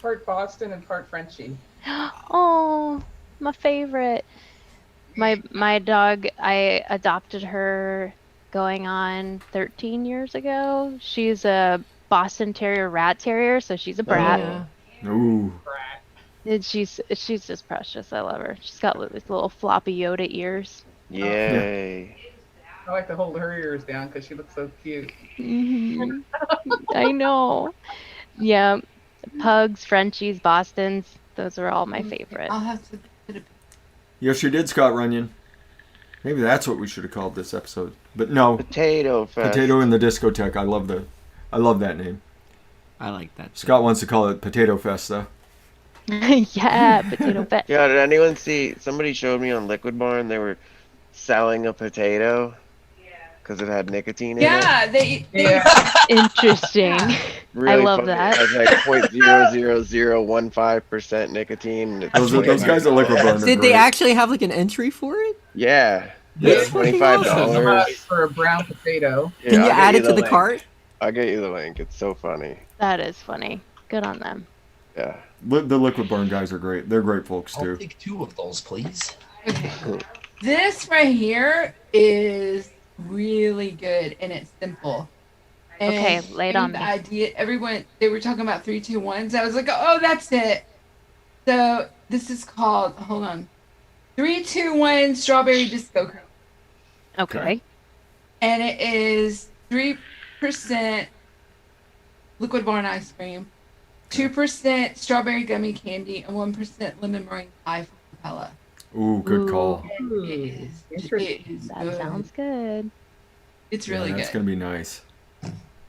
Part Boston and part Frenchie. Oh, my favorite. My dog, I adopted her going on 13 years ago. She's a Boston Terrier Rat Terrier, so she's a brat. Ooh. And she's just precious. I love her. She's got these little floppy Yoda ears. Yay. I like to hold her ears down because she looks so cute. I know. Yeah, pugs, Frenchies, Bostons. Those are all my favorite. I'll have to put a Yes, you did, Scott Runyon. Maybe that's what we should have called this episode. But no. Potato Fest. Potato in the Discotheque. I love that name. I like that. Scott wants to call it Potato Fest, though. Yeah, Potato Fest. Yeah, did anyone see? Somebody showed me on Liquid Barn they were selling a potato because it had nicotine in it. Yeah, they Interesting. Really I love funny. that. It has like 0.00015% nicotine. Those guys at Liquid Barn are Did they great. actually have like an entry for it? Yeah. That's fucking $25. For a brown potato. Yeah, Can you I'll get add it to the link. cart? I'll get you the link. It's so funny. That is funny. Good on them. Yeah. The Liquid Barn guys are great. They're great folks, too. I'll take 2 of those, please. Okay. This right here is really good and it's simple. And Okay, lay it on the me. idea, everyone, they were talking about 3, 2, 1s. I was like, oh, that's it. So this is called, hold on, 3, 2, 1 strawberry disco cream. Okay. And it is 3% Liquid Barn ice cream, 2% strawberry gummy candy, and 1% lemon meringue pie from Capella. Ooh, good call. It is That good. sounds good. It's really That's good. going to be nice.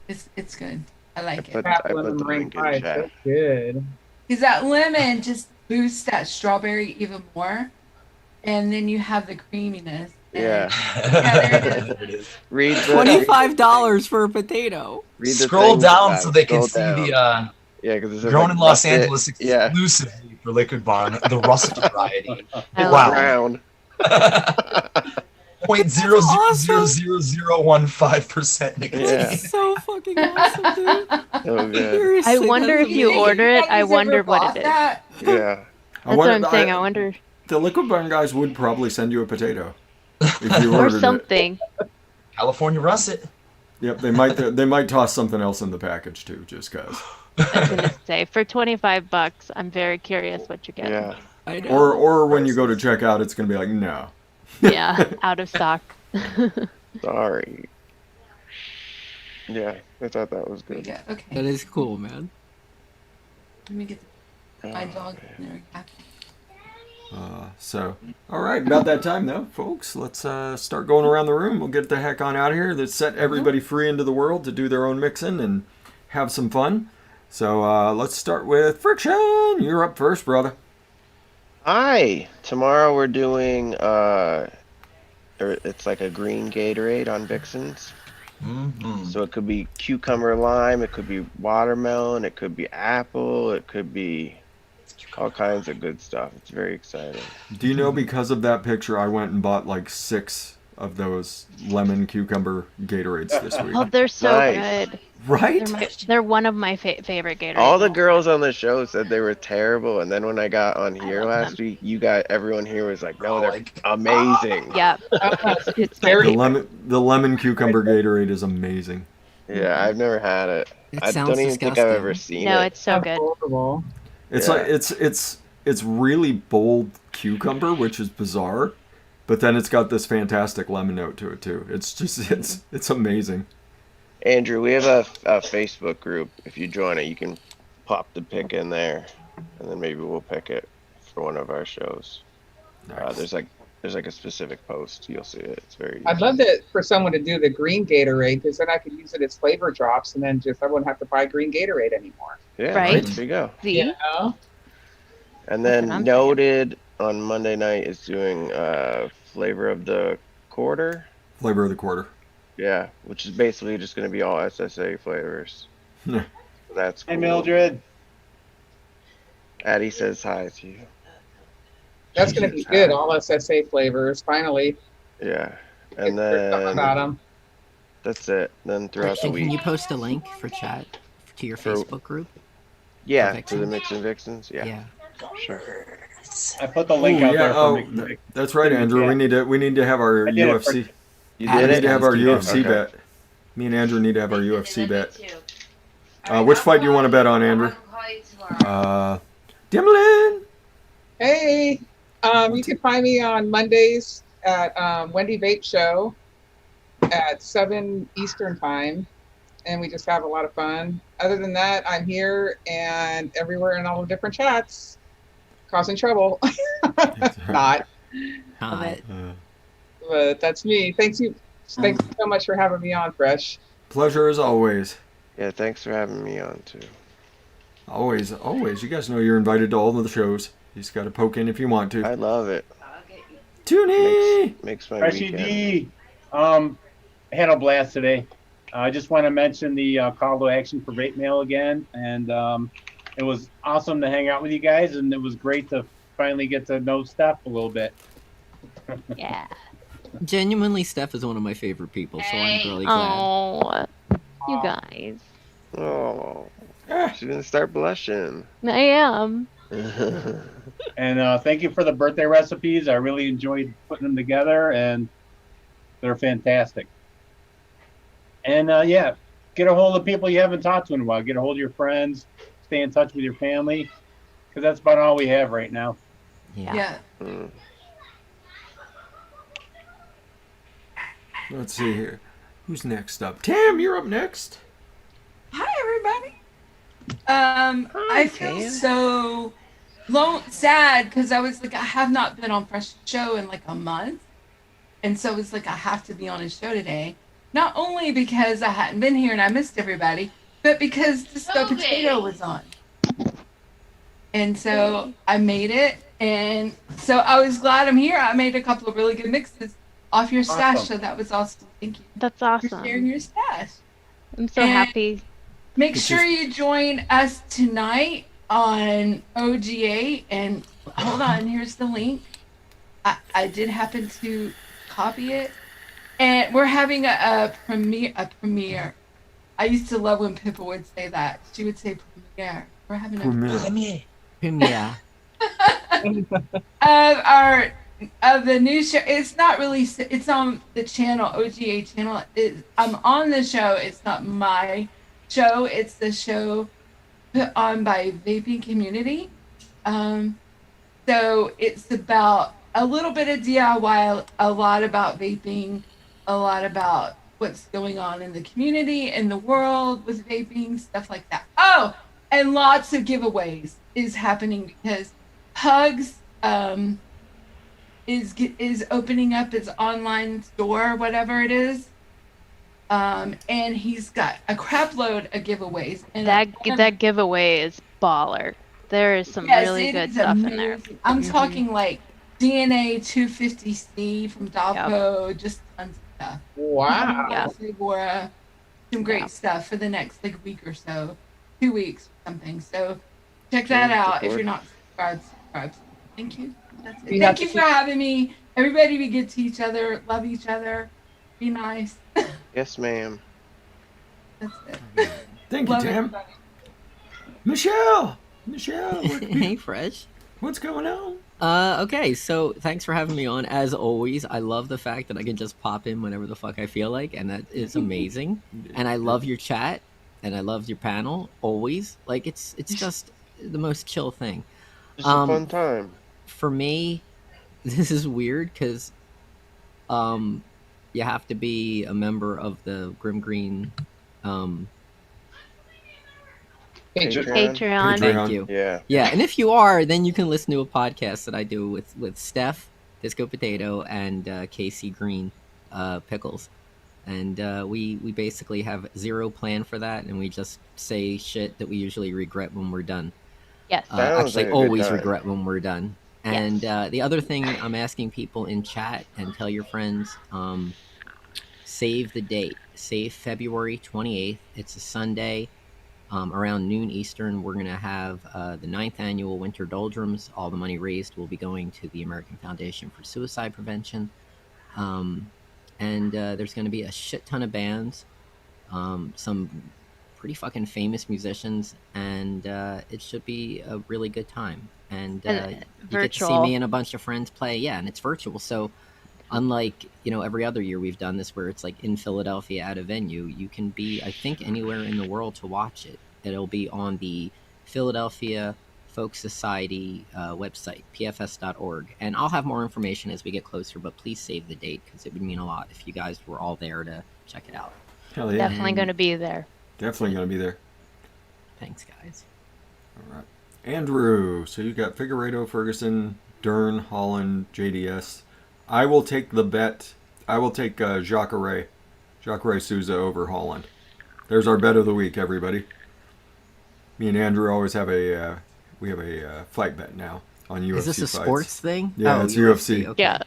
It's good. I like it. I put the link in Pie, chat. so good. Because that lemon just boosts that strawberry even more. And then you have the creaminess. Yeah. Yeah, there it is. Read the $25 for a potato. Read the Scroll thing down about so it. they can see Scroll down. the Yeah, because grown in Los Angeles Yeah. exclusively for Liquid Barn, the russet variety. I Wow. Brown. 0.00015% nicotine. Yeah. So fucking awesome, dude. So good. Seriously, I wonder if you order it. I wonder what it is. That? Yeah. That's what I'm saying. I wonder. The Liquid Barn guys would probably send you a potato if you Or ordered it. something. California russet. Yep, they might toss something else in the package too, just cause. I was gonna say for $25, I'm very curious what you get. Yeah. I know. Or when you go to check out, it's gonna be like, no. Yeah, out of stock. Sorry. Yeah, I thought that was good. Yeah, okay. That is cool, man. Let me get my dog in there. So, all right, about that time though, folks. Let's start going around the room. We'll get the heck on out of here. Let's set everybody free into the world to do their own mixing and have some fun. So let's start with Friction. You're up first, brother. Hi. Tomorrow we're doing it's like a green Gatorade on Vixens. So it could be cucumber lime, it could be watermelon, it could be apple, it could be all kinds of good stuff. It's very exciting. Do you know, because of that picture, I went and bought like 6 of those lemon cucumber Gatorades this week. Oh, they're so Nice. good. Right? They're one of my favorite Gatorades. All the girls on the show said they were terrible, and then when I got on here last week, everyone here was like, "No, they're amazing." Yeah, it's The lemon cucumber Gatorade is amazing. Yeah, I've never had it. It I sounds don't even think I've ever disgusting. seen No, it. it's so good. Horrible. It's Yeah. like it's really bold cucumber, which is bizarre, but then it's got this fantastic lemon note to it too. It's just it's amazing. Andrew, we have a Facebook group. If you join it, you can pop the pic in there, and then maybe we'll pick it for one of our shows. Nice. There's like a specific post. You'll see it. It's very. I'd love for someone to do the green Gatorade, because then I could use it as flavor drops, and then I wouldn't have to buy green Gatorade anymore. Yeah, Right. there you go. See? You know? And That's then what I'm Noted on Monday night is doing flavor of the quarter. Flavor of the quarter. Yeah, which is basically just going to be all SSA flavors. Yeah. So that's cool. Hey, Mildred. Addie says hi to you. That's going to be good. All SSA flavors, finally. Yeah, and There's something about then 'em. that's it. Then throughout the Christian, week. can you post a link for chat to your For- Facebook group? Yeah, Perfect. to the Mix and Vixens. Yeah, Yeah. sure. I put the link Ooh, out yeah, there for oh, Mixed Mix. that's right, Andrew. Yeah. We need to have our I did it for- UFC. You We did need it? to have our Okay. UFC bet. Me and Andrew need to have our UFC bet. Which fight do you want to bet on, Andrew? Dimlin! Hey, you can find me on Mondays at Wendy Vape Show at 7 Eastern Time, and we just have a lot of fun. Other than that, I'm here and everywhere in all the different chats, causing trouble. Not, Hi. but that's me. Thanks so much for having me on, Fresh. Pleasure as always. Yeah, thanks for having me on too. Always, always. You guys know you're invited to all of the shows. You just got to poke in if you want to. I love it. Toonie! Makes my Freshie weekend. D, I had a blast today. I just want to mention the call to action for Vape Mail again, and it was awesome to hang out with you guys, and it was great to finally get to know Steph a little bit. Yeah. Genuinely, Steph is one of my favorite people, so I'm really glad. Oh, you guys. Oh, she's gonna start blushing. I am. And thank you for the birthday recipes. I really enjoyed putting them together, and they're fantastic. And yeah, get a hold of people you haven't talked to in a while. Get a hold of your friends. Stay in touch with your family, because that's about all we have right now. Yeah. Mm. Let's see here. Who's next up? Tam, you're up next. Hi, everybody. I feel so sad because I was like, I have not been on Fresh Show in like a month. And so it's like, I have to be on his show today. Not only because I hadn't been here and I missed everybody, but because Disco Potato was on. And so I made it. And so I was glad I'm here. I made a couple of really good mixes off your stash. Awesome. So that was awesome. Thank you That's for awesome. sharing your stash. I'm so And- happy. Make It's sure just- you join us tonight on OGA. And hold on, here's the link. I did happen to copy it. And we're having a premiere. I used to love when Pippa would say that. She would say premiere. We're having a Premiere. Yeah. of the new show. It's not really. It's on the channel, OGA channel. I'm on the show. It's not my show. It's the show put on by Vaping Community. So it's about a little bit of DIY, a lot about vaping, a lot about what's going on in the community, in the world with vaping, stuff like that. Oh, and lots of giveaways is happening because Hugs is opening up his online store, whatever it is. And he's got a crap load of giveaways. And That giveaway is baller. There is some Yes, really it good is stuff in there. amazing. I'm talking like DNA 250C from Dalco, just tons of stuff. Wow. Yeah. Segura, some great Yeah. stuff for the next like week or so, 2 weeks or something. So check that out. If you're not subscribed. Thank you. That's it. You have Thank you to for having me. Everybody be good to each other, love each other, be nice. Yes, ma'am. That's it. Thank you, Love Tam. everybody. Michelle, Hey, Fresh. what's going on? Okay, so thanks for having me on. As always, I love the fact that I can just pop in whenever the fuck I feel like, and that is amazing. And I love your chat, and I love your panel, always. Like, it's just the most chill thing. It's a fun time. For me, this is weird, because you have to be a member of the Grim Green Patreon. Thank you. Yeah. Yeah, and if you are, then you can listen to a podcast that I do with Steph, Disco Potato, and Casey Green, Pickles. And we basically have zero plan for that, and we just say shit that we usually regret when we're done. Yes. Actually, like a good always time. regret when we're done. And the other thing I'm asking people in chat, and tell your friends, save the date. Save February 28th. It's a Sunday. Around noon Eastern, we're going to have the 9th annual Winter Doldrums. All the money raised will be going to the American Foundation for Suicide Prevention. And there's going to be a shit ton of bands, some pretty fucking famous musicians, and it should be a really good time. And you get to see me and a bunch of friends play. Yeah, and it's virtual, so unlike, every other year we've done this where it's like in Philadelphia at a venue, you can be, I think, anywhere in the world to watch it. It'll be on the Philadelphia Folk Society website, pfs.org. And I'll have more information as we get closer, but please save the date, because it would mean a lot if you guys were all there to check it out. Hell yeah. Definitely going to be there. Definitely going to be there. Thanks, guys. All right. Andrew, so you got Figueredo, Ferguson, Dern, Holland, JDS. I will take the bet. I will take Jacare Souza over Holland. There's our bet of the week, everybody. Me and Andrew always have a fight bet now on UFC fights. Is this a sports thing? Yeah, it's UFC. Okay. Yeah.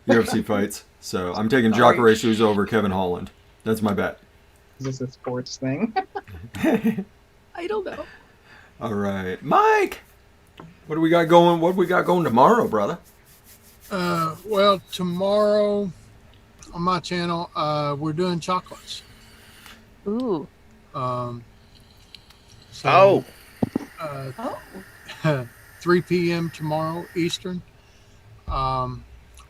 UFC fights. So I'm taking Jacare Souza over Kevin Holland. That's my bet. Is this a sports thing? I don't know. All right, Mike. What do we got going? What do we got going tomorrow, brother? Well, tomorrow on my channel, we're doing chocolates. Ooh. So, 3 p.m. tomorrow Eastern. Right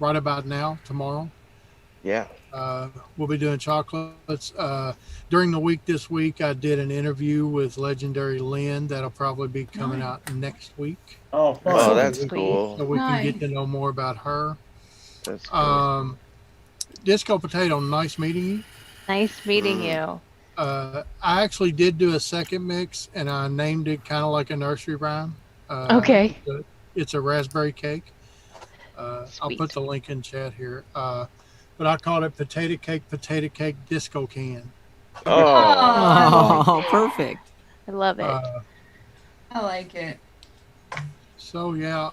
about now, tomorrow. Yeah. We'll be doing chocolates. During the week this week, I did an interview with legendary Lynn that'll probably be coming out next week. Oh, fun. Oh, that's cool. So we can get to know more about her. That's cool. Disco Potato, nice meeting you. Nice meeting you. I actually did do a second mix, and I named it kind of like a nursery rhyme. Okay. It's a raspberry cake. I'll put the link in chat here. But I called it potato cake disco can. Oh, perfect. I love it. I like it. So yeah,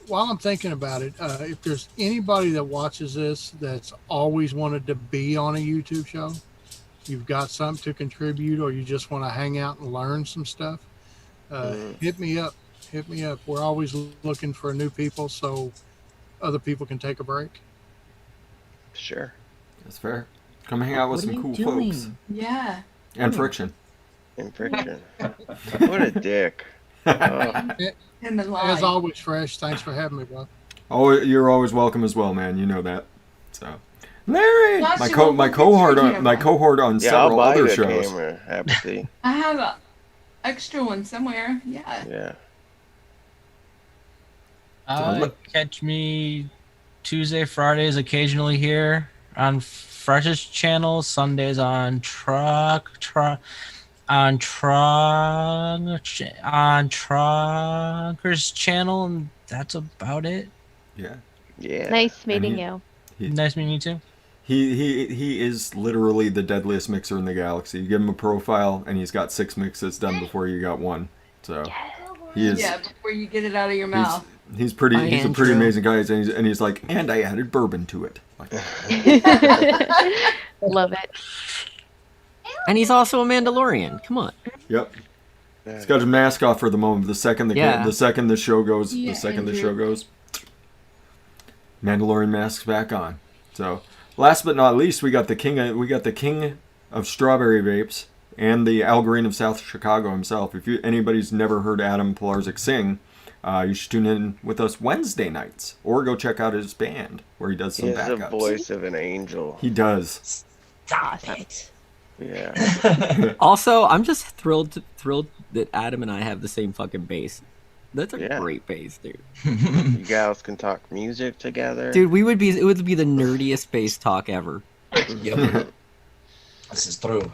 while I'm thinking about it, if there's anybody that watches this that's always wanted to be on a YouTube show, you've got something to contribute, or you just want to hang out and learn some stuff, hit me up. We're always looking for new people so other people can take a break. Sure. That's fair. Come hang out with some cool folks. Yeah. And Friction. What a dick. As always, Fresh, thanks for having me, bro. Oh, you're always welcome as well, man. You know that. So, Larry, Plus, my you won't cohort forget your on camera. several I'll buy other you a shows. camera, Apathy. I have an extra one somewhere. Yeah. Yeah. Catch me Tuesday, Fridays, occasionally here on Fresh's channel. Sundays on Trucker's channel, and that's about it. Yeah. Yeah. Nice meeting you. Nice meeting you too. He is literally the deadliest mixer in the galaxy. You give him a profile, and he's got 6 mixes done before you got one. So he is. Yeah, before you get it out of your mouth. He's a pretty amazing guy, and he's like, and I added bourbon to it. Like, Love it. And he's also a Mandalorian. Come on. Yep. He's got his mask off for the moment. The second the show goes, Mandalorian mask's back on. So, last but not least, we got the king of strawberry vapes and the Al Green of South Chicago himself. If anybody's never heard Adam Pilarczyk sing, you should tune in with us Wednesday nights, or go check out his band where he does some backups. He has the voice of an angel. He does. Stop it. Yeah. Also, I'm just thrilled that Adam and I have the same fucking bass. That's a great bass, dude. You gals can talk music together. Dude, it would be the nerdiest bass talk ever. Yep. This is true.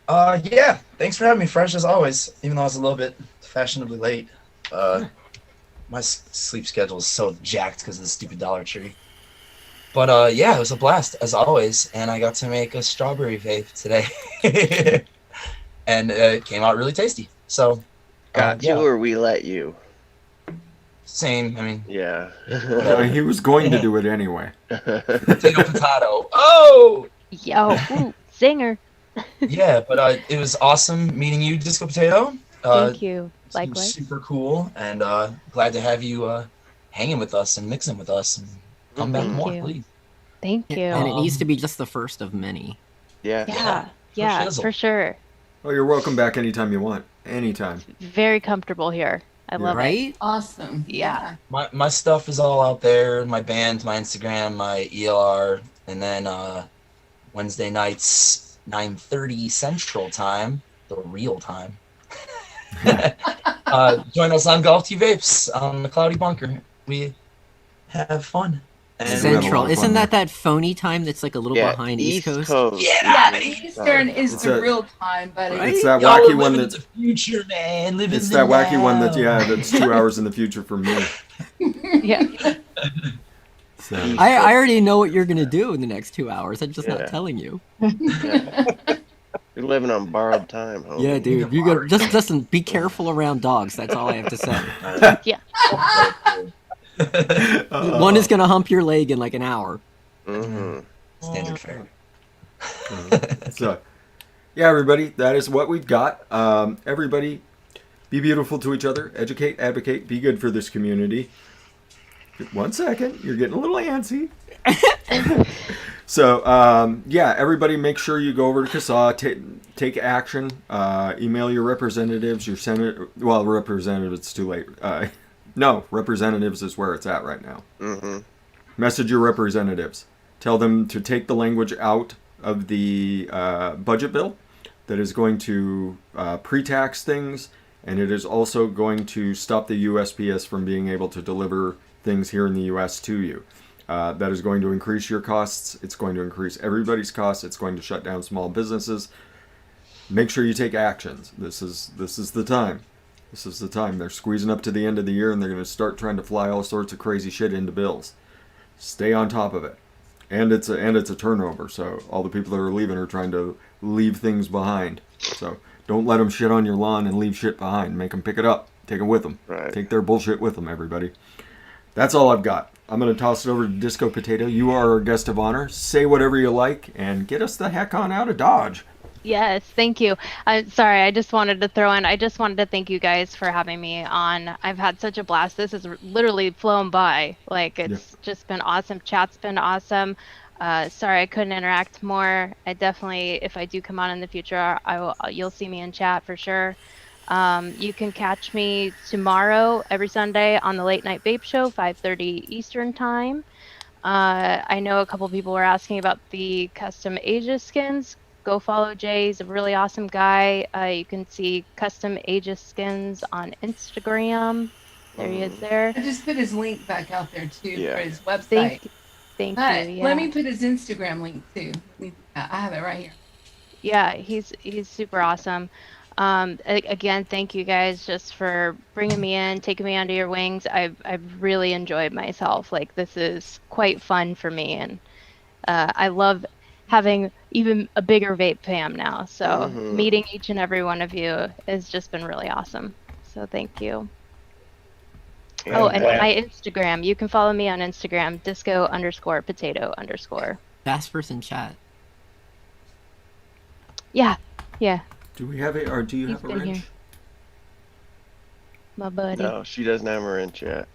Yeah, thanks for having me, Fresh, as always, even though I was a little bit fashionably late. My sleep schedule is so jacked because of the stupid Dollar Tree. But yeah, it was a blast, as always, and I got to make a strawberry vape today. And it came out really tasty. So, got you, or we let you? Same, I mean. Yeah. He was going to do it anyway. Potato. Oh! Yo, ooh, singer. Yeah, but it was awesome meeting you, Disco Potato. Thank you. Likewise. Super cool, and glad to have you hanging with us and mixing with us. And come back more, please. Thank you. And it needs to be just the first of many. Yeah, for sure. Well, you're welcome back anytime you want. Anytime. Very comfortable here. I love it. Awesome. Yeah. My stuff is all out there. My band, my Instagram, my ELR, and then Wednesday nights, 9:30 Central Time, the real time. Join us on Golf Tea Vapes on the Cloudy Bunker. We have fun. And Central, isn't that phony time that's like a little behind East Coast? Yeah, Eastern is the real time, buddy. It's that wacky one that's the future, man. It's that wacky one that's 2 hours in the future for me. Yeah. So. I already know what you're gonna do in the next 2 hours. I'm just not telling you. You're living on borrowed time, homie. Yeah, dude. You got just listen. Be careful around dogs. That's all I have to say. Yeah. One is gonna hump your leg in like an hour. Standard fare. So, yeah, everybody, that is what we've got. Everybody, be beautiful to each other. Educate, advocate, be good for this community. 1 second, you're getting a little antsy. So, yeah, everybody make sure you go over to CASA, take action, email your representatives, your senator. Well, representatives, it's too late. No, representatives is where it's at right now. Message your representatives. Tell them to take the language out of the budget bill that is going to pre-tax things, and it is also going to stop the USPS from being able to deliver things here in the U.S. to you. That is going to increase your costs. It's going to increase everybody's costs. It's going to shut down small businesses. Make sure you take actions. This is the time. This is the time. They're squeezing up to the end of the year, and they're going to start trying to fly all sorts of crazy shit into bills. Stay on top of it. And it's a turnover, so all the people that are leaving are trying to leave things behind. So don't let them shit on your lawn and leave shit behind. Make them pick it up. Take it with them. Right. Take their bullshit with them, everybody. That's all I've got. I'm going to toss it over to Disco Potato. You are our guest of honor. Say whatever you like and get us the heck on out of Dodge. Yes, thank you. Sorry, I just wanted to throw in, I just wanted to thank you guys for having me on. I've had such a blast. This has literally flown by. Like, it's just been awesome. Chat's been awesome. Sorry I couldn't interact more. I definitely, if I do come on in the future, you'll see me in chat for sure. You can catch me tomorrow, every Sunday, on the Late Night Vape Show, 5:30 Eastern Time. I know a couple people were asking about the custom Aegis skins. Go follow Jay. He's a really awesome guy. You can see custom Aegis skins on Instagram. There he is there. I just put his link back out there, too, for his website. Thank you. Yeah. Let me put his Instagram link, too. I have it right here. Yeah, he's super awesome. Again, thank you guys just for bringing me in, taking me under your wings. I've really enjoyed myself. Like, this is quite fun for me, and I love having even a bigger vape fam now. So meeting each and every one of you has just been really awesome. So thank you. Yeah, and my Instagram, you can follow me on Instagram, disco_potato_. Fast person chat. Yeah. Do we have or do you have a wrench? Here. My buddy. No, she doesn't have a wrench yet.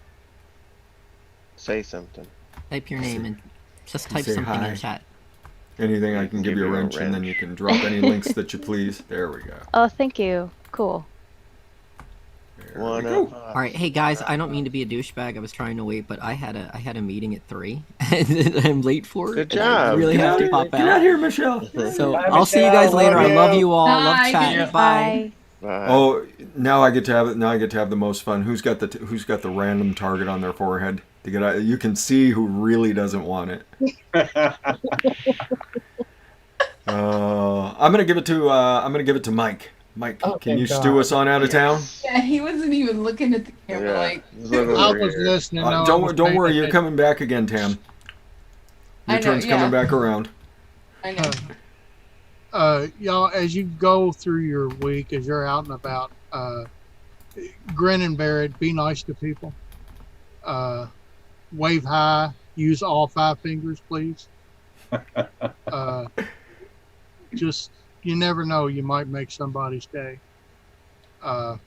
Say something. Type your name and just type Say something in hi. the chat. Anything I can give you a wrench, and then you can drop any links that you please. There we go. Oh, thank you. Cool. There we go. All right, hey guys, I don't mean to be a douchebag. I was trying to wait, but I had a meeting at 3, and I'm late for it. Good and I job. really have to pop out. Get out here, Michelle. So Bye, I'll see you guys Michelle. later. I love you all. Love Bye. chatting. Bye. Bye. Oh, now I get to have it. Now I get to have the most fun. Who's got the random target on their forehead to get out? You can see who really doesn't want it. I'm gonna give it to Mike. Mike, Oh, can you thank stew God. us on out of town? Yeah, he wasn't even looking at the camera. Yeah. Like, I was listening. no, I was Don't worry, paying you're coming back again, Tam. I Your know, turn's yeah. coming back around. I know. Y'all, as you go through your week, as you're out and about, grin and bear it. Be nice to people. Wave high. Use all 5 fingers, please. Just, you never know. You might make somebody's day. Go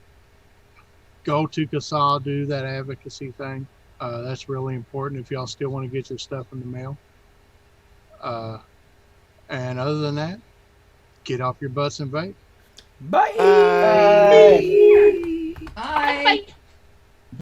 to CASA, do that advocacy thing. That's really important if y'all still want to get your stuff in the mail. And other than that, get off your butts and vape. Bye. Bye. Bye.